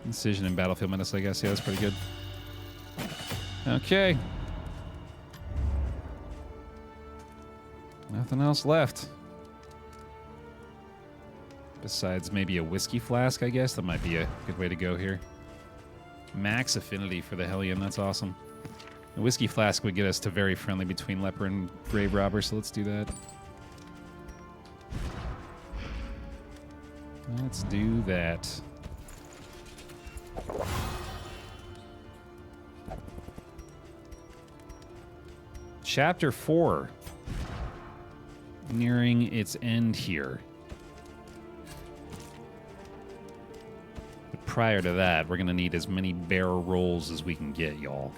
Incision and Battlefield Menace, I guess. Yeah, that's pretty good. Okay. Nothing else left. Besides maybe a whiskey flask, I guess. That might be a good way to go here. Max affinity for the Hellion. That's awesome. The whiskey flask would get us to very friendly between Leper and Grave Robber, so let's do that. Let's do that. Chapter 4. Nearing its end here. But prior to that, we're going to need as many Baer rolls as we can get, y'all.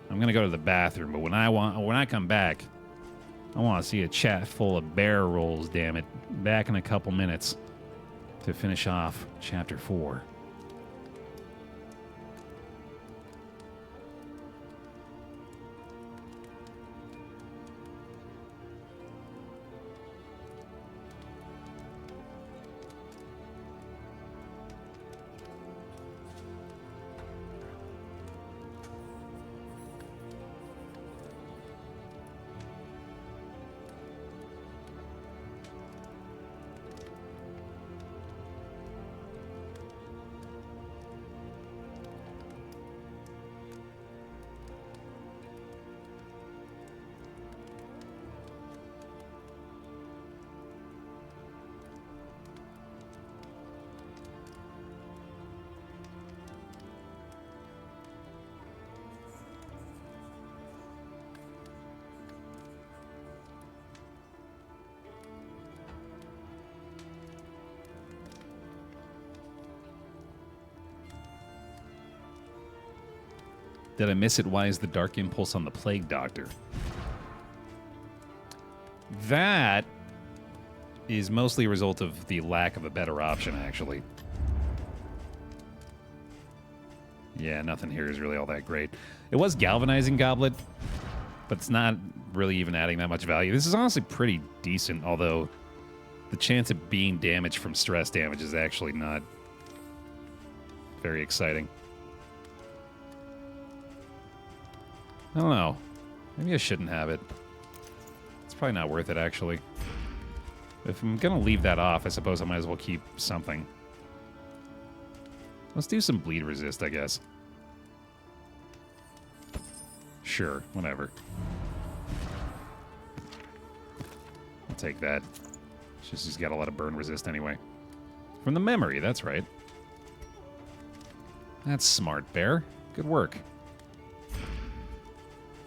I'm going to go to the bathroom, but when I come back, I want to see a chat full of bear rolls, damn it. Back in a couple minutes to finish off Chapter 4. Did I miss it? Why is the Dark Impulse on the Plague Doctor? That is mostly a result of the lack of a better option, actually. Yeah, nothing here is really all that great. It was Galvanizing Goblet, but it's not really even adding that much value. This is honestly pretty decent, although the chance of being damaged from stress damage is actually not very exciting. I don't know. Maybe I shouldn't have it. It's probably not worth it, actually. If I'm going to leave that off, I suppose I might as well keep something. Let's do some bleed resist, I guess. Sure, whatever. I'll take that. It's just he's got a lot of burn resist anyway. From the memory, that's right. That's smart, Baer. Good work.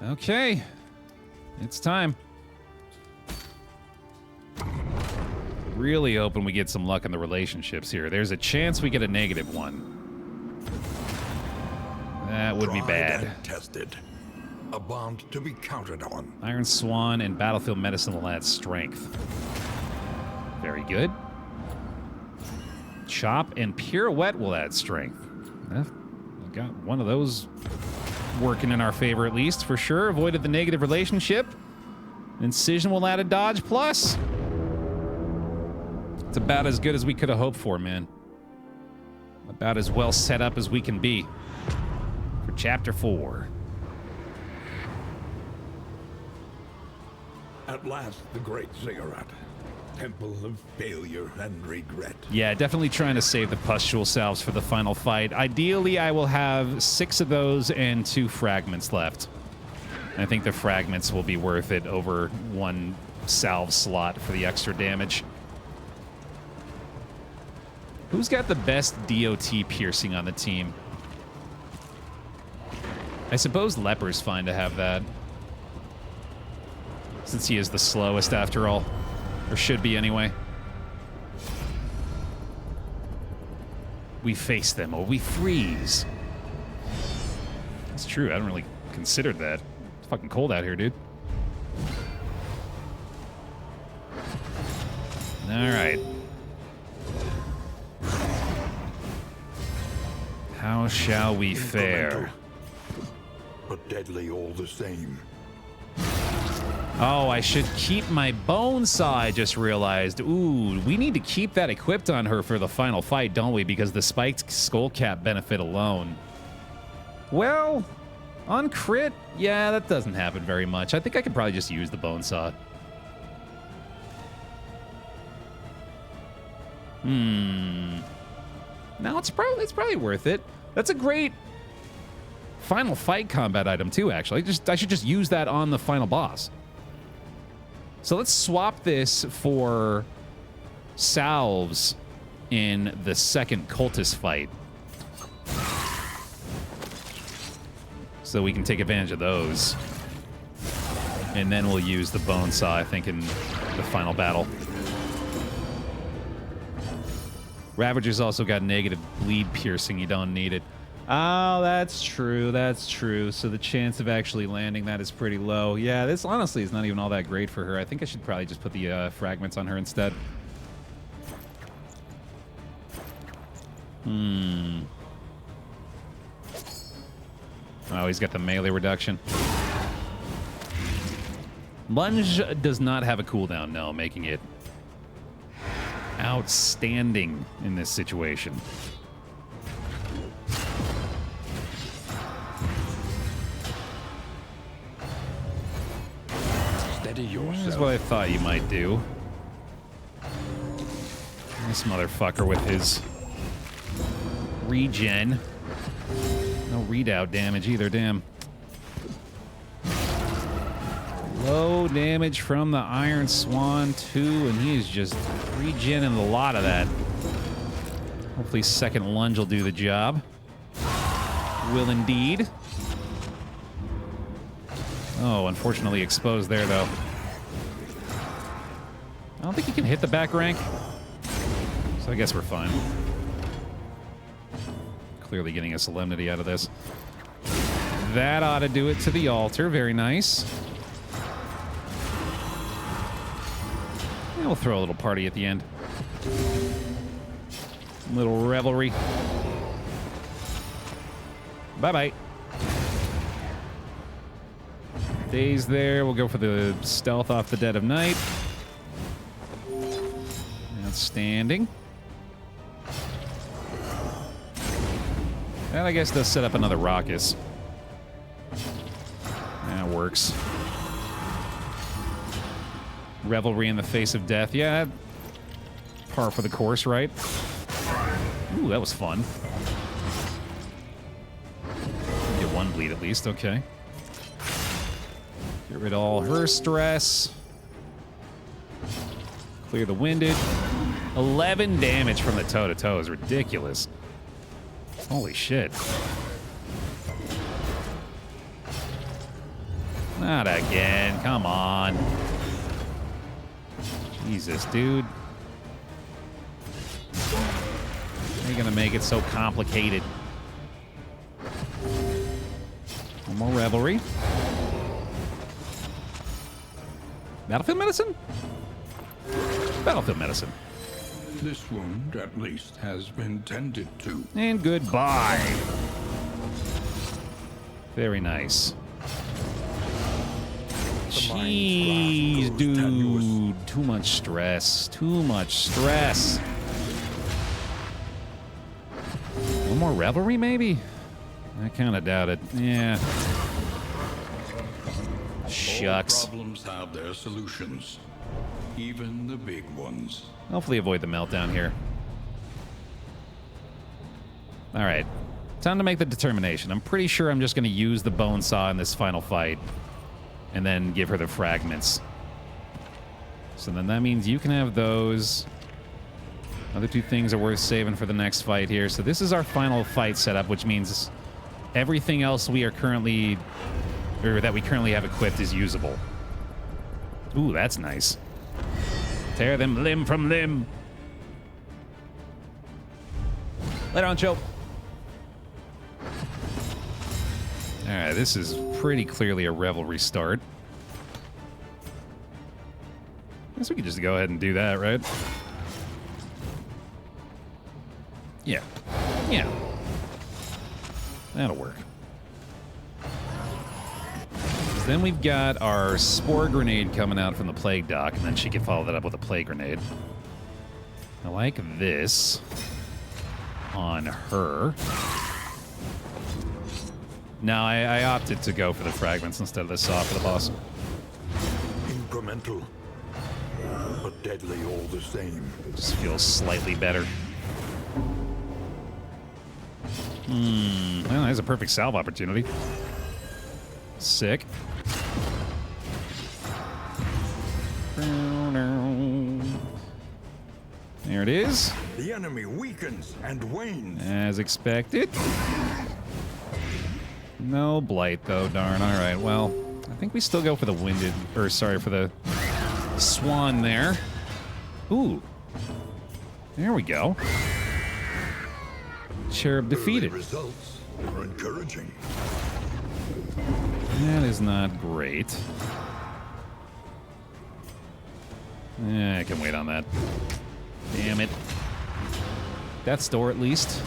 Okay. It's time. Really hoping we get some luck in the relationships here. There's a chance we get a negative one. That would be bad. And tested. A bond to be counted on. Iron Swan and Battlefield Medicine will add strength. Very good. Chop and Pirouette will add strength. I've got one of those working in our favor at least, for sure. Avoided the negative relationship. Incision will add a dodge plus. It's about as good as we could have hoped for, man. About as well set up as we can be for Chapter 4. At last, the great ziggurat. Temple of failure and regret. Yeah, definitely trying to save the pustule salves for the final fight. Ideally, I will have 6 of those and 2 fragments left. I think the fragments will be worth it over 1 salve slot for the extra damage. Who's got the best DOT piercing on the team? I suppose Leper's fine to have that, since he is the slowest after all. Or should be, anyway. We face them or we freeze. That's true. I hadn't really considered that. It's fucking cold out here, dude. All right. How shall we fare? But deadly all the same. Oh, I should keep my bone saw, I just realized. Ooh, we need to keep that equipped on her for the final fight, don't we? Because the spiked skull cap benefit alone. Well, on crit, yeah, that doesn't happen very much. I think I could probably just use the bone saw. No, it's probably worth it. That's a great final fight combat item too, actually. I should just use that on the final boss. So let's swap this for salves in the second cultist fight, so we can take advantage of those. And then we'll use the bone saw, I think, in the final battle. Ravager's also got negative bleed piercing. You don't need it. Oh, that's true. That's true. So the chance of actually landing that is pretty low. Yeah, this honestly is not even all that great for her. I think I should probably just put the fragments on her instead. Oh, he's got the melee reduction. Lunge does not have a cooldown, no, making it outstanding in this situation. Steady yourself. Here's what I thought you might do. This motherfucker with his regen. No readout damage either, damn. Low damage from the Iron Swan, too, and he is just regenning a lot of that. Hopefully second lunge will do the job. Will indeed. Oh, unfortunately exposed there, though. I don't think he can hit the back rank, so I guess we're fine. Clearly getting a solemnity out of this. That ought to do it to the altar. Very nice. And we'll throw a little party at the end. Little revelry. Bye-bye. Days there. We'll go for the stealth off the dead of night. Outstanding. That, I guess, does set up another Raucous. That works. Revelry in the face of death. Yeah, par for the course, right? Ooh, that was fun. Get one bleed at least, okay. Get rid of all her stress. Clear the winded. 11 damage from the toe-to-toe is ridiculous. Holy shit. Not again. Come on. Jesus, dude. How are you gonna make it so complicated? One more revelry. Battlefield medicine? Battlefield medicine. This wound, at least, has been tended to. And goodbye. Very nice. Jeez, dude. Too much stress. Too much stress. One more revelry, maybe? I kind of doubt it. Yeah. Shucks. All problems have their solutions. Even the big ones. Hopefully avoid the meltdown here. All right. Time to make the determination. I'm pretty sure I'm just going to use the bone saw in this final fight and then give her the fragments. So then that means you can have those. Other two things are worth saving for the next fight here. So this is our final fight setup, which means everything else we are currently, or that we currently have equipped is usable. Ooh, that's nice. Tear them limb from limb. Later on, Joe. All right, this is pretty clearly a revelry start. I guess we could just go ahead and do that, right? Yeah. Yeah. That'll work. Then we've got our spore grenade coming out from the plague dock, and then she can follow that up with a plague grenade. I like this on her. No, I opted to go for the fragments instead of the saw for the boss. Incremental, but deadly all the same. Just feels slightly better. Well, there's a perfect salve opportunity. Sick. There it is. The enemy weakens and wanes. As expected. No blight, though, darn. All right, well, I think we still go for the winded, or sorry, for the swan there. Ooh. There we go. Cherub defeated. Results. You're encouraging. That is not great. I can wait on that. Damn it. Death's Door, at least.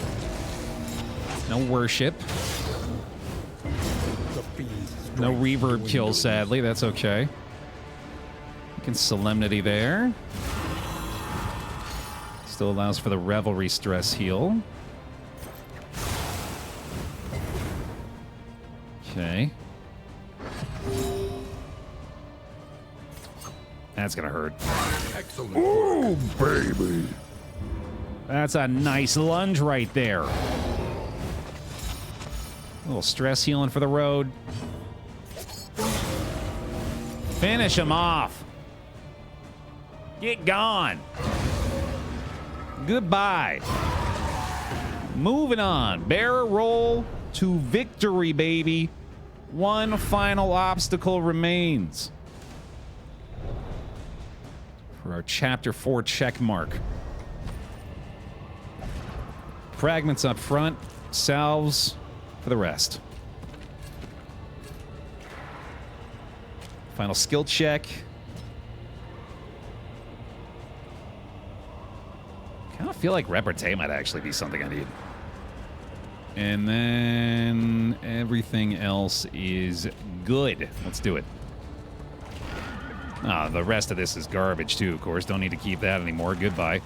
No worship. No reverb kill, sadly. That's okay. We can Solemnity there. Still allows for the Revelry stress heal. Okay. That's gonna hurt. Excellent. Oh, baby. That's a nice lunge right there. A little stress healing for the road. Finish him off. Get gone. Goodbye. Moving on. Barrel roll to victory, baby. One final obstacle remains for our Chapter 4 check mark. Fragments up front, salves for the rest. Final skill check. Kind of feel like repartee might actually be something I need. And then everything else is good. Let's do it. Ah, the rest of this is garbage too, of course. Don't need to keep that anymore. Goodbye.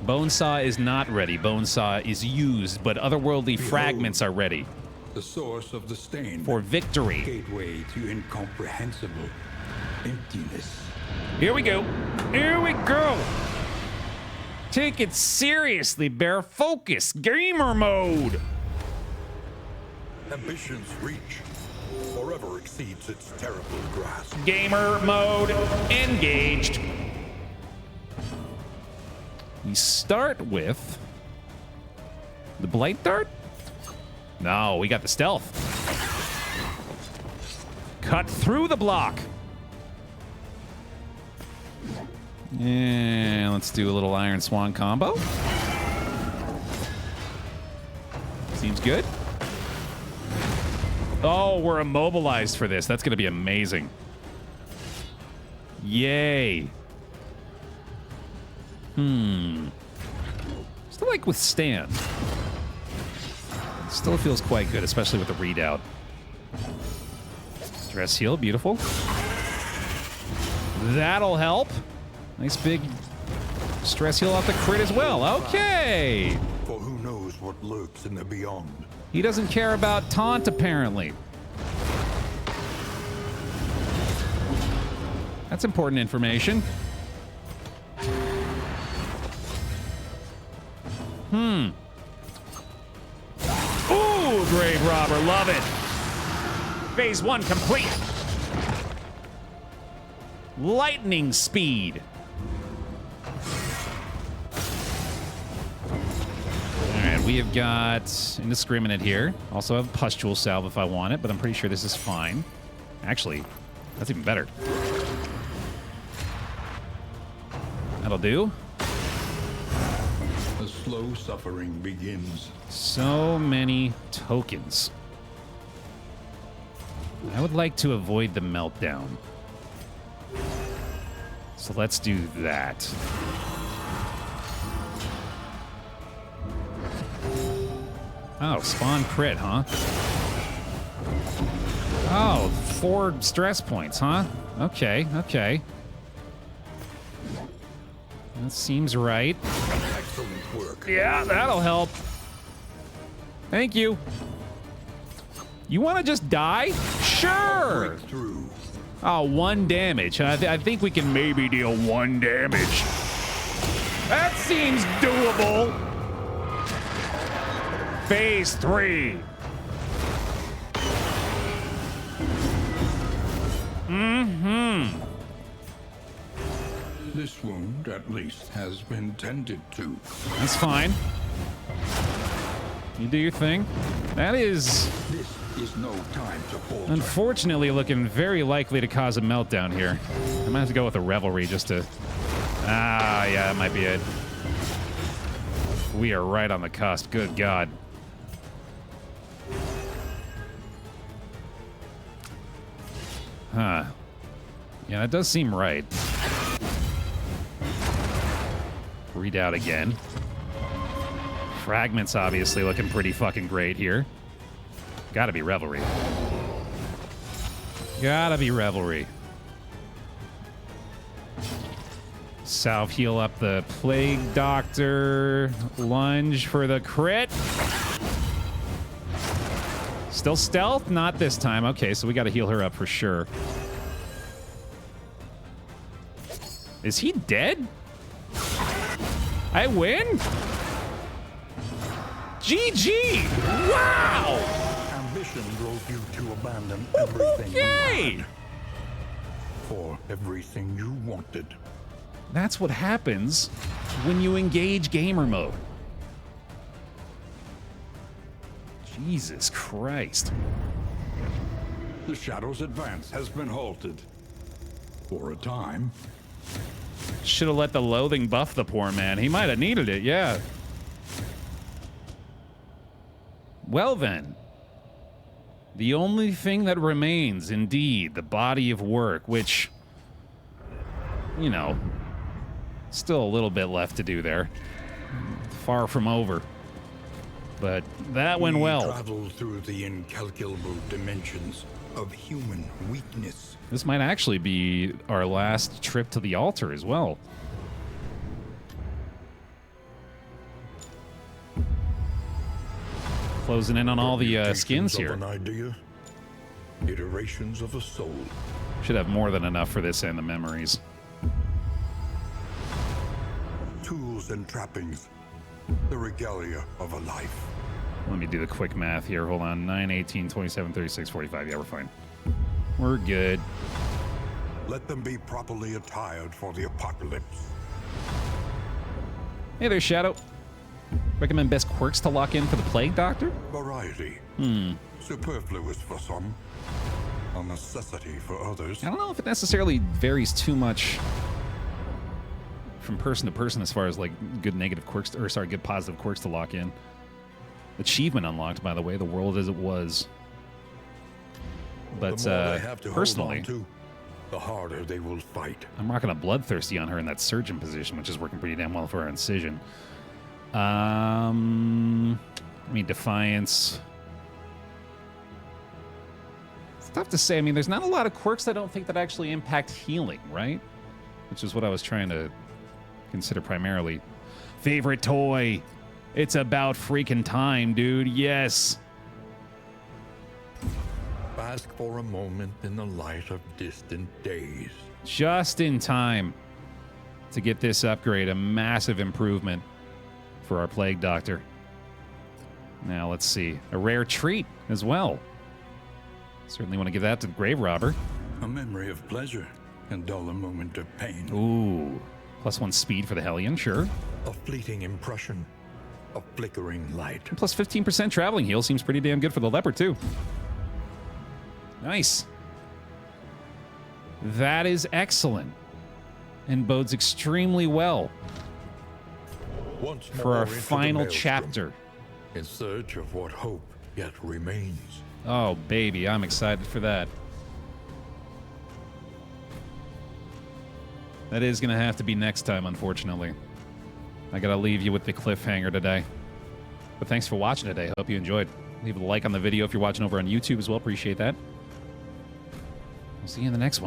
Bonesaw is not ready. Bonesaw is used, but otherworldly fragments are ready. The source of the stain. For victory. Gateway to incomprehensible emptiness. Here we go. Here we go. Take it seriously, Baer. Focus. Gamer mode. Ambition's reach forever exceeds its terrible grasp. Gamer mode engaged. We start with the Blight Dart? No, we got the stealth. Cut through the block. And let's do a little Iron Swan combo. Seems good. Oh, we're immobilized for this. That's going to be amazing. Yay. Still like withstand. Still feels quite good, especially with the readout. Stress heal, beautiful. That'll help. Nice big stress heal off the crit as well. Okay. For who knows what lurks in the beyond. He doesn't care about taunt, apparently. That's important information. Ooh, Grave Robber, love it. Phase 1 complete. Lightning speed. Alright, we have got Indiscriminate here. Also have Pustule Salve if I want it, but I'm pretty sure this is fine. Actually, that's even better. That'll do. The slow suffering begins. So many tokens. I would like to avoid the meltdown. So let's do that. Oh, spawn crit, huh? Oh, 4 stress points, huh? Okay, okay. That seems right. Excellent work. Yeah, that'll help. Thank you. You want to just die? Sure. Breakthrough. Oh, 1 damage. I think we can maybe deal 1 damage. That seems doable. Phase 3. This wound, at least, has been tended to. That's fine. You do your thing. That is, This is no time to falter. unfortunately, looking very likely to cause a meltdown here. I might have to go with a Revelry just to... Ah, yeah, that might be it. We are right on the cusp. Good God. Huh. Yeah, that does seem right. Read out again. Fragments obviously looking pretty fucking great here. Gotta be Revelry. Gotta be Revelry. Salve heal up the Plague Doctor. Lunge for the crit. Still stealth? Not this time. Okay, so we gotta heal her up for sure. Is he dead? I win? GG! Wow! Ambition drove you to abandon everything you Okay! had for everything you wanted. That's what happens when you engage gamer mode. Jesus Christ. The Shadow's advance has been halted. For a time. Should have let the loathing buff the poor man. He might have needed it, yeah. Well then. The only thing that remains, indeed, the body of work, which, you know, still a little bit left to do there. Far from over. But that went well. We travel through the incalculable dimensions of human weakness. This might actually be our last trip to the altar as well. Closing in on all the skins here. An idea, iterations of a soul. Should have more than enough for this and the memories. Tools and trappings, the regalia of a life. Let me do the quick math here. Hold on. 9, 18, 27, 36, 45. Yeah, we're fine. We're good. Let them be properly attired for the apocalypse. Hey there, Shadow. Recommend best quirks to lock in for the Plague Doctor? Variety. Superfluous for some. A necessity for others. I don't know if it necessarily varies too much from person to person as far as like good negative quirks, or sorry, good positive quirks to lock in. Achievement unlocked, by the way, the world as it was. But The more they have to personally, hold on to, the harder they will fight. I'm rocking a Bloodthirsty on her in that surgeon position, which is working pretty damn well for her incision. I mean, Defiance. It's tough to say. I mean, there's not a lot of quirks I don't think that actually impact healing, right? Which is what I was trying to consider primarily. Favorite toy. It's about freaking time, dude. Yes. Bask for a moment in the light of distant days. Just in time to get this upgrade, a massive improvement for our Plague Doctor. Now, let's see. A rare treat as well. Certainly want to give that to the Grave Robber. A memory of pleasure can dull a moment of pain. Ooh. +1 speed for the Hellion, sure. A fleeting impression. A flickering light. And plus 15% traveling heal seems pretty damn good for the Leopard, too. Nice. That is excellent. And bodes extremely well Once for more our into the final maelstrom, chapter. in search of what hope yet remains. Oh, baby, I'm excited for that. That is going to have to be next time, unfortunately. I got to leave you with the cliffhanger today. But thanks for watching today. Hope you enjoyed. Leave a like on the video if you're watching over on YouTube as well. Appreciate that. We'll see you in the next one.